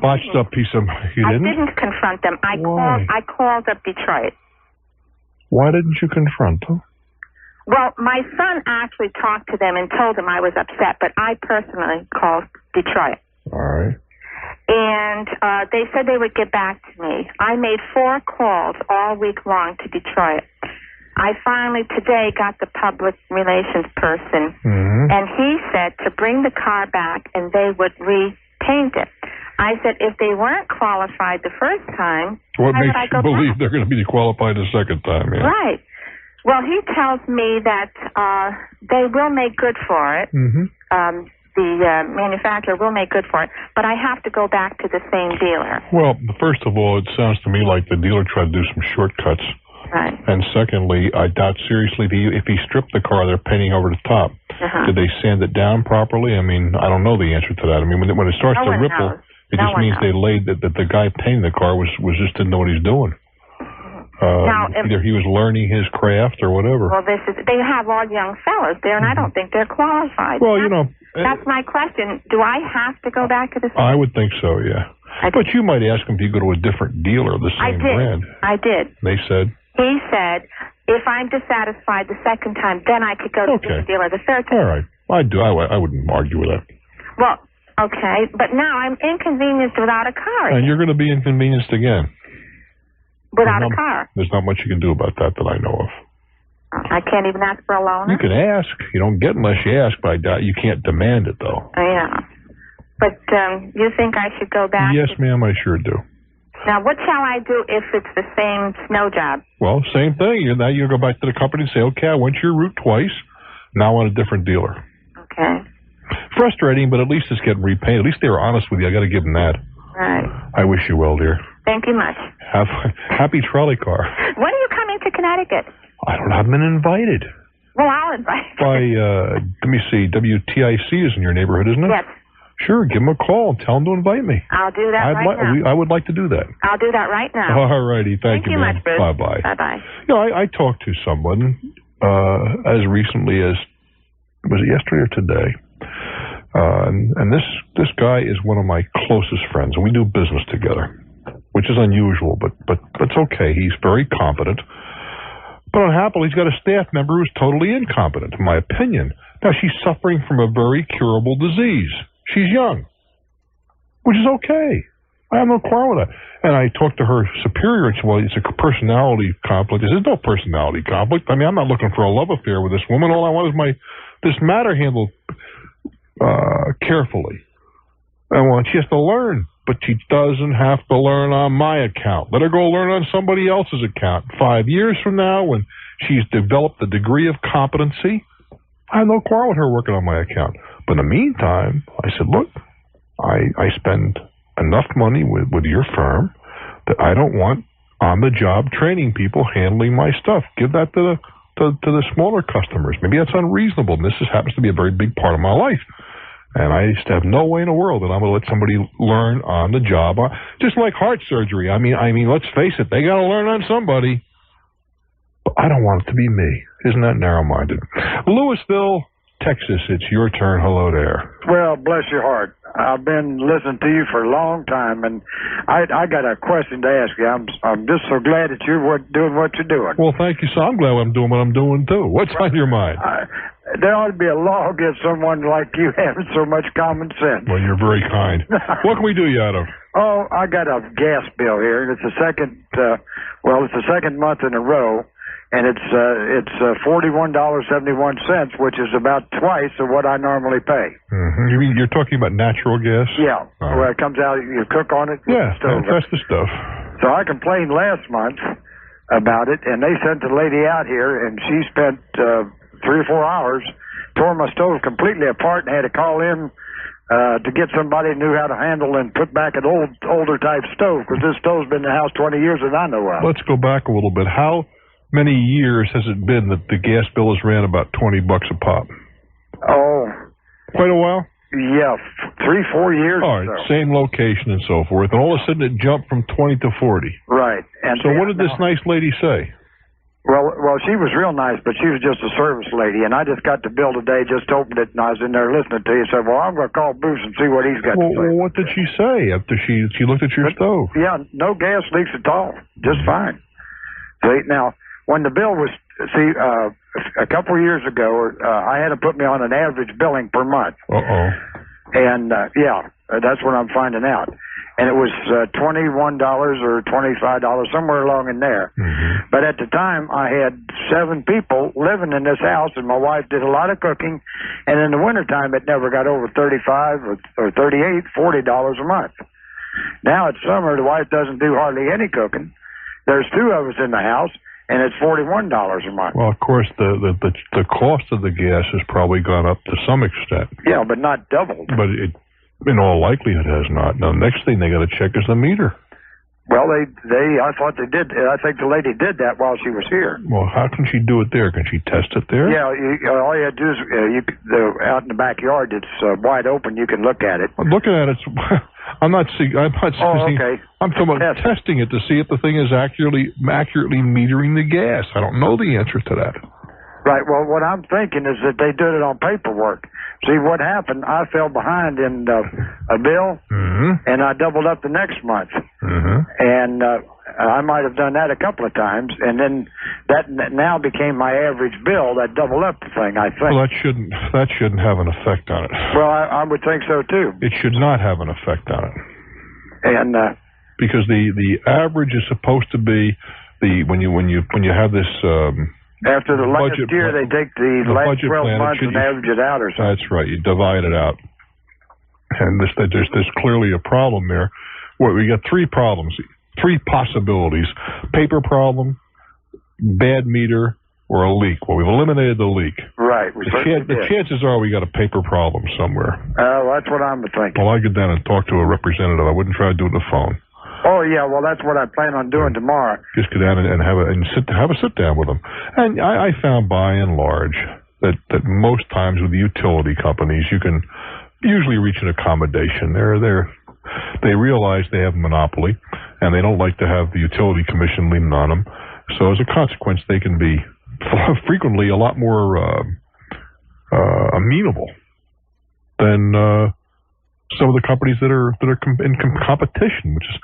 botched up piece of... You didn't?
I didn't confront them. I called up Detroit.
Why didn't you confront them?
Well, my son actually talked to them and told them I was upset, but I personally called Detroit.
All right.
And they said they would get back to me. I made 4 calls all week long to Detroit. I finally today got the public relations person, and he said to bring the car back and they would repaint it. I said if they weren't qualified the first time,
What
why
makes
would I
you
go
believe
back?
they're going to be qualified the second time? Yeah.
Right. Well, he tells me that they will make good for it. The manufacturer will make good for it, but I have to go back to the same dealer.
Well, first of all, it sounds to me like the dealer tried to do some shortcuts.
Right.
And secondly, I doubt seriously if he stripped the car, they're painting over the top. Did they sand it down properly? I mean, I don't know the answer to that. I mean, when it starts to ripple, it just means they laid that the guy painting the car was just didn't know what he's doing. Either he was learning his craft or whatever.
Well, they have all young fellas there, and I don't think they're qualified.
Well, you know,
that's my question. Do I have to go back to the same?
I would think so, yeah. But you might ask him if you go to a different dealer of the same brand.
I did.
They said?
He said, if I'm dissatisfied the second time, then I could go to the dealer the third time.
All right. I wouldn't argue with that.
Well, okay, but now I'm inconvenienced without a car.
And you're going to be inconvenienced again.
Without a car.
There's not much you can do about that I know of.
I can't even ask for a loan?
You can ask. You don't get unless you ask, but I doubt you can't demand it, though.
Yeah. But you think I should go back?
Yes, ma'am, I sure do.
Now, what shall I do if it's the same snow job?
Well, same thing. Now you go back to the company and say, okay, I went your route twice. Now I want a different dealer.
Okay.
Frustrating, but at least it's getting repainted. At least they were honest with you. I got to give them that.
Right.
I wish you well, dear.
Thank you much.
Happy trolley car.
When are you coming to Connecticut?
I don't have been invited.
Well, I'll invite you.
By, let me see, WTIC is in your neighborhood, isn't it?
Yes.
Sure, give them a call and tell them to invite me.
I'll do that now.
I would like to do that.
I'll do that right now.
All righty. Thank you,
much, Bruce.
Bye-bye.
Bye-bye.
You know, I talked to someone as recently as, was it yesterday or today? And this guy is one of my closest friends, and we do business together, which is unusual, but it's okay. He's very competent. But unhappily, he's got a staff member who's totally incompetent, in my opinion. Now, she's suffering from a very curable disease. She's young, which is okay. I have no quarrel with that. And I talked to her superior and said, well, it's a personality conflict. There's no personality conflict. I mean, I'm not looking for a love affair with this woman. All I want is this matter handled carefully. And she has to learn, but she doesn't have to learn on my account. Let her go learn on somebody else's account. 5 years from now, when she's developed a degree of competency, I have no quarrel with her working on my account. But in the meantime, I said, look, I spend enough money with your firm that I don't want on-the-job training people handling my stuff. Give that to the smaller customers. Maybe that's unreasonable. And this happens to be a very big part of my life. And I just have no way in the world that I'm going to let somebody learn on the job. Just like heart surgery. I mean, let's face it, they got to learn on somebody. But I don't want it to be me. Isn't that narrow-minded? Louisville, Texas, it's your turn. Hello there.
Well, bless your heart. I've been listening to you for a long time, and I got a question to ask you. I'm just so glad that you're doing what you're doing.
Well, thank you, sir. I'm glad I'm doing what I'm doing, too. What's on your mind?
There ought to be a law against someone like you having so much common sense.
Well, you're very kind. What can we do you out of?
Oh, I got a gas bill here, and it's the second month in a row. And it's $41.71, which is about twice of what I normally pay.
Mm-hmm. You mean you're talking about natural gas?
Yeah. Where it comes out, you cook on it.
Yeah, that's the stuff.
So I complained last month about it, and they sent the lady out here, and she spent 3 or 4 hours, tore my stove completely apart, and had to call in to get somebody who knew how to handle and put back an older type stove, because this stove's been in the house 20 years that I know of.
Let's go back a little bit. How many years has it been that the gas bill has ran about $20 a pop?
Oh.
Quite a while?
Yeah, 3-4 years.
All right, same location and so forth, and all of a sudden it jumped from 20 to 40.
Right. And
so what did this nice lady say?
Well, she was real nice, but she was just a service lady, and I just got the bill today, just opened it, and I was in there listening to you, said, well, I'm going to call Bruce and see what he's got to say.
Well, what did she say after she looked at your stove?
Yeah, no gas leaks at all, just fine. See, now, when the bill was, a couple of years ago, I had to put me on an average billing per month.
Uh-oh.
And, that's what I'm finding out. and it was $21 or $25, somewhere along in there. But at the time, I had 7 people living in this house, and my wife did a lot of cooking, and in the wintertime, it never got over $35 or $38, $40 a month. Now it's summer, the wife doesn't do hardly any cooking. There's 2 of us in the house, and it's $41 a month.
Well, of course, the cost of the gas has probably gone up to some extent.
Yeah, but not doubled.
But it, in all likelihood, has not. Now, the next thing they got to check is the meter.
Well, I thought they did. I think the lady did that while she was here.
Well, how can she do it there? Can she test it there?
Yeah, all you have to do is out in the backyard. It's wide open. You can look at it.
I'm looking at it. I'm not seeing. I'm not seeing.
Okay.
I'm talking about testing it to see if the thing is accurately metering the gas. I don't know the answer to that.
Right. Well, what I'm thinking is that they did it on paperwork. See, what happened, I fell behind in a bill, and I doubled up the next month. And I might have done that a couple of times, and then that now became my average bill, that doubled up the thing, I think.
Well, that shouldn't have an effect on it.
Well, I would think so, too.
It should not have an effect on it.
And
because the average is supposed to be when you have this
after the last year, they take the last 12 months and average it out or something.
That's right. You divide it out. And there's clearly a problem there. Well, we got 3 problems, 3 possibilities. Paper problem, bad meter, or a leak. Well, we've eliminated the leak.
Right.
The chances are we got a paper problem somewhere.
Well, that's what I'm thinking.
Well, I'll get down and talk to a representative. I wouldn't try to do it on the phone.
Oh, yeah, well, that's what I plan on doing tomorrow.
Just go down and have a sit down with them. And I found by and large that most times with the utility companies you can usually reach an accommodation. They realize they have a monopoly and they don't like to have the utility commission leaning on them. So as a consequence, they can be frequently a lot more amenable than some of the companies that are in competition. Which is,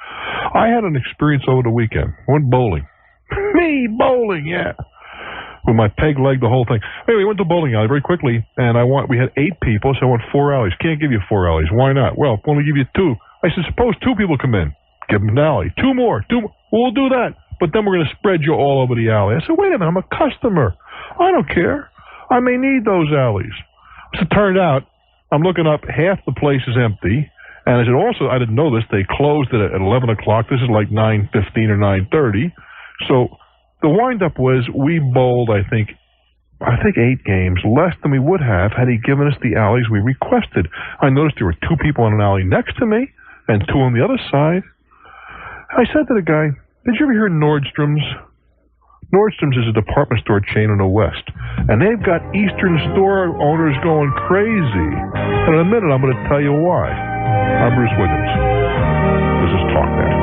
I had an experience over the weekend. I went bowling. Me bowling, yeah. With my peg leg, the whole thing. Anyway, we went to bowling alley very quickly, and we had 8 people, so I want 4 alleys. Can't give you 4 alleys. Why not? Well, I'll only give you 2. I said, suppose 2 people come in. Give them an alley. 2 more. We'll do that. But then we're going to spread you all over the alley. I said, wait a minute, I'm a customer. I don't care. I may need those alleys. So it turned out, I'm looking up, half the place is empty. And I said, also, I didn't know this, they closed it at 11 o'clock. This is like 9:15 or 9:30. So the wind-up was we bowled, I think 8 games, less than we would have had he given us the alleys we requested. I noticed there were 2 people on an alley next to me and 2 on the other side. I said to the guy, did you ever hear Nordstrom's? Nordstrom's is a department store chain in the West, and they've got Eastern store owners going crazy. And in a minute, I'm going to tell you why. I'm Bruce Williams. This is Talknet.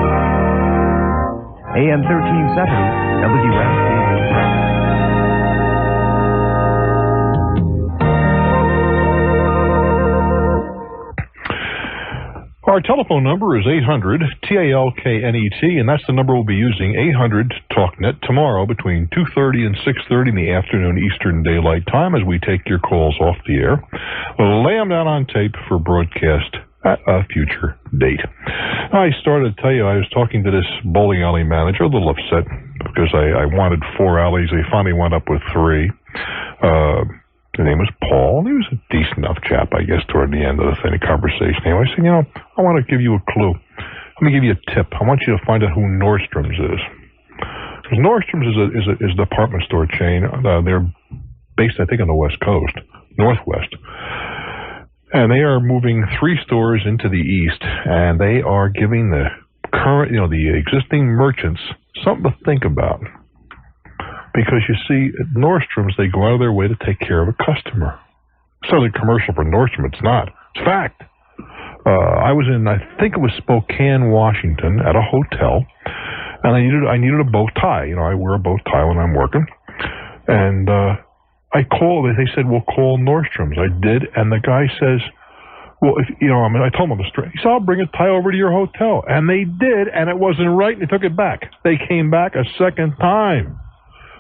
AM 1370, WSBA.
Our telephone number is 800-TALKNET, and that's the number we'll be using, 800-TALKNET, tomorrow between 2:30 and 6:30 in the afternoon Eastern Daylight Time as we take your calls off the air. We'll lay them down on tape for broadcast at a future date. I started to tell you, I was talking to this bowling alley manager, a little upset, because I wanted 4 alleys. They finally wound up with 3. His name was Paul, and he was a decent enough chap, I guess, toward the end of the conversation. Anyway, I said, I want to give you a clue. Let me give you a tip. I want you to find out who Nordstrom's is. Because Nordstrom's is a department store chain. They're based, I think, on the West Coast, Northwest. And they are moving 3 stores into the East, and they are giving the current, the existing merchants something to think about. Because you see, at Nordstrom's, they go out of their way to take care of a customer. It's not a commercial for Nordstrom. It's not. It's fact. I was in, I think it was Spokane, Washington, at a hotel, and I needed a bow tie. I wear a bow tie when I'm working. And I called. They said, "We'll call Nordstrom's." I did, and the guy says, "Well, if I told him the story. He said, I'll bring a tie over to your hotel," and they did, and it wasn't right, and they took it back. They came back a second time.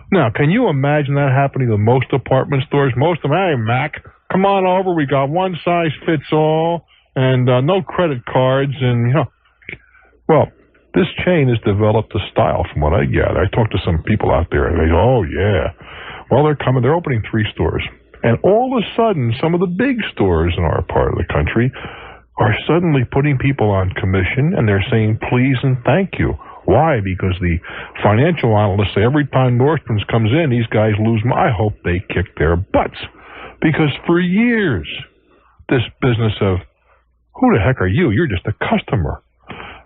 Now, can you imagine that happening to most department stores? Most of them, hey, Mac, come on over. We got one size fits all and no credit cards. And, Well, this chain has developed a style from what I gather. I talked to some people out there, and they go, oh, yeah. Well, they're opening 3 stores. And all of a sudden, some of the big stores in our part of the country are suddenly putting people on commission, and they're saying please and thank you. Why? Because the financial analysts say every time Nordstrom's comes in, these guys lose money. I hope they kick their butts. Because for years, this business of, who the heck are you? You're just a customer.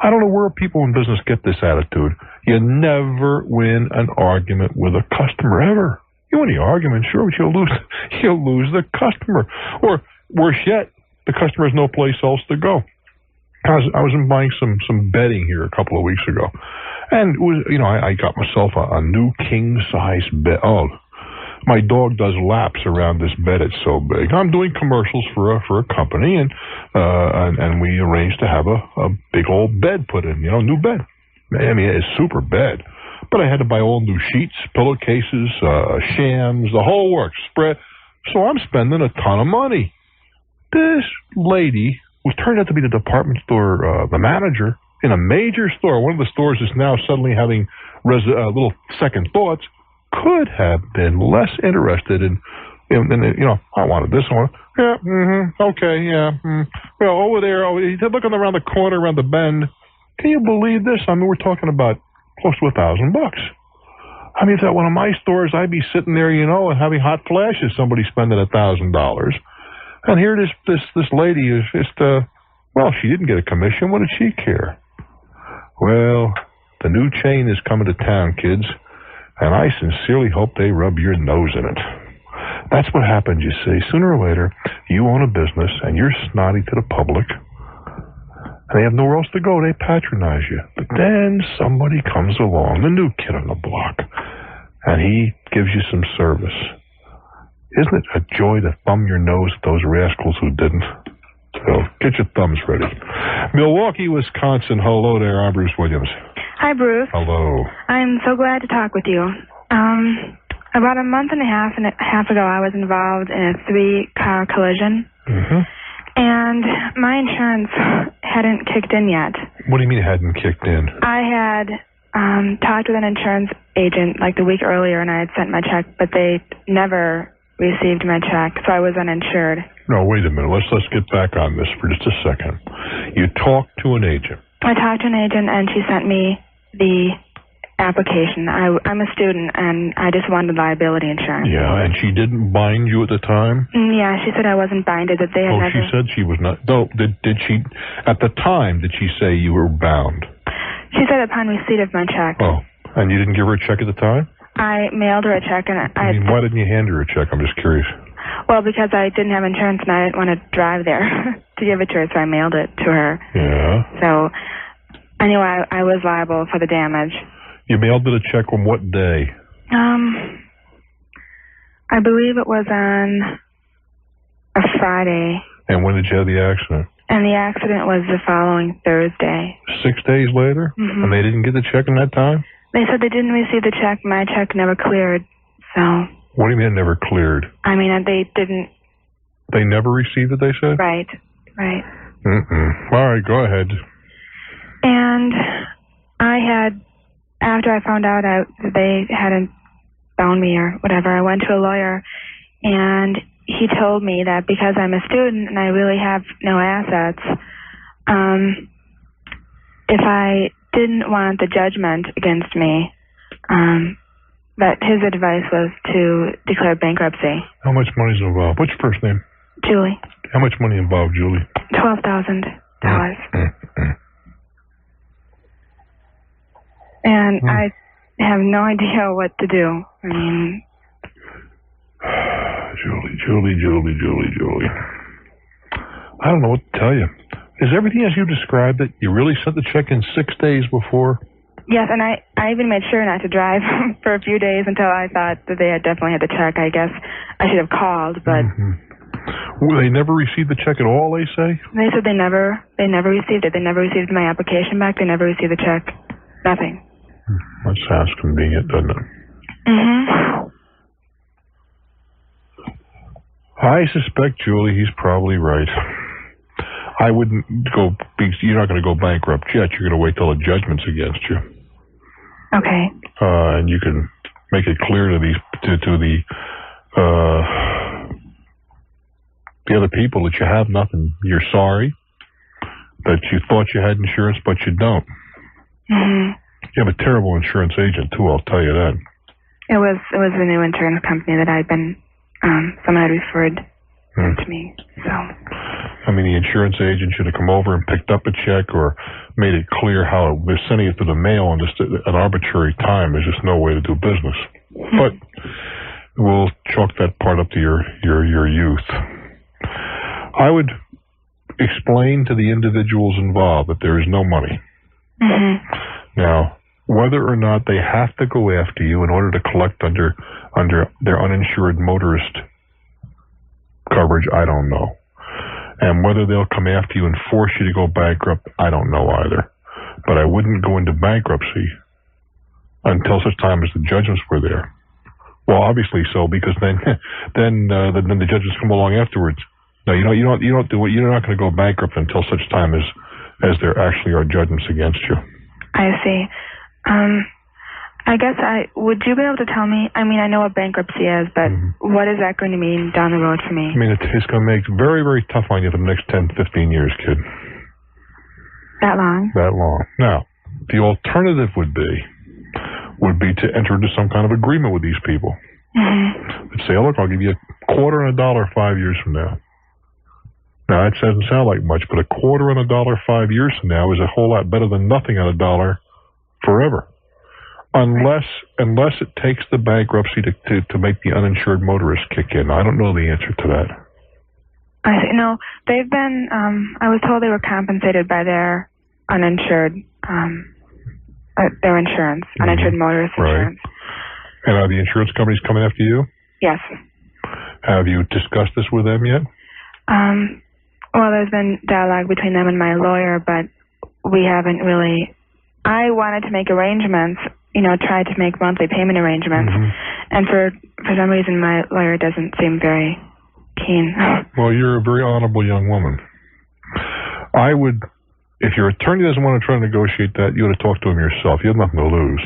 I don't know where people in business get this attitude. You never win an argument with a customer, ever. You win the argument, sure, but you'll lose the customer. Or, worse yet, the customer has no place else to go. I was buying some bedding here a couple of weeks ago, and it was, I got myself a new king-size bed. Oh, my dog does laps around this bed. It's so big. I'm doing commercials for a company, and we arranged to have a big old bed put in, new bed. I mean, it's a super bed. But I had to buy all new sheets, pillowcases, shams, the whole works, spread. So I'm spending a ton of money. This lady, who turned out to be the department store, the manager in a major store, one of the stores is now suddenly having little second thoughts, could have been less interested in I wanted this one. Yeah, okay, yeah. Well, over there, he's looking around the corner, around the bend. Can you believe this? I mean, we're talking about close to $1,000. I mean, if at one of my stores, I'd be sitting there, and having hot flashes, somebody spending $1,000. And here this lady is just, she didn't get a commission. What did she care? Well, the new chain is coming to town, kids, and I sincerely hope they rub your nose in it. That's what happens, you see. Sooner or later, you own a business, and you're snotty to the public, and they have nowhere else to go. They patronize you. But then somebody comes along, the new kid on the block, and he gives you some service. Isn't it a joy to thumb your nose at those rascals who didn't? So, get your thumbs ready. Milwaukee, Wisconsin. Hello there, I'm Bruce Williams.
Hi, Bruce.
Hello.
I'm so glad to talk with you. About a month and a half ago, I was involved in a 3-car collision.
Mm-hmm.
And my insurance hadn't kicked in yet.
What do you mean it hadn't kicked in?
I had talked with an insurance agent like the week earlier, and I had sent my check, but they never received my check, so I was uninsured. No,
wait a minute. Let's get back on this for just a second. You talked to an agent.
I talked to an agent, and she sent me the application. I'm a student, and I just wanted liability insurance.
Yeah, and she didn't bind you at the time?
Yeah, she said I wasn't binded, that they had never...
she said she was not... No, did she... At the time, did she say you were bound?
She said upon receipt of my check.
Oh, and you didn't give her a check at the time?
I mailed her a check, and
I mean, why didn't you hand her a check? I'm just curious.
Well, because I didn't have insurance, and I didn't want to drive there to give it to her, so I mailed it to her.
Yeah.
So, anyway, I was liable for the damage.
You mailed her the check on what day?
I believe it was on a Friday.
And when did you have the accident?
And the accident was the following Thursday.
6 days later?
Mm-hmm.
And they didn't get the check in that time?
They said they didn't receive the check. My check never cleared, so...
What do you mean it never cleared?
I mean, they didn't...
They never received it, they said?
Right.
All right, go ahead.
And I had... After I found out they hadn't bound me or whatever, I went to a lawyer, and he told me that because I'm a student and I really have no assets, if I didn't want the judgment against me, that his advice was to declare bankruptcy.
How much money's involved? What's your first name?
Julie.
How much money involved, Julie?
$12,000. And I have no idea what to do. I mean... Julie.
I don't know what to tell you. Is everything as you described it? You really sent the check in 6 days before?
Yes, and I even made sure not to drive for a few days until I thought that they had definitely had the check. I guess I should have called, but...
Well, they never received the check at all, they say?
They said they never received it. They never received my application back. They never received the check. Nothing.
That sounds convenient, doesn't it?
Mm-hmm.
I suspect, Julie, he's probably right. I wouldn't go, because you're not going to go bankrupt yet. You're going to wait till the judgment's against you.
Okay.
And you can make it clear to the other people that you have nothing. You're sorry, that you thought you had insurance, but you don't.
Mm-hmm.
You have a terrible insurance agent, too, I'll tell you that.
It was a new insurance company that I'd been, someone had referred to me, so.
I mean, the insurance agent should have come over and picked up a check or made it clear how they're sending it through the mail and just an arbitrary time. There's just no way to do business. But we'll chalk that part up to your youth. I would explain to the individuals involved that there is no money.
Mm-hmm.
Now, whether or not they have to go after you in order to collect under their uninsured motorist coverage, I don't know. And whether they'll come after you and force you to go bankrupt, I don't know either. But I wouldn't go into bankruptcy until such time as the judgments were there. Well, obviously so, because then the judges come along afterwards. No, you don't do it. You're not going to go bankrupt until such time as there actually are judgments against you.
I see. I guess would you be able to tell me, I mean, I know what bankruptcy is, but what is that going to mean down the road for me?
I mean, it's going to make it very, very tough on you for the next 10, 15 years, kid.
That long?
That long. Now, the alternative would be to enter into some kind of agreement with these people.
Mm-hmm.
And say, oh, look, I'll give you $0.25 and $1 5 years from now. Now, that doesn't sound like much, but $0.25 and $1 5 years from now is a whole lot better than nothing on $1 forever. Unless it takes the bankruptcy to make the uninsured motorist kick in. I don't know the answer to that.
I see. No, they've been, I was told they were compensated by their uninsured, their insurance, uninsured motorist insurance.
Right. And are the insurance companies coming after you?
Yes.
Have you discussed this with them yet?
Well, there's been dialogue between them and my lawyer, but we haven't really. I wanted to make arrangements, try to make monthly payment arrangements, and for some reason my lawyer doesn't seem very keen.
Well, you're a very honorable young woman. I would, if your attorney doesn't want to try to negotiate that, you ought to talk to him yourself. You have nothing to lose.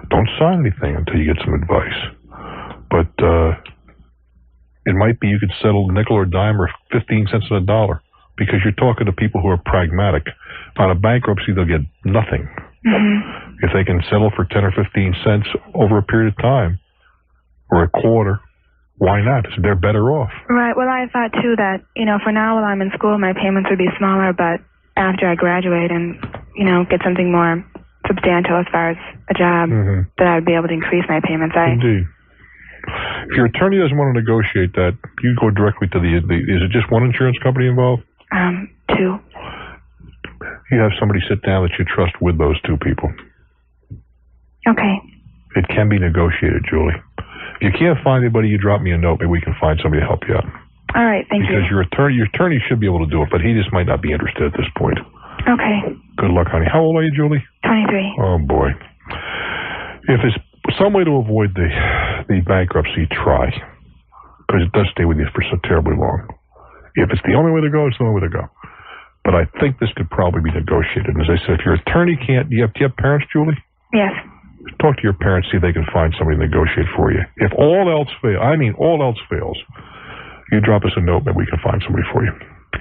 Don't sign anything until you get some advice. But it might be you could settle a nickel or dime or 15 cents on $1, because you're talking to people who are pragmatic. On a bankruptcy, they'll get nothing.
Mm-hmm.
If they can settle for 10 or 15 cents over a period of time, or a quarter, why not? They're better off.
Right. Well, I thought, too, that, for now while I'm in school, my payments would be smaller, but after I graduate and, get something more substantial as far as a job, that I would be able to increase my payments.
Indeed. If your attorney doesn't want to negotiate that, you go directly to is it just one insurance company involved?
2.
You have somebody sit down that you trust with those 2 people.
Okay.
It can be negotiated, Julie. If you can't find anybody, you drop me a note. Maybe we can find somebody to help you out.
All right, thank you.
Because your attorney should be able to do it, but he just might not be interested at this point.
Okay.
Good luck, honey. How old are you, Julie?
23.
Oh, boy. If there's some way to avoid the bankruptcy, try. Because it does stay with you for so terribly long. If it's the only way to go, it's the only way to go. But I think this could probably be negotiated. And as I said, if your attorney can't... Do you have parents, Julie?
Yes.
Talk to your parents, see if they can find somebody to negotiate for you. If all else fails, you drop us a note, maybe we can find somebody for you.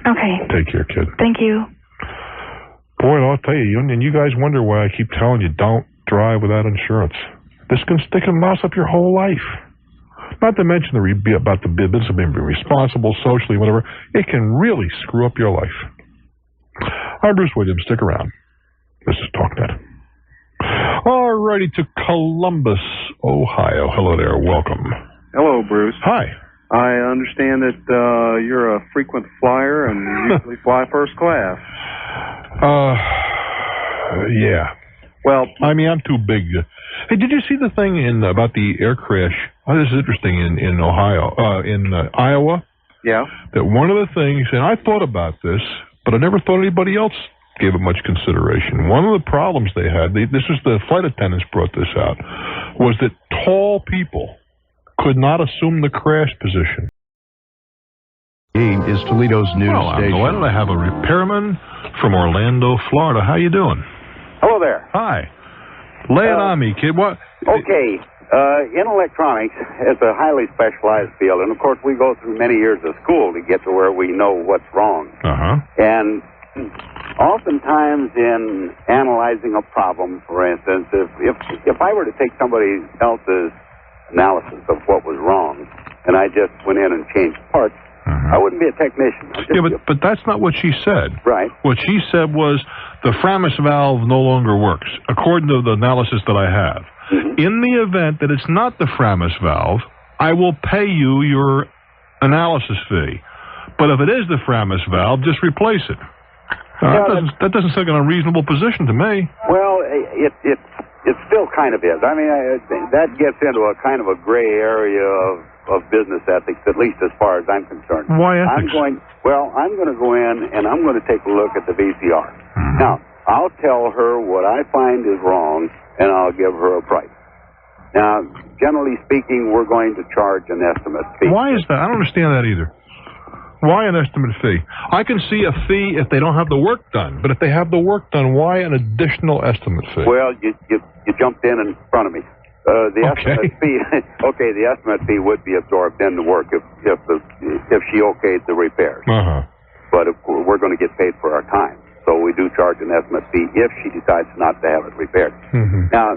Okay.
Take care, kid.
Thank you.
Boy, I'll tell you, and you guys wonder why I keep telling you, don't drive without insurance. This can mess up your whole life. Not to mention about the business of being responsible socially, whatever. It can really screw up your life. I'm Bruce Williams. Stick around. This is Talknet. All righty, to Columbus, Ohio. Hello there. Welcome.
Hello, Bruce.
Hi.
I understand that you're a frequent flyer and you usually fly first class.
Yeah.
Well,
I mean, I'm too big. Hey, did you see the thing about the air crash? Oh, this is interesting in Ohio, in Iowa.
Yeah.
That one of the things, and I thought about this, but I never thought anybody else gave it much consideration. One of the problems they had, this was the flight attendants brought this out, was that tall people could not assume the crash position.
is Toledo's news
Well, I'm
station.
delighted to have a repairman from Orlando, Florida. How you doing?
Hello there.
Hi. Lay it on me, kid. What?
Okay. In electronics, it's a highly specialized field, and of course we go through many years of school to get to where we know what's wrong.
Uh-huh.
And oftentimes in analyzing a problem, for instance, if I were to take somebody else's analysis of what was wrong, and I just went in and changed parts, I wouldn't be a technician.
Yeah, but that's not what she said.
Right.
What she said was the Framus valve no longer works, according to the analysis that I have. In the event that it's not the Framus valve, I will pay you your analysis fee. But if it is the Framus valve, just replace it. That doesn't sound like an unreasonable position to me.
Well, it still kind of is. I mean, that gets into a kind of a gray area of business ethics, at least as far as I'm concerned.
Why ethics?
I'm going to go in and I'm going to take a look at the VCR. Now, I'll tell her what I find is wrong, and I'll give her a price. Now, generally speaking, we're going to charge an estimate fee.
Why is that? I don't understand that either. Why an estimate fee? I can see a fee if they don't have the work done, but if they have the work done, why an additional estimate fee?
Well, you jumped in front of me. The estimate fee, the estimate fee would be absorbed in the work if she okayed the repairs. But we're going to get paid for our time, so we do charge an estimate fee if she decides not to have it repaired. Now,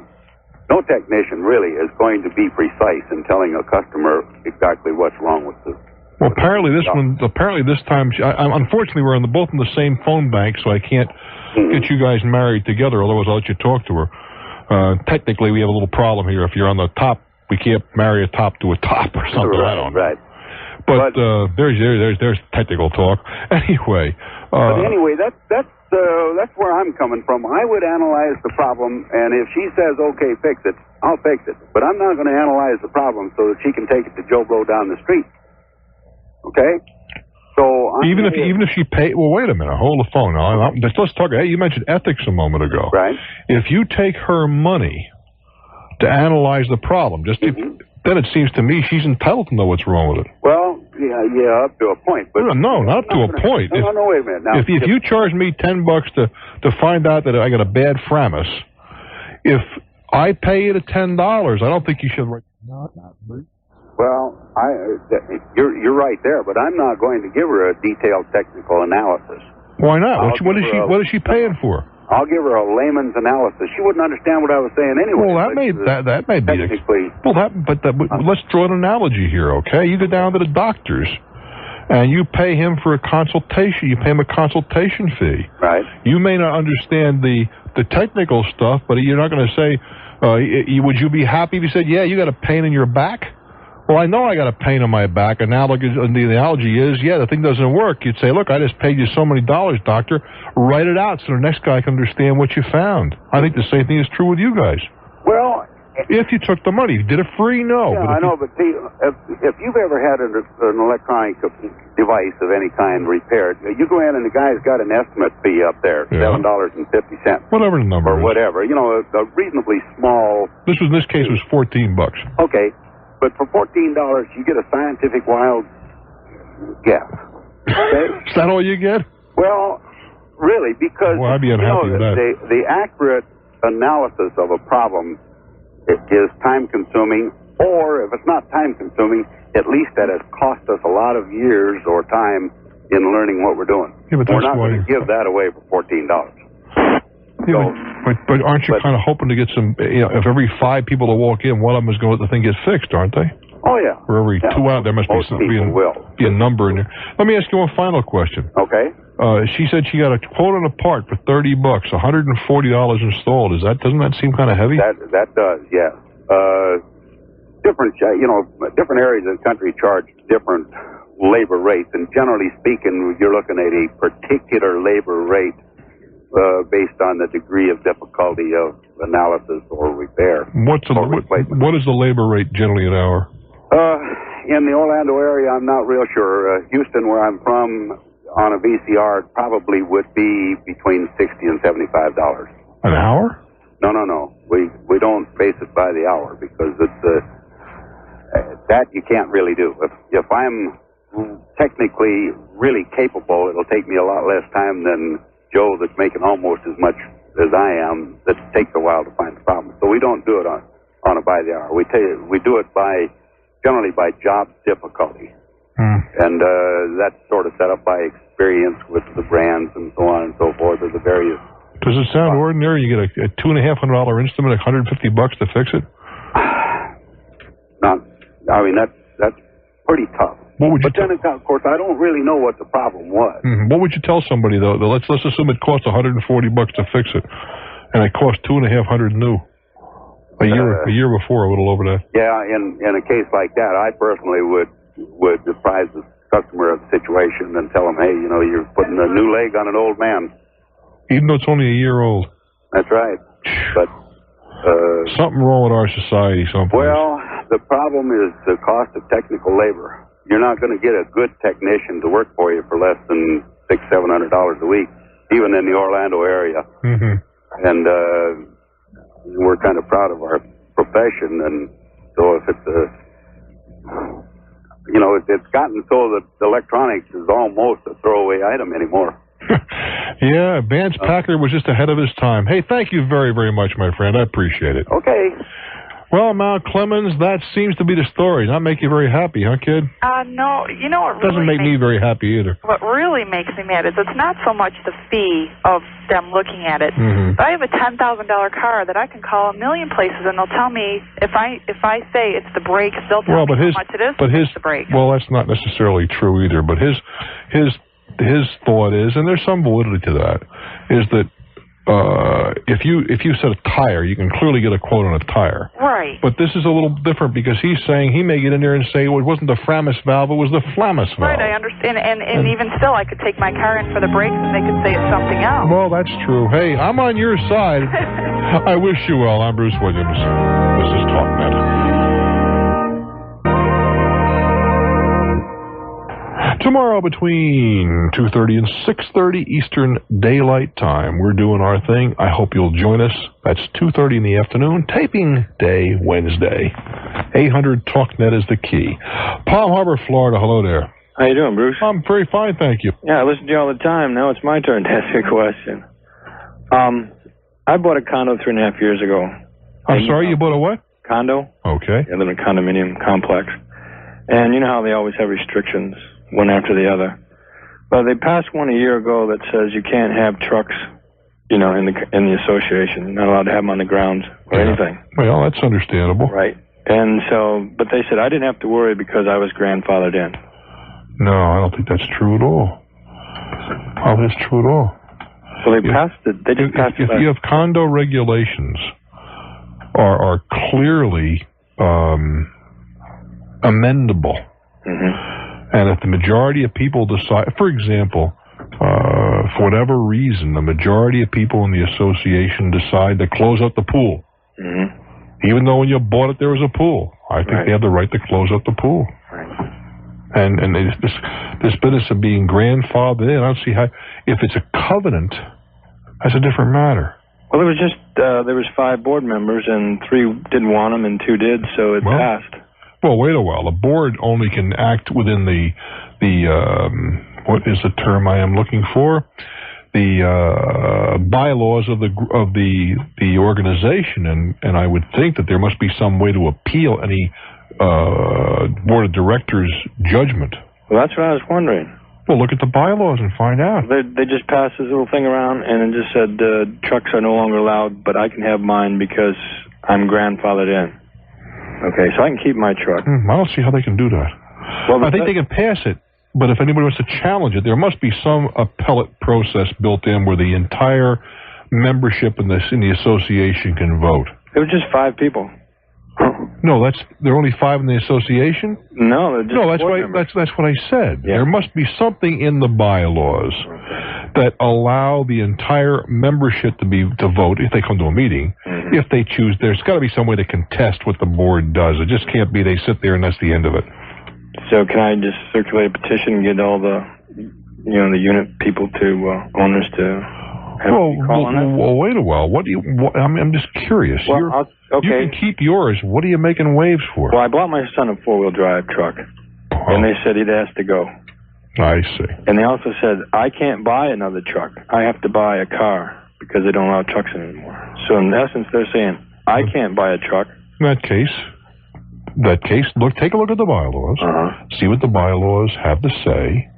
no technician really is going to be precise in telling a customer exactly what's wrong with the.
Well, apparently this time, unfortunately, we're both in the same phone bank, so I can't get you guys married together. Otherwise, I'll let you talk to her. Technically, we have a little problem here. If you're on the top, we can't marry a top to a top or something. I don't know.
Right.
But there's technical talk. Anyway.
But anyway, that's where I'm coming from. I would analyze the problem, and if she says, okay, fix it, I'll fix it. But I'm not going to analyze the problem so that she can take it to Joe Blow down the street. Okay? So
even if she pay, well, wait a minute, hold the phone. Let's talk. Hey, you mentioned ethics a moment ago.
Right.
If you take her money to analyze the problem, then it seems to me she's entitled to know what's wrong with it.
Well, yeah, up to a point. But
no, not up to a point.
No, wait a minute. Now,
if you charge me $10 to find out that I got a bad Framus, if I pay you the $10, I don't think you should.
Well, you're right there, but I'm not going to give her a detailed technical analysis.
Why not? What is she paying for?
I'll give her a layman's analysis. She wouldn't understand what I was saying anyway.
Well, that may be
technically.
Let's draw an analogy here, okay? You go down to the doctor's, and you pay him for a consultation. You pay him a consultation fee.
Right.
You may not understand the technical stuff, but you're not going to say, would you be happy if you said, yeah, you got a pain in your back? Well, I know I got a pain on my back. The analogy is, the thing doesn't work. You'd say, look, I just paid you so many dollars, doctor. Write it out so the next guy can understand what you found. I think the same thing is true with you guys.
Well,
if you took the money, did it free? No.
Yeah, I know, but see, if you've ever had an electronic device of any kind repaired, you go in and the guy's got an estimate fee up there, $7.50.
Whatever the number
is. Or whatever. You know, a reasonably small.
In this case, was $14.
Okay. But for $14, you get a scientific wild guess. Okay?
Is that all you get?
Well, really, because
I'd be unhappy with that.
The accurate analysis of a problem is time-consuming, or if it's not time-consuming, at least that has cost us a lot of years or time in learning what we're doing.
Yeah, but
we're not going to give that away for $14.
But aren't you kind of hoping to get some, if every 5 people that walk in, one of them is going to let the thing get fixed, aren't they?
Oh, yeah.
For every 2 out, there must be a number in there. Let me ask you one final question.
Okay.
She said she got a quote on a part for $30, $140 installed. Doesn't that seem kind of heavy?
That does, yeah. Different areas of the country charge different labor rates, and generally speaking, you're looking at a particular labor rate based on the degree of difficulty of analysis or repair.
What is the labor rate generally an hour?
In the Orlando area, I'm not real sure. Houston, where I'm from, on a VCR probably would be between $60 and $75.
An hour?
No. We don't base it by the hour because it's that you can't really do. If I'm technically really capable, it'll take me a lot less time than Joe that's making almost as much as I am. That takes a while to find the problem. So we don't do it on a by the hour. We do it generally by job difficulty. And that's sort of set up by experience with the brands and so on and so forth, or the various.
Does it sound ordinary? You get a $2,500 instrument, $150 to fix it?
I mean, that's pretty tough. But then, of course, I don't really know what the problem was.
What would you tell somebody, though? Let's assume it costs $140 to fix it, and it cost $2,500 new. A year before, a little over that.
Yeah, in a case like that, I personally would apprise the customer of the situation and tell them, hey, you're putting a new leg on an old man.
Even though it's only a year old.
That's right. But
something wrong with our society someplace.
Well, the problem is the cost of technical labor. You're not going to get a good technician to work for you for less than $600-700 a week, even in the Orlando area. And we're kind of proud of our profession, and so if it's it's gotten so that electronics is almost a throwaway item anymore.
Yeah, Vance Packard was just ahead of his time. Hey, thank you very, very much, my friend. I appreciate it.
Okay.
Well, Mount Clemens, that seems to be the story. Not make you very happy, huh, kid?
No, you know what really
doesn't make me very happy either.
What really makes me mad is it's not so much the fee of them looking at it. But I have a $10,000 car that I can call a million places, and they'll tell me if I say it's the brakes, they'll tell me how much it is. It's the brakes.
Well, that's not necessarily true either. But his thought is, and there's some validity to that, is that if you set a tire, you can clearly get a quote on a tire.
Right.
But this is a little different because he's saying he may get in there and say, well, it wasn't the Framus valve, it was the Flamus valve.
Right, I understand. And even still, I could take my car in for the brakes and they could say it's something else.
Well, that's true. Hey, I'm on your side. I wish you well. I'm Bruce Williams. This is Talknet. Tomorrow between 2:30 and 6:30 Eastern Daylight Time, we're doing our thing. I hope you'll join us. That's 2:30 in the afternoon, taping day Wednesday. 800 Talknet is the key. Palm Harbor, Florida. Hello there.
How you doing, Bruce?
I'm very fine, thank you.
Yeah, I listen to you all the time. Now it's my turn to ask you a question. I bought a condo 3.5 years ago.
I'm sorry, you bought a what?
Condo.
Okay.
I live in a condominium complex. And you know how they always have restrictions, one after the other. Well, they passed one a year ago that says you can't have trucks, in the association. You're not allowed to have them on the grounds or anything.
Well, that's understandable.
Right. And so, but they said I didn't have to worry because I was grandfathered in.
No, I don't think that's true at all. Oh, that's true at all.
So they passed it. They just passed it.
If you have condo regulations are clearly amendable, and if the majority of people decide, for example, for whatever reason, the majority of people in the association decide to close up the pool, even though when you bought it there was a pool, I think they have the right to close up the pool. And this business of being grandfathered in, I don't see how. If it's a covenant, that's a different matter.
Well, it was just there was 5 board members, and 3 didn't want them, and 2 did, so it passed.
Well, wait a while. The board only can act within the what is the term I am looking for? The bylaws of the organization, and I would think that there must be some way to appeal any board of directors' judgment.
Well, that's what I was wondering.
Well, look at the bylaws and find out.
They just passed this little thing around, and it just said trucks are no longer allowed, but I can have mine because I'm grandfathered in. Okay, so I can keep my truck.
I don't see how they can do that. Well, I think they can pass it, but if anybody wants to challenge it, there must be some appellate process built in where the entire membership in the association can vote.
It was just 5 people.
No, there are only 5 in the association?
No, they're just
that's what I said. Yeah. There must be something in the bylaws that allow the entire membership to vote if they come to a meeting. If they choose, there's got to be some way to contest what the board does. It just can't be they sit there and that's the end of it. So can I just circulate a petition and get all the unit people to owners to have a call on it? Well, wait a while. I'm just curious.
Well,
you can keep yours. What are you making waves for?
Well, I bought my son a 4-wheel drive truck. And they said he'd asked to go.
I see.
And they also said, I can't buy another truck. I have to buy a car because they don't allow trucks anymore. So in essence, they're saying, I can't buy a truck.
In that case, take a look at the bylaws. See what the bylaws have to say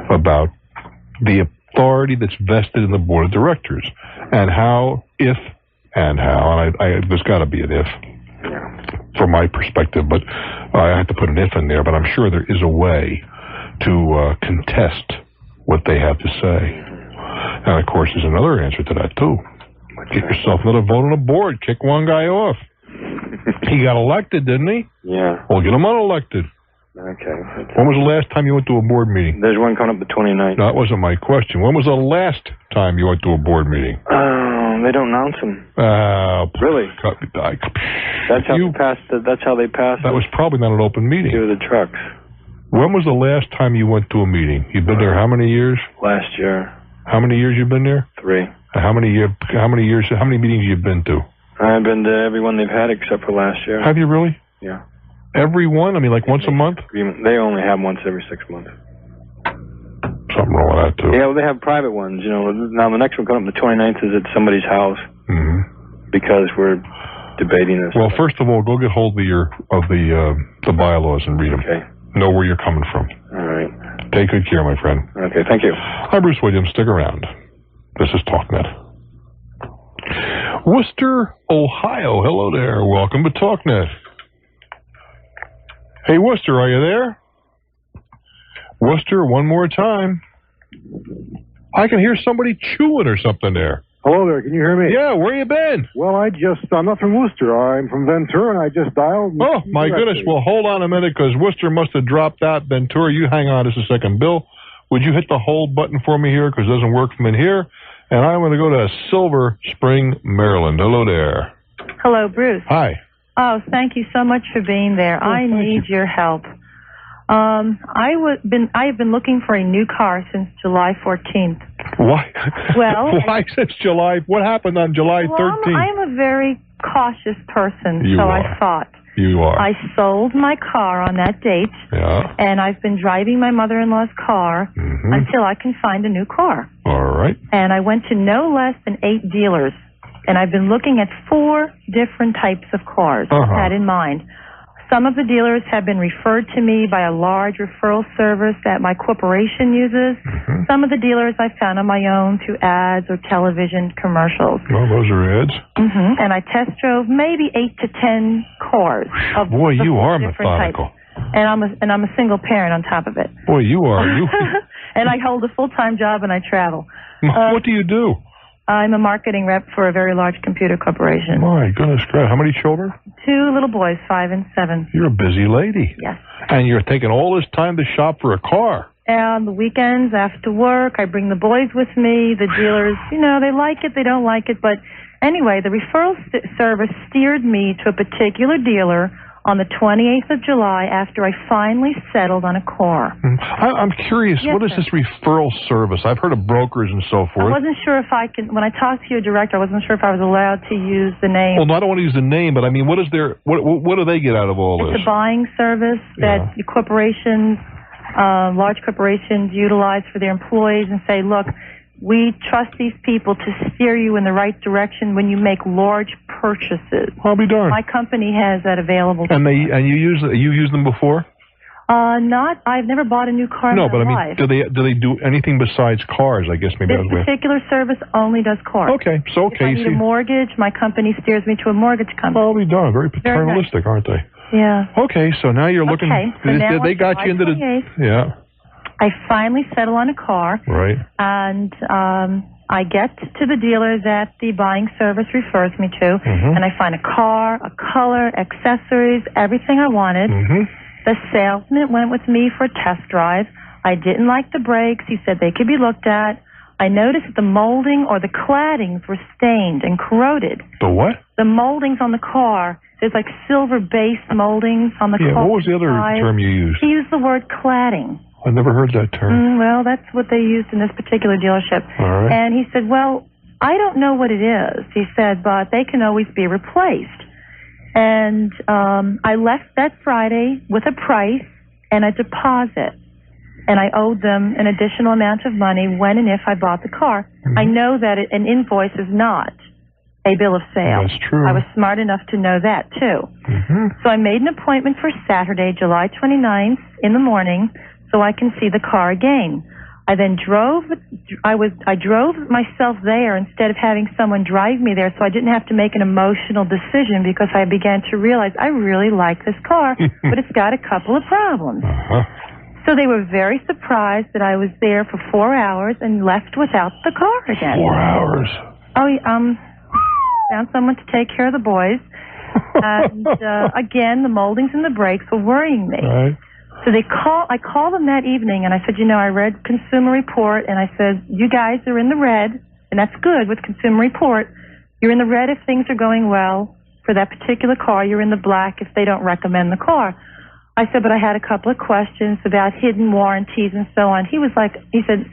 about the authority that's vested in the board of directors, and there's got to be an if, from my perspective, but I have to put an if in there, but I'm sure there is a way to contest what they have to say. And of course, there's another answer to that too. Get yourself another vote on the board. Kick one guy off. He got elected, didn't he?
Yeah.
Well, get him unelected.
Okay.
When was the last time you went to a board meeting?
There's one coming up the 29th.
No, that wasn't my question. When was the last time you went to a board meeting?
They don't announce them.
Really?
That's how they passed.
That was probably not an open meeting.
The trucks.
When was the last time you went to a meeting? You've been there how many years?
Last year.
How many years you been there?
3.
How many meetings you been to?
I've been to every one they've had except for last year.
Have you really?
Yeah.
Every one? I mean, like once a month?
They only have once every 6 months.
Something wrong with that, too.
Yeah, well, they have private ones. Now the next one coming up the 29th is at somebody's house. Because we're debating this.
Well, first of all, go get hold of the bylaws and read them. Okay. Know where you're coming from.
All right.
Take good care, my friend.
Okay, thank you.
I'm Bruce Williams. Stick around. This is Talknet. Worcester, Ohio. Hello there. Welcome to Talknet. Hey, Worcester, are you there? Worcester, one more time. I can hear somebody chewing or something there.
Hello there, can you hear me?
Yeah, where you been?
Well, I'm not from Worcester. I'm from Ventura, and I just dialed.
Oh, my goodness. Well, hold on a minute, because Worcester must have dropped out. Ventura, you hang on just a second. Bill, would you hit the hold button for me here, because it doesn't work from in here? And I'm going to go to Silver Spring, Maryland. Hello there.
Hello, Bruce.
Hi.
Oh, thank you so much for being there. I need your help. I have been looking for a new car since July 14th.
Why?
Well,
why since July? What happened on July 13th?
I'm a very cautious person, I thought.
You are.
I sold my car on that date, and I've been driving my mother-in-law's car until I can find a new car.
All right.
And I went to no less than 8 dealers, and I've been looking at 4 different types of cars I had in mind. Some of the dealers have been referred to me by a large referral service that my corporation uses. Some of the dealers I found on my own through ads or television commercials.
Well, those are ads.
And I test drove maybe 8 to 10 cars.
Boy, you are methodical.
And I'm a single parent on top of it.
Boy, you are.
And I hold a full-time job and I travel.
What do you do?
I'm a marketing rep for a very large computer corporation.
My goodness, great. How many children?
2 little boys, 5 and 7.
You're a busy lady.
Yes.
And you're taking all this time to shop for a car.
And the weekends after work, I bring the boys with me. The dealers, they like it, they don't like it. But anyway, the referral service steered me to a particular dealer on the 28th of July after I finally settled on a car.
I'm curious, what is this referral service? I've heard of brokers and so forth.
I wasn't sure if I can, when I talked to your director, I wasn't sure if I was allowed to use the name.
Well, no, I don't want to use the name, but I mean, what do they get out of all this?
It's a buying service that corporations, large corporations utilize for their employees and say, look, we trust these people to steer you in the right direction when you make large purchases.
I'll be darned.
My company has that available.
And you use them before?
I've never bought a new car in my life.
Do they do anything besides cars? I guess maybe
this particular service only does cars.
Okay, so
If I need a mortgage, my company steers me to a mortgage company.
I'll be darned. Very paternalistic, aren't they?
Yeah.
Okay, so now you're looking.
Okay, so now
they got you into the. Yeah.
I finally settle on a car.
Right.
And I get to the dealer that the buying service refers me to, and I find a car, a color, accessories, everything I wanted. The salesman went with me for a test drive. I didn't like the brakes. He said they could be looked at. I noticed that the molding or the claddings were stained and corroded.
The what?
The moldings on the car. There's like silver-based moldings on the car.
Yeah, what was the other term you used?
He used the word cladding.
I never heard that term.
Well, that's what they used in this particular dealership.
All right.
And he said, well, I don't know what it is. He said, but they can always be replaced. And I left that Friday with a price and a deposit. And I owed them an additional amount of money when and if I bought the car. I know that an invoice is not a bill of sale.
That's true.
I was smart enough to know that, too. So I made an appointment for Saturday, July 29th in the morning so I can see the car again. I then drove myself there instead of having someone drive me there, so I didn't have to make an emotional decision because I began to realize I really like this car, but it's got a couple of problems. So they were very surprised that I was there for 4 hours and left without the car again.
4 hours.
Oh, found someone to take care of the boys. And again, the moldings and the brakes were worrying me.
Right.
So I called them that evening and I said, I read Consumer Report and I said, you guys are in the red, and that's good with Consumer Report. You're in the red if things are going well for that particular car. You're in the black if they don't recommend the car. I said, but I had a couple of questions about hidden warranties and so on. He said,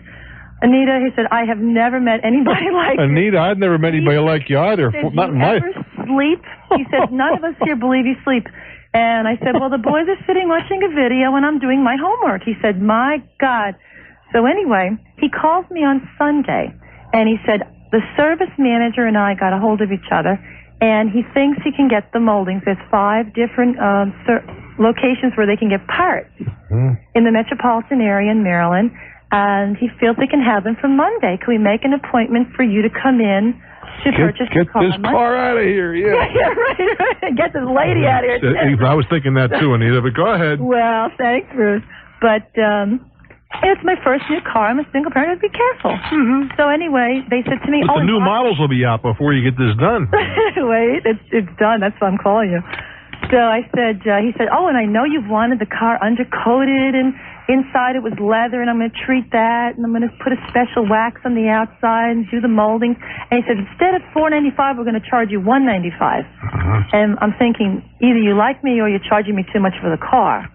Anita, he said, I have never met anybody like you.
Anita, I've never met anybody like you either.
He said,
Not in my life.
Sleep? He said, none of us here believe you sleep. And I said, well, the boys are sitting watching a video and I'm doing my homework. He said, my God. So anyway, he called me on Sunday and he said, the service manager and I got a hold of each other and he thinks he can get the moldings. There's 5 different locations where they can get parts in the metropolitan area in Maryland, and he feels they can have them for Monday. Can we make an appointment for you to come in to purchase the car?
Get this car out of here,
yeah, right. Get this lady out of here.
I was thinking that too, Anita, but go ahead.
Well, thanks, Bruce. But it's my first new car. I'm a single parent. Be careful. So anyway, they said to me,
but the new models will be out before you get this done.
Wait, it's done. That's why I'm calling you. So I said, he said, and I know you've wanted the car undercoated and inside it was leather, and I'm going to treat that, and I'm going to put a special wax on the outside and do the molding. And he said, instead of $495, we're going to charge you $195. And I'm thinking, either you like me or you're charging me too much for the car.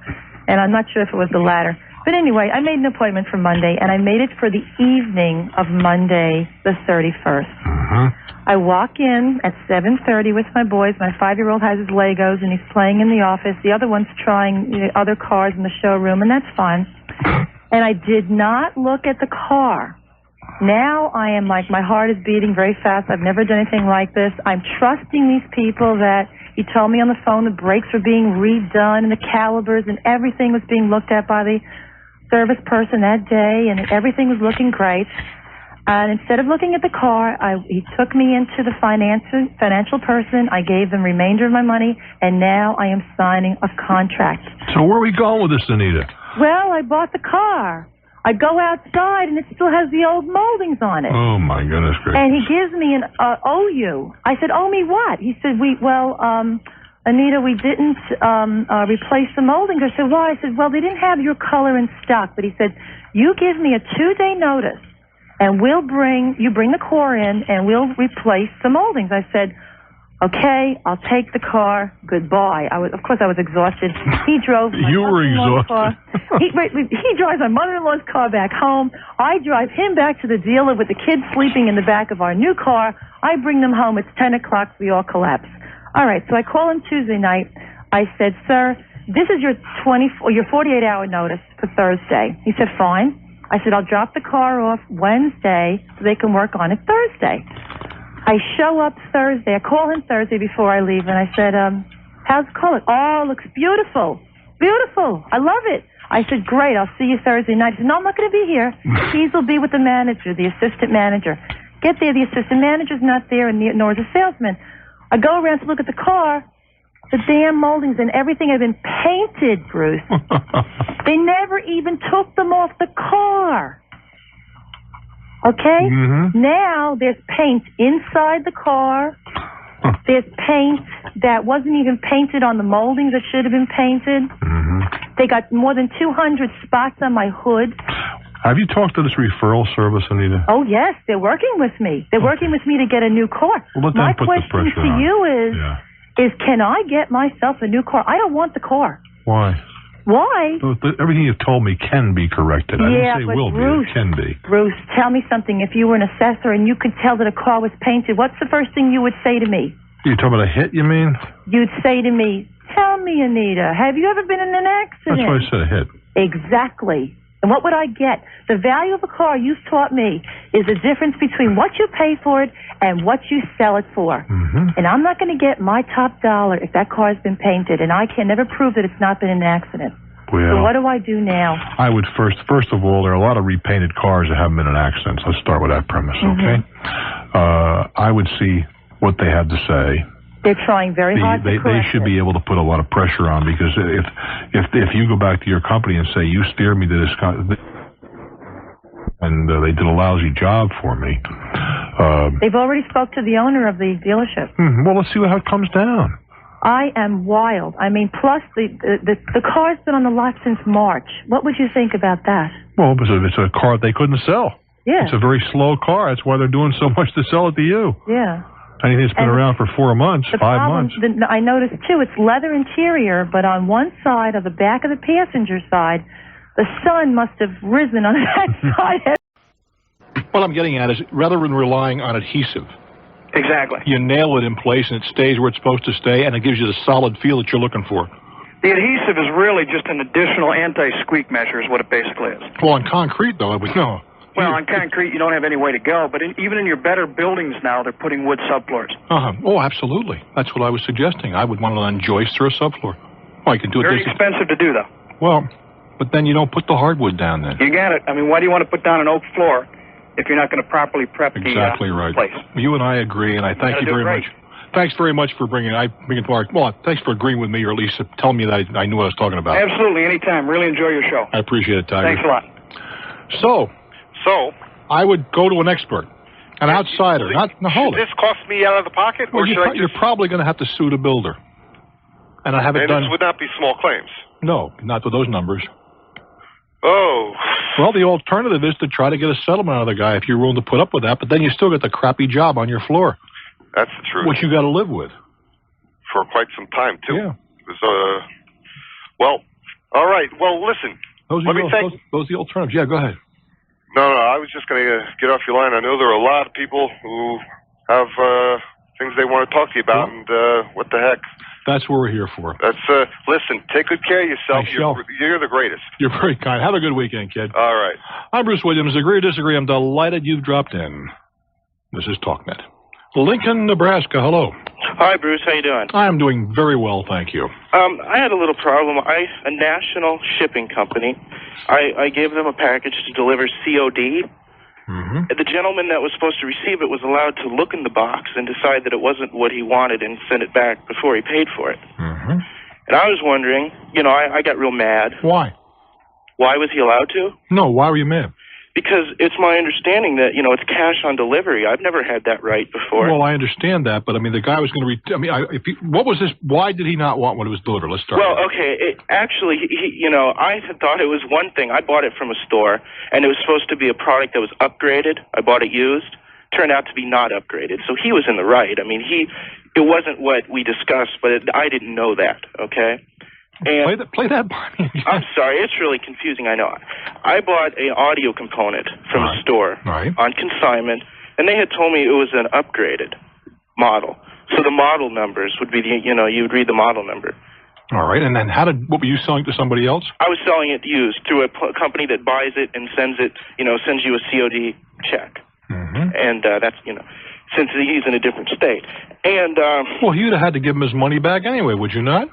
And I'm not sure if it was the latter. But anyway, I made an appointment for Monday, and I made it for the evening of Monday, the 31st. I walk in at 7:30 with my boys. My 5-year-old has his Legos, and he's playing in the office. The other one's trying other cars in the showroom, and that's fine. And I did not look at the car. Now I am like, my heart is beating very fast. I've never done anything like this. I'm trusting these people that he told me on the phone the brakes were being redone and the calipers and everything was being looked at by the service person that day, and everything was looking great. And instead of looking at the car, he took me into the financial person. I gave them remainder of my money, and now I am signing a contract.
So where are we going with this, Anita?
Well, I bought the car. I go outside, and it still has the old moldings on it.
Oh, my goodness gracious.
And he gives me an owe you. I said, owe me what? He said, Anita, we didn't replace the moldings. I said, why? I said, well, they didn't have your color in stock. But he said, you give me a 2-day notice, and you bring the core in, and we'll replace the moldings. I said, okay, I'll take the car. Goodbye. Of course, I was exhausted. He drove my mother-in-law's car. He drives my mother-in-law's car back home. I drive him back to the dealer with the kids sleeping in the back of our new car. I bring them home. It's 10 o'clock. We all collapse. All right, so I call him Tuesday night. I said, sir, this is your 48-hour notice for Thursday. He said, fine. I said, I'll drop the car off Wednesday so they can work on it Thursday. I show up Thursday. I call him Thursday before I leave, and I said, how's it going? Oh, it looks beautiful. Beautiful. I love it. I said, great, I'll see you Thursday night. He said, no, I'm not going to be here. Keys will be with the manager, the assistant manager. Get there, the assistant manager's not there, and nor is the salesman. I go around to look at the car. The damn moldings and everything have been painted, Bruce. They never even took them off the car. Okay? Now there's paint inside the car. There's paint that wasn't even painted on the moldings that should have been painted. They got more than 200 spots on my hood.
Have you talked to this referral service, Anita?
Oh, yes. They're working with me. They're working with me to get a new car.
Well, let them put the pressure on.
My question to you is can I get myself a new car? I don't want the car.
Why?
Why?
Everything you've told me can be corrected. I didn't say will
Bruce,
be. It can be.
Bruce, tell me something. If you were an assessor and you could tell that a car was painted, what's the first thing you would say to me?
You're talking about a hit, you mean?
You'd say to me, tell me, Anita. Have you ever been in an accident?
That's why I said a hit.
Exactly. And what would I get? The value of a car, you've taught me, is the difference between what you pay for it and what you sell it for. And I'm not going to get my top dollar if that car has been painted, and I can never prove that it's not been in an accident.
Well,
so what do I do now?
I would first of all, there are a lot of repainted cars that haven't been in accidents. Let's start with that premise, okay? I would see what they had to say.
They're trying very hard to correct
They should be able to put a lot of pressure on, because if you go back to your company and say, you steered me to this guy, and they did a lousy job for me.
They've already spoke to the owner of the dealership.
Well, let's see how it comes down.
I am wild. I mean, plus the car's been on the lot since March. What would you think about that?
Well, it's a car they couldn't sell.
Yeah.
It's a very slow car. That's why they're doing so much to sell it to you.
Yeah.
Anything that's been around for 4 months, 5 months.
I noticed, too, it's leather interior, but on one side of the back of the passenger side, the sun must have risen on that side.
What I'm getting at is, rather than relying on adhesive,
Exactly.
you nail it in place and it stays where it's supposed to stay, and it gives you the solid feel that you're looking for.
The adhesive is really just an additional anti-squeak measure is what it basically is.
Well, on concrete, though, we know.
Well, on concrete, you don't have any way to go, but even in your better buildings now, they're putting wood subfloors.
Oh, absolutely. That's what I was suggesting. I would want it on joist or a subfloor. Well, I can do it.
Very expensive to do, though.
Well, but then you don't put the hardwood down then.
You got it. I mean, why do you want to put down an oak floor if you're not going to properly prep the place?
You and I agree, and I thank you very much. Thanks very much for bringing it to our... Well, thanks for agreeing with me, or at least telling me that I knew what I was talking about.
Absolutely, anytime. Really enjoy your show.
I appreciate it, Tiger.
Thanks a lot.
So, I would go to an expert, an outsider. Hold it.
Should this cost me out of the pocket, or
you're probably going to have to sue the builder. And I have it done...
this would not be small claims.
No, not with those numbers.
Oh.
Well, the alternative is to try to get a settlement out of the guy if you're willing to put up with that, but then you still get the crappy job on your floor.
That's the truth.
Which you got to live with.
For quite some time, too.
Yeah.
Well, all right. Well, listen.
Those are the alternatives. Yeah, go ahead.
No, I was just going to get off your line. I know there are a lot of people who have things they want to talk to you about, and what the heck.
That's what we're here for.
Listen, take good care of yourself. You're the greatest.
You're very kind. Have a good weekend, kid.
All right.
I'm Bruce Williams. Agree or disagree, I'm delighted you've dropped in. This is Talknet. Lincoln, Nebraska, hello.
Hi, Bruce. How you doing?
I'm doing very well, thank you.
I had a little problem. A national shipping company, I gave them a package to deliver COD. The gentleman that was supposed to receive it was allowed to look in the box and decide that it wasn't what he wanted and send it back before he paid for it. And I was wondering, I got real mad.
Why?
Why was he allowed to?
No, why were you mad?
Because it's my understanding that, it's cash on delivery. I've never had that right before.
Well, I understand that, but, the guy was going to... what was this... Why did he not want when it was delivered? Let's start.
Well, okay, actually, I had thought it was one thing. I bought it from a store, and it was supposed to be a product that was upgraded. I bought it used. Turned out to be not upgraded. So he was in the right. It wasn't what we discussed, but I didn't know that, okay? And
play that by me.
I'm sorry, it's really confusing, I know. I bought an audio component from a store on consignment, and they had told me it was an upgraded model. So the model numbers would be you would read the model number.
All right, and then what were you selling to somebody else?
I was selling it used through a company that buys it and sends you a COD check. And that's, since he's in a different state. And
well, you'd have had to give him his money back anyway, would you not?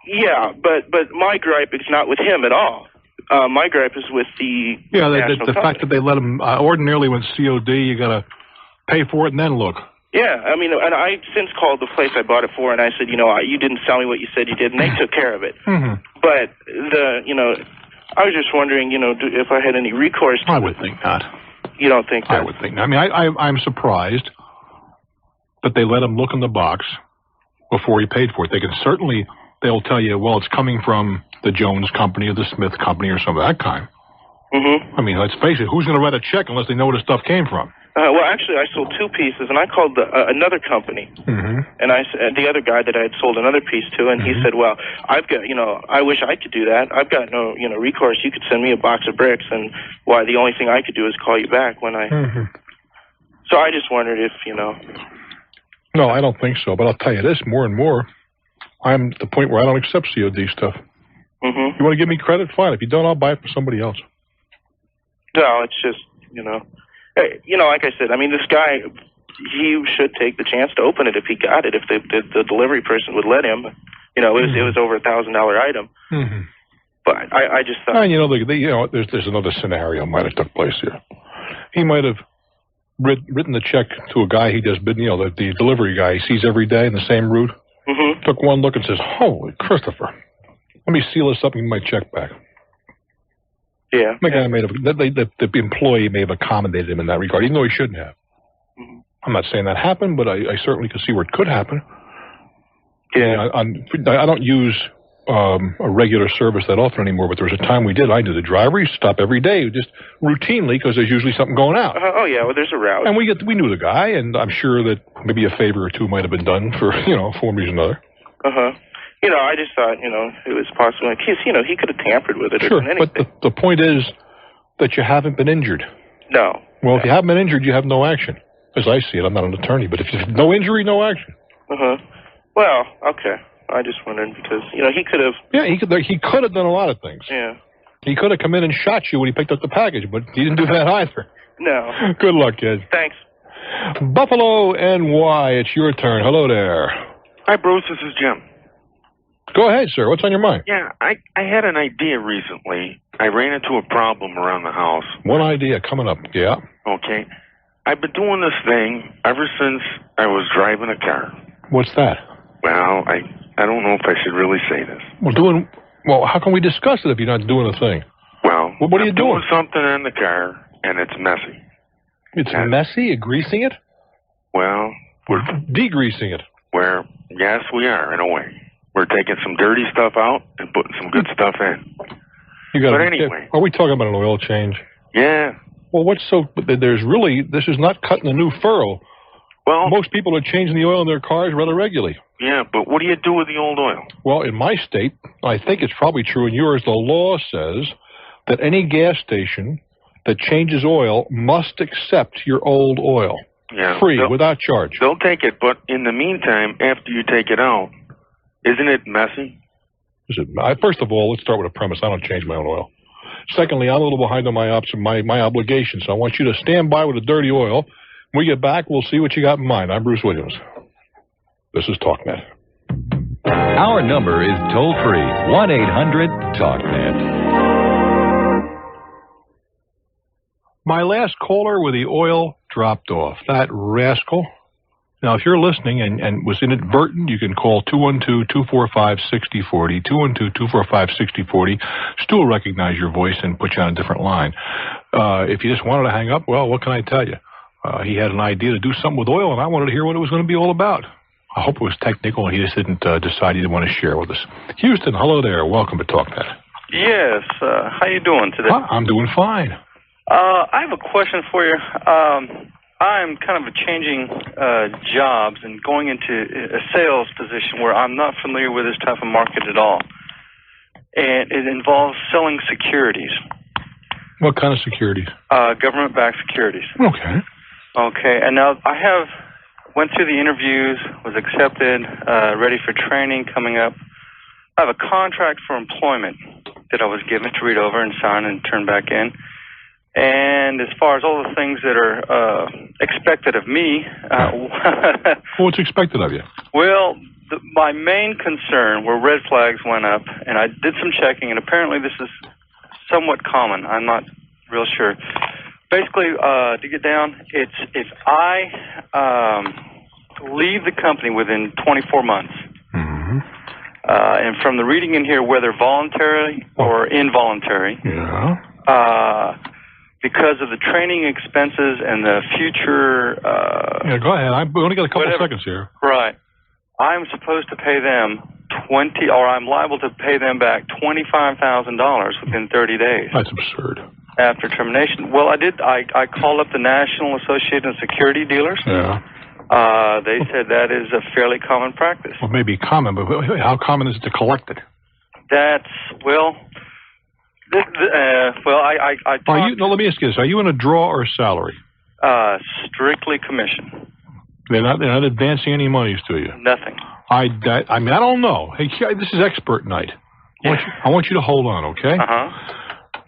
Yeah, but my gripe is not with him at all. My gripe is with the
the fact that they let him ordinarily when COD you got to pay for it and then look.
Yeah, and I since called the place I bought it for, and I said, you didn't sell me what you said you did, and they took care of it. But I was just wondering, if I had any recourse.
I would think not.
You don't think that?
I would think not. I'm surprised that they let him look in the box before he paid for it. They'll tell you, well, it's coming from the Jones Company or the Smith Company or some of that kind. Let's face it, who's going to write a check unless they know where the stuff came from?
Well, actually, I sold two pieces, and I called another company. And the other guy that I had sold another piece to, and he said, well, I've got, I wish I could do that. I've got no, recourse. You could send me a box of bricks, and the only thing I could do is call you back when I... So I just wondered if,
No, I don't think so, but I'll tell you this, more and more, I'm at the point where I don't accept COD stuff.
Mm-hmm.
You want to give me credit? Fine. If you don't, I'll buy it for somebody else.
No, it's just, like I said, I mean, this guy, he should take the chance to open it if he got it, if the delivery person would let him. It was over $1,000 item.
Mm-hmm.
But I just thought...
And, there's another scenario might have took place here. He might have written the check to a guy he just bid, the delivery guy he sees every day in the same route.
Mm-hmm.
Took one look and says, holy Christopher, let me seal this up and get my check back.
Yeah.
The guy the employee may have accommodated him in that regard, even though he shouldn't have.
Mm-hmm.
I'm not saying that happened, but I certainly could see where it could happen.
Yeah.
I don't use a regular service that often anymore, but there was a time we did. I knew the driver. He stopped every day, just routinely, because there's usually something going out.
There's a route.
And we knew the guy, and I'm sure that maybe a favor or two might have been done for, for one reason or another.
Uh-huh. I just thought, it was possible. In case, he could have tampered with it or
sure,
done anything.
But the point is that you haven't been injured.
No.
Well, if you haven't been injured, you have no action. As I see it, I'm not an attorney, but if you have no injury, no action.
Uh-huh. Well, okay. I just wondered because, he could have...
Yeah, he could have done a lot of things.
Yeah.
He could have come in and shot you when he picked up the package, but he didn't do that either.
No.
Good luck, kid.
Thanks.
Buffalo NY, it's your turn. Hello there.
Hi, Bruce. This is Jim.
Go ahead, sir. What's on your mind?
Yeah, I had an idea recently. I ran into a problem around the house.
One idea coming up, yeah.
Okay. I've been doing this thing ever since I was driving a car.
What's that?
Well, I don't know if I should really say this.
Well, how can we discuss it if you're not doing a thing?
Well,
what are you doing?
Doing something in the car, and it's messy.
It's messy? You're greasing it?
Well, we're
degreasing it.
Yes, we are, in a way. We're taking some dirty stuff out and putting some good stuff in. But anyway.
Are we talking about an oil change?
Yeah.
Well, this is not cutting a new furrow. Well, most people are changing the oil in their cars rather regularly.
Yeah, but what do you do with the old oil?
Well, in my state, I think it's probably true in yours, the law says that any gas station that changes oil must accept your old oil.
Yeah.
Free, without charge.
They'll take it, but in the meantime, after you take it out, isn't it messy?
First of all, let's start with a premise. I don't change my own oil. Secondly, I'm a little behind on my obligations, so I want you to stand by with the dirty oil. When we get back, we'll see what you got in mind. I'm Bruce Williams. This is Talknet.
Our number is toll-free, 1-800-TALKNET.
My last caller with the oil dropped off. That rascal. Now, if you're listening and was inadvertent, you can call 212-245-6040, 212-245-6040. Stu will recognize your voice and put you on a different line. If you just wanted to hang up, well, what can I tell you? He had an idea to do something with oil, and I wanted to hear what it was going to be all about. I hope it was technical, and he just didn't decide he didn't want to share with us. Houston, hello there. Welcome to Talknet.
Yes. How you doing today?
I'm doing fine.
I have a question for you. I'm kind of changing jobs and going into a sales position where I'm not familiar with this type of market at all. And it involves selling securities.
What kind of securities?
Government-backed securities.
Okay.
Okay, and now I went through the interviews, was accepted, ready for training coming up. I have a contract for employment that I was given to read over and sign and turn back in. And as far as all the things that are expected of me...
What's expected of you?
Well, my main concern were red flags went up, and I did some checking, and apparently this is somewhat common. I'm not real sure. Basically, to get down, it's if I leave the company within 24 months, and from the reading in here, whether voluntary or involuntary, because of the training expenses and the future...
yeah, go ahead. We only got a couple seconds here.
Right. I'm supposed to pay them I'm liable to pay them back $25,000 within 30 days.
That's absurd.
After termination. Well, I did. I called up the National Association of Security Dealers.
Yeah.
They said that is a fairly common practice.
Well, maybe common, but how common is it to collect it?
That's, well... I talked...
let me ask you this. Are you in a draw or salary?
Strictly commission.
They're not advancing any monies to you?
Nothing.
I mean, I don't know. Hey, this is expert night. I want you to hold on, okay?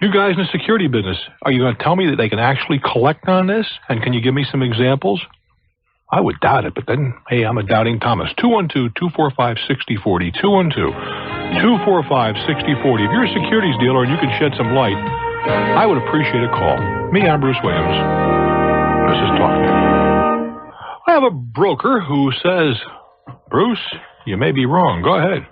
You guys in the security business, are you going to tell me that they can actually collect on this? And can you give me some examples? I would doubt it, but then, hey, I'm a doubting Thomas. 212-245-6040. 212-245-6040. If you're a securities dealer and you can shed some light, I would appreciate a call. Me, I'm Bruce Williams. This is Talknet. I have a broker who says, Bruce, you may be wrong. Go ahead.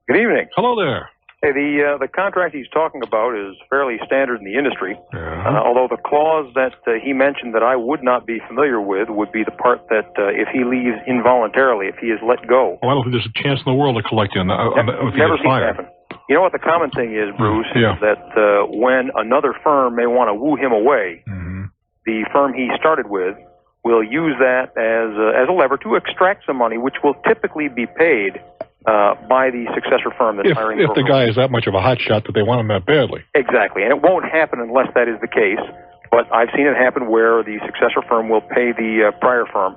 Good evening.
Hello there.
Hey, the contract he's talking about is fairly standard in the industry, although the clause that he mentioned that I would not be familiar with would be the part that if he leaves involuntarily, if he is let go.
Oh, I don't think there's a chance in the world to collect you on that if he
Never
gets
seen
fired.
it happen. You know what the common thing is, Bruce, is that when another firm may want to woo him away, the firm he started with will use that as a lever to extract some money, which will typically be paid by the successor firm that's hiring.
If the guy is that much of a hotshot that they want him that badly.
Exactly, and it won't happen unless that is the case. But I've seen it happen where the successor firm will pay the prior firm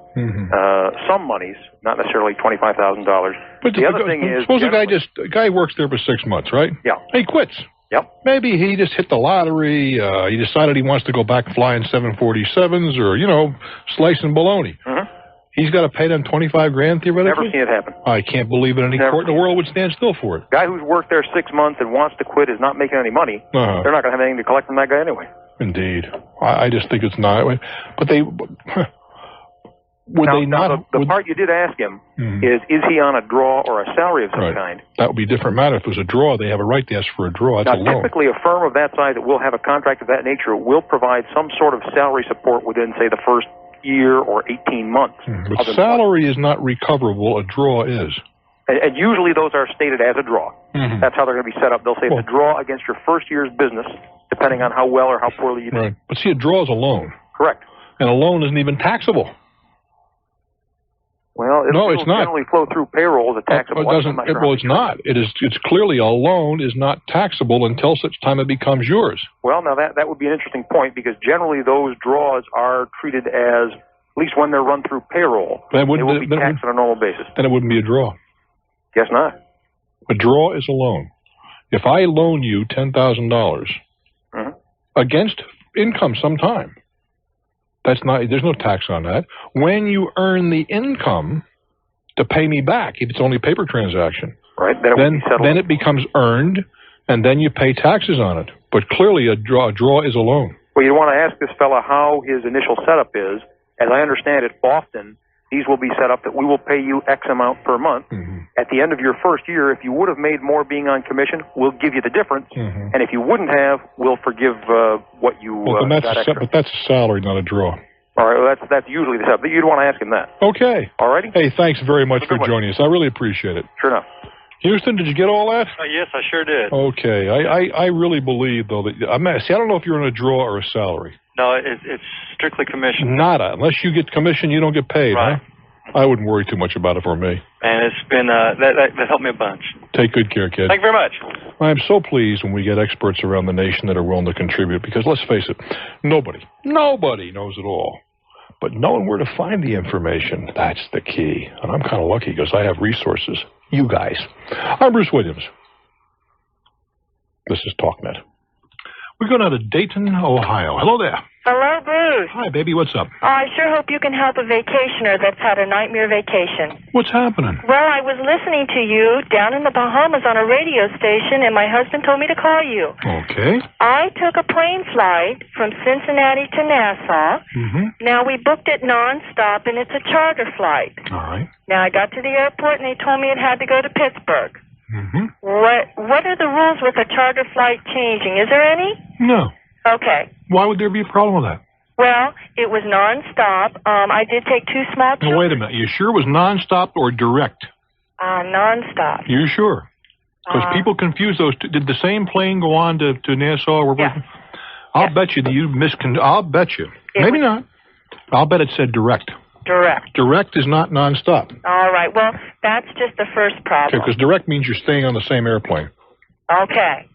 some monies, not necessarily $25,000.
But
the other thing is,
suppose a guy works there for 6 months, right?
Yeah.
He quits.
Yep.
Maybe he just hit the lottery. He decided he wants to go back flying 747s or, slicing bologna. He's got to pay them $25,000 theoretically?
Never seen it happen.
I can't believe it. Any court in the world would stand still for it.
Guy who's worked there 6 months and wants to quit is not making any money. They're not going to have anything to collect from that guy anyway.
Indeed. I just think it's not. But they...
The part you did ask him is he on a draw or a salary of some kind?
That would be a different matter. If it was a draw, they have a right to ask for a draw. That's a loan.
Typically a firm of that size that will have a contract of that nature will provide some sort of salary support within, say, the first year or 18 months.
But salary is not recoverable. A draw is.
And usually those are stated as a draw. That's how they're going to be set up. They'll say it's a draw against your first year's business, depending on how well or how poorly you did.
Right. But see, a draw is a loan.
Correct.
And a loan isn't even taxable.
Well,
it's not.
Generally flow through payroll as a taxable.
It's not. It's clearly a loan is not taxable until such time it becomes yours.
Well, now that would be an interesting point because generally those draws are treated as, at least when they're run through payroll, they will be taxed on a normal basis.
Then it wouldn't be a draw.
Guess not.
A draw is a loan. If I loan you $10,000 against income sometime, there's no tax on that. When you earn the income to pay me back, if it's only a paper transaction, then it becomes earned, and then you pay taxes on it. But clearly a draw is a loan.
Well, you want to ask this fella how his initial setup is. As I understand it, often these will be set up that we will pay you X amount per month. At the end of your first year, if you would have made more being on commission, we'll give you the difference. And if you wouldn't have, we'll forgive what you got extra.
But that's a salary, not a draw.
All right, well, that's usually the setup. You'd want to ask him that.
Okay.
All righty.
Hey, thanks very much for joining us. I really appreciate it.
Sure enough.
Houston, did you get all that?
Yes, I sure did.
Okay. I really believe, though, that... I don't know if you're in a draw or a salary.
No, it's strictly commission.
Nada. Unless you get commission, you don't get paid,
right?
Huh? I wouldn't worry too much about it for me.
And it's been, that helped me a bunch.
Take good care, kid.
Thank you very much.
I'm so pleased when we get experts around the nation that are willing to contribute, because let's face it, nobody knows it all. But knowing where to find the information, that's the key. And I'm kind of lucky because I have resources. You guys. I'm Bruce Williams. This is Talknet. We're going out to Dayton, Ohio. Hello there.
Hello, Bruce.
Hi, baby. What's up?
I sure hope you can help a vacationer that's had a nightmare vacation.
What's happening?
Well, I was listening to you down in the Bahamas on a radio station, and my husband told me to call you.
Okay.
I took a plane flight from Cincinnati to Nassau. Now, we booked it nonstop, and it's a charter flight.
All right.
Now, I got to the airport, and they told me it had to go to Pittsburgh. What are the rules with a charter flight changing? Is there any?
No.
Okay.
Why would there be a problem with that?
Well, it was nonstop. I did take two small children.
Now, wait a minute. You sure it was nonstop or direct?
Nonstop.
You sure? Because people confuse those two. Did the same plane go on to Nassau?
Yes.
I'll bet you that you I'll bet you. Maybe not. I'll bet it said direct.
Direct.
Direct is not nonstop.
All right. Well, that's just the first problem.
Okay, because direct means you're staying on the same airplane.
Okay.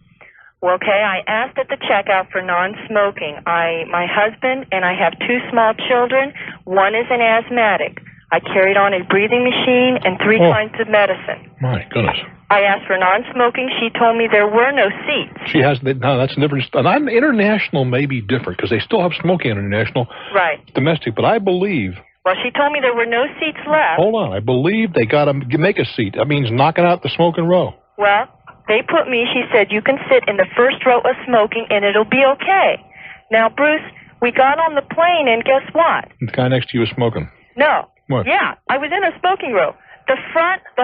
Well, okay, I asked at the checkout for non-smoking. My husband and I have two small children. One is an asthmatic. I carried on a breathing machine and 3 kinds of medicine.
My goodness.
I asked for non-smoking. She told me there were no seats.
She has, no, that's different. And international may be different because they still have smoking on international.
Right.
Domestic, but I believe.
Well, she told me there were no seats left.
Hold on. I believe they got to make a seat. That means knocking out the smoking row.
Well, they put me, she said, you can sit in the first row of smoking and it'll be okay. Now, Bruce, we got on the plane and guess what?
The guy next to you was smoking.
No.
What?
Yeah, I was in a smoking row. The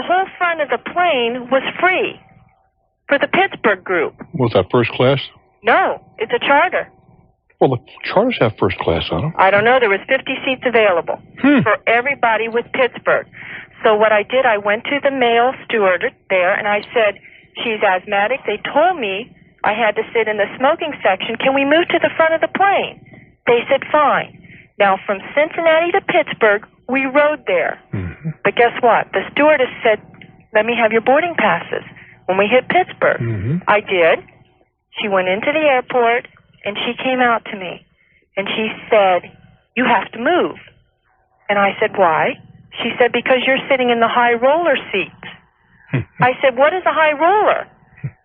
whole front of the plane was free for the Pittsburgh group.
Was that first class?
No, it's a charter.
Well, the charters have first class on them.
I don't know. There was 50 seats available for everybody with Pittsburgh. So what I did, I went to the male steward there, and I said, she's asthmatic. They told me I had to sit in the smoking section. Can we move to the front of the plane? They said, fine. Now, from Cincinnati to Pittsburgh, we rode there. But guess what? The stewardess said, let me have your boarding passes when we hit Pittsburgh. I did. She went into the airport, and she came out to me, and she said, you have to move. And I said, why? She said, because you're sitting in the high roller seat. I said, what is a high roller?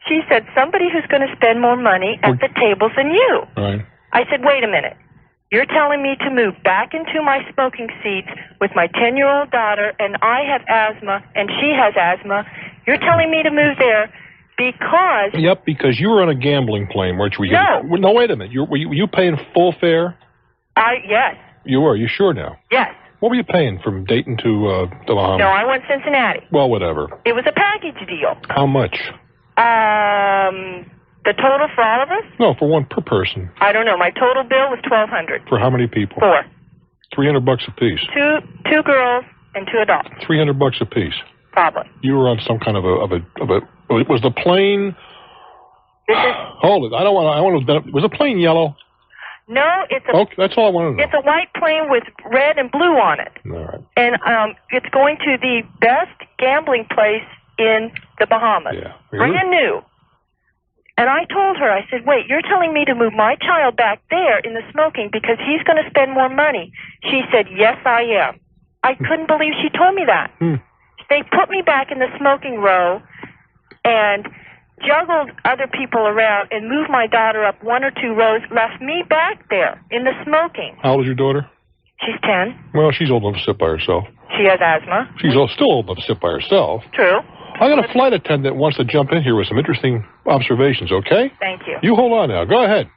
She said, somebody who's going to spend more money at the tables than you.
Right.
I said, wait a minute. You're telling me to move back into my smoking seats with my 10-year-old daughter, and I have asthma, and she has asthma. You're telling me to move there because...
Yep, because you were on a gambling plane, weren't you?
No.
No, wait a minute. Were you paying full fare?
Yes.
You were? You sure now?
Yes.
What were you paying from Dayton to the Bahamas?
No, I went Cincinnati.
Well, whatever.
It was a package deal.
How much?
The total for all of us?
No, for one per person.
I don't know. My total bill was $1,200.
For how many people?
4.
$300 a piece.
Two girls and 2 adults.
$300 a piece.
Probably.
You were on some kind of a. Was the plane? Hold it. I want to. Was the plane yellow?
No, it's a.
Okay, that's all I want to know.
It's a white plane with red and blue on it.
All right.
And it's going to the best gambling place in the Bahamas.
Yeah. Really?
Brand new. And I told her, I said, wait, you're telling me to move my child back there in the smoking because he's going to spend more money. She said, yes, I am. I couldn't believe she told me that. They put me back in the smoking row and juggled other people around and moved my daughter up 1 or 2 rows, left me back there in the smoking.
How old is your daughter?
She's 10.
Well, she's old enough to sit by herself.
She has asthma.
She's still old enough to sit by herself.
True.
I got a flight attendant that wants to jump in here with some interesting observations, okay?
Thank you.
You hold on now. Go ahead.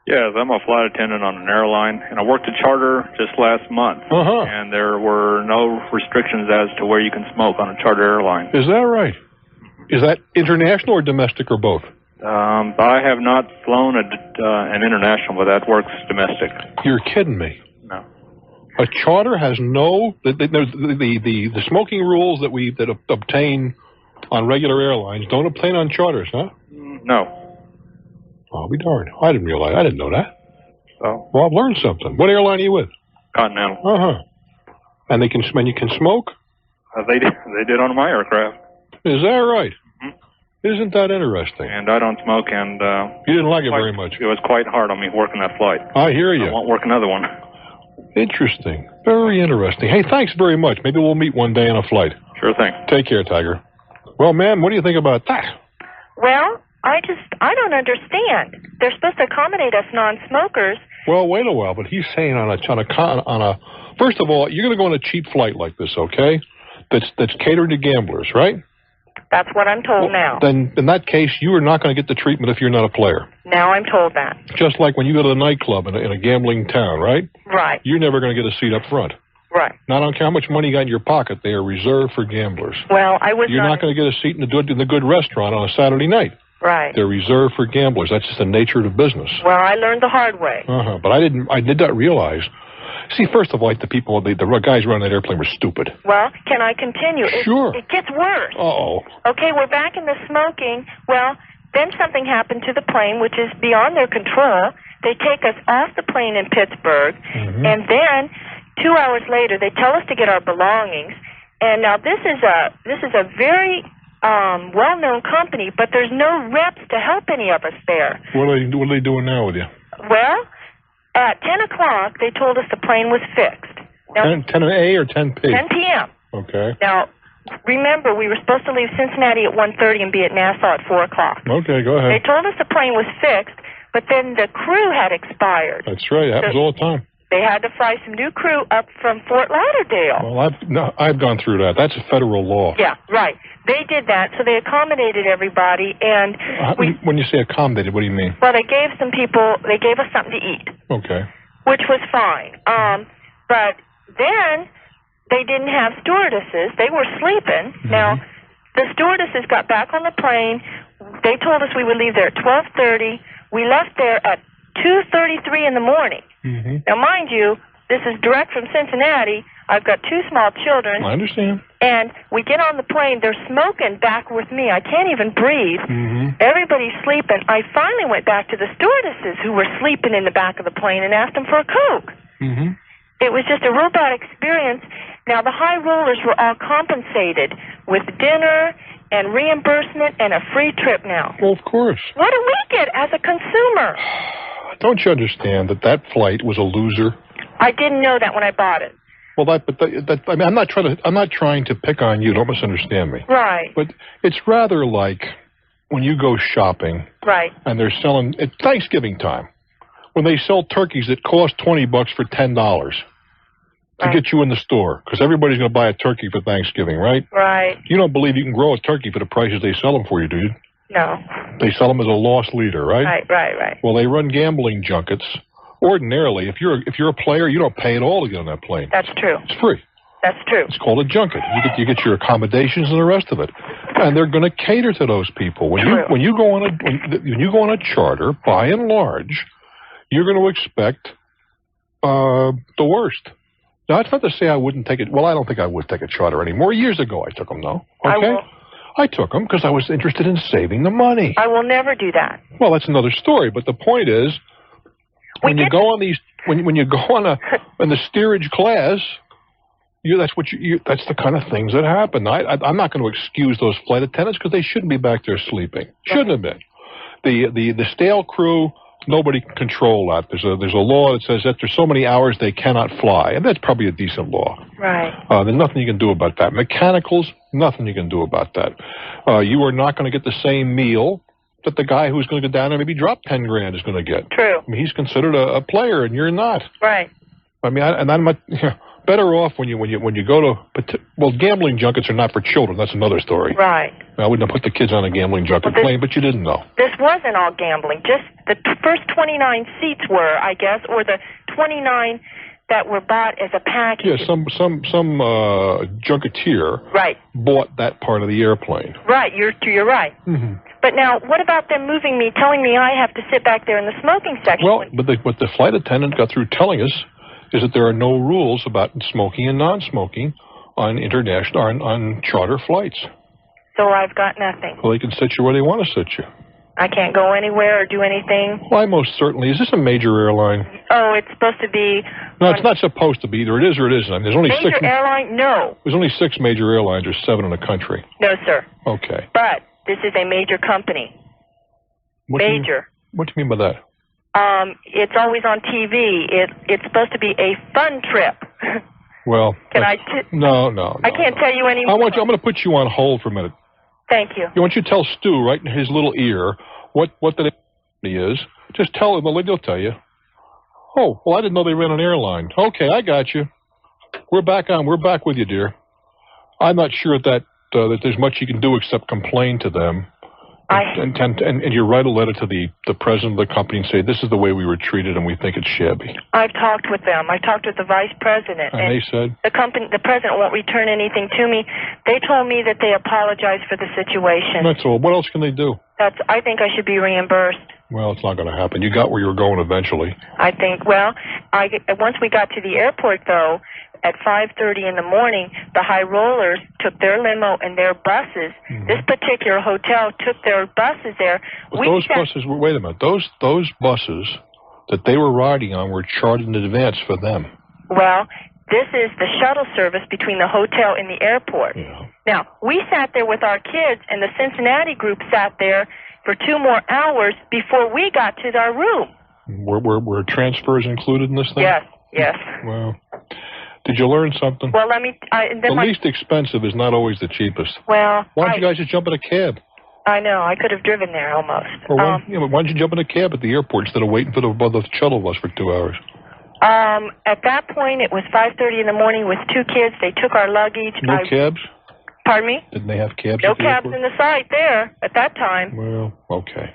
Yes, I'm a flight attendant on an airline, and I worked a charter just last month. And there were no restrictions as to where you can smoke on a charter airline.
Is that right? Is that international or domestic or both?
I have not flown an international, but that works domestic.
You're kidding me.
No.
A charter has no the smoking rules that obtain on regular airlines don't obtain on charters, huh?
No.
I'll be darned. I didn't realize. I didn't know that.
Oh.
Well, I've learned something. What airline are you with?
Continental.
And you can smoke?
They did on my aircraft.
Is that right? Isn't that interesting?
And I don't smoke, and
you didn't like it very much.
It was quite hard on me working that flight.
I hear you.
I won't work another one.
Interesting. Very interesting. Hey, thanks very much. Maybe we'll meet one day on a flight.
Sure thing.
Take care, Tiger. Well, ma'am, what do you think about that?
Well, I don't understand. They're supposed to accommodate us non-smokers.
Well, wait a while, but he's saying on a first of all, you're going to go on a cheap flight like this, okay? That's catering to gamblers, right?
That's what I'm told now.
Then, in that case, you are not going to get the treatment if you're not a player.
Now I'm told that.
Just like when you go to the nightclub in a gambling town, right?
Right.
You're never going to get a seat up front.
Right.
Now, I don't care how much money you got in your pocket. They are reserved for gamblers.
Well,
You're not going to get a seat in the good restaurant on a Saturday night.
Right.
They're reserved for gamblers. That's just the nature of the business.
Well, I learned the hard way.
But I did not realize. See, first of all, the guys running that airplane were stupid.
Well, can I continue?
Sure.
It gets worse.
Uh-oh.
Okay, we're back in the smoking. Well, then something happened to the plane, which is beyond their control. They take us off the plane in Pittsburgh, and then 2 hours later, they tell us to get our belongings. And now this is a very well-known company, but there's no reps to help any of us there.
What are they doing now with you?
Well, at 10 o'clock, they told us the plane was fixed. Now,
10 A or 10 P?
10 p.m.
Okay.
Now, remember, we were supposed to leave Cincinnati at 1:30 and be at Nassau at 4 o'clock.
Okay, go
They
ahead.
told us the plane was fixed, but then the crew had expired.
That's right. It happens all the time.
They had to fly some new crew up from Fort Lauderdale.
Well, I've gone through that. That's a federal law.
Yeah, right. They did that, so they accommodated everybody, and
When you say accommodated, what do you mean?
well, they gave us something to eat,
Okay.
which was fine. But then they didn't have stewardesses. They were sleeping. Now, the stewardesses got back on the plane. They told us we would leave there at 12:30. We left there at 2:33 in the morning. Now, mind you, this is direct from Cincinnati. I've got 2 small children.
I understand.
And we get on the plane. They're smoking back with me. I can't even breathe. Everybody's sleeping. I finally went back to the stewardesses who were sleeping in the back of the plane and asked them for a Coke. It was just a real bad experience. Now, the high rollers were all compensated with dinner and reimbursement and a free trip now.
Well, of course.
What do we get as a consumer?
Don't you understand that flight was a loser?
I didn't know that when I bought it.
Well, I mean, I'm not trying to pick on you. Don't misunderstand me.
Right.
But it's rather like when you go shopping.
Right.
And they're selling at Thanksgiving time when they sell turkeys that cost $20 for $10 to get you in the store because everybody's going to buy a turkey for Thanksgiving, right?
Right.
You don't believe you can grow a turkey for the prices they sell them for you, do you?
No.
They sell them as a loss leader, right?
Right.
Well, they run gambling junkets. Ordinarily, if you're a player, you don't pay at all to get on that plane.
That's true.
It's free.
That's true.
It's called a junket. You get your accommodations and the rest of it, and they're going to cater to those people. When you go on a charter, by and large, you're going to expect the worst. Now, that's not to say I wouldn't take it. Well, I don't think I would take a charter anymore. Years ago, I took them, though. Okay? I took them because I was interested in saving the money.
I will never do that.
Well, that's another story. But the point is, when you go on in the steerage class, that's the kind of things that happen. I'm not going to excuse those flight attendants because they shouldn't be back there sleeping. Shouldn't have been. The stale crew. Nobody can control that. There's a law that says after so many hours they cannot fly, and that's probably a decent law.
Right.
There's nothing you can do about that. Mechanicals, nothing you can do about that. You are not going to get the same meal that the guy who's going to go down and maybe drop 10 grand is going to get.
True.
I mean, he's considered a player, and you're not.
Right.
I mean, I'm not. Better off when you go to gambling junkets are not for children. That's another story.
Right.
I wouldn't have put the kids on a gambling junket plane, but you didn't know.
This wasn't all gambling. Just the first 29 seats were, I guess, or the 29 that were bought as a package.
Yeah, some junketeer bought that part of the airplane.
Right, you're right. But now, what about them moving me, telling me I have to sit back there in the smoking section?
Well, what the flight attendant got through telling us is that there are no rules about smoking and non-smoking on on charter flights.
So I've got nothing.
Well, they can sit you where they want to sit you.
I can't go anywhere or do anything?
Why, most certainly. Is this a major airline?
Oh, it's supposed to be...
No, it's not supposed to be. Either it is or it isn't. I mean, there's only
major airline? No.
There's only 6 major airlines or 7 in the country.
No, sir.
Okay.
But this is a major company.
What do you mean by that?
It's always on TV. It's supposed to be a fun trip.
Well, no.
I can't tell you any more.
I'm going to put you on hold for a minute.
Thank you.
You want you to tell Stu right in his little ear what the is. Just tell him, he'll tell you. Oh, well, I didn't know they ran an airline. Okay, I got you. We're back with you, dear. I'm not sure that there's much you can do except complain to them. And you write a letter to the president of the company and say, this is the way we were treated and we think it's shabby.
I've talked with them. I talked with the vice president.
And they said?
The president won't return anything to me. They told me that they apologized for the situation.
That's all. What else can they do?
I think I should be reimbursed.
Well, it's not going to happen. You got where you were going eventually.
I think, once we got to the airport, though, at 5:30 in the morning, the high rollers took their limo and their buses. This particular hotel took their buses there.
But wait a minute. Those buses that they were riding on were chartered in advance for them.
Well, this is the shuttle service between the hotel and the airport.
Yeah.
Now, we sat there with our kids, and the Cincinnati group sat there for 2 more hours before we got to our room.
Were transfers included in this thing?
Yes.
Well, Did you learn something?
Well,
the least expensive is not always the cheapest.
Well,
why don't you guys just jump in a cab?
I know. I could have driven there almost.
Or why don't you jump in a cab at the airport instead of waiting for the shuttle bus for 2 hours?
At that point, it was 5:30 in the morning with 2 kids. They took our luggage.
No cabs?
Pardon me?
Didn't they have cabs?
No cabs in the site there at that time.
Well, okay.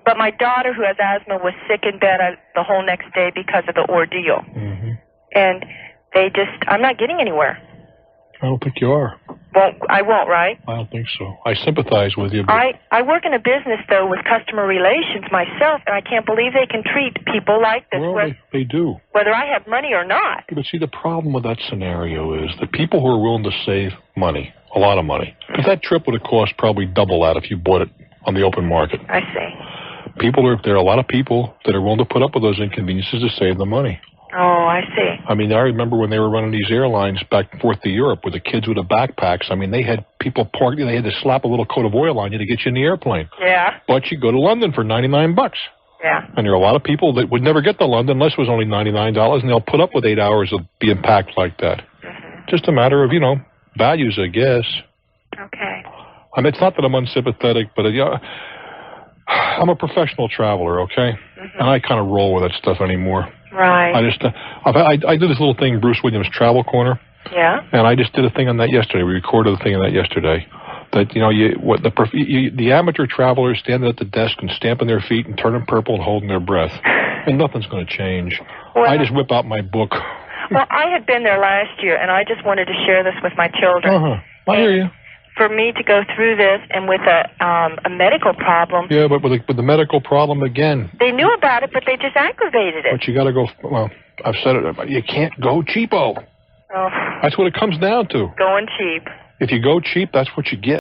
But my daughter, who has asthma, was sick in bed the whole next day because of the ordeal.
Mm-hmm.
And I'm not getting anywhere.
I don't think you are.
I won't, right?
I don't think so. I sympathize with you. But
I work in a business, though, with customer relations myself, and I can't believe they can treat people like this.
Well, they do.
Whether I have money or not.
But see, the problem with that scenario is the people who are willing to save money, a lot of money, because that trip would have cost probably double that if you bought it on the open market.
I see.
There are a lot of people that are willing to put up with those inconveniences to save the money.
Oh, I see.
I mean, I remember when they were running these airlines back and forth to Europe with the kids with the backpacks. I mean, they had people parked. They had to slap a little coat of oil on you to get you in the airplane.
Yeah.
But you go to London for $99.
Yeah.
And there are a lot of people that would never get to London unless it was only $99, and they'll put up with 8 hours of being packed like that.
Mm-hmm.
Just a matter of, values, I guess.
Okay.
I mean, it's not that I'm unsympathetic, but I'm a professional traveler, okay? Mm-hmm. And I kind of roll with that stuff anymore.
Right.
I do this little thing, Bruce Williams Travel Corner.
Yeah.
And I just did a thing on that yesterday. We recorded a thing on that yesterday. That the amateur travelers standing at the desk and stamping their feet and turning purple and holding their breath, and nothing's going to change.
Well,
I just whip out my book.
Well, I had been there last year, and I just wanted to share this with my children.
I hear you.
For me to go through this and with a medical problem.
Yeah, but with the medical problem again.
They knew about it, but they just aggravated it.
But you got to go. Well, I've said it. You can't go cheapo.
Oh.
That's what it comes down to.
Going cheap.
If you go cheap, that's what you get.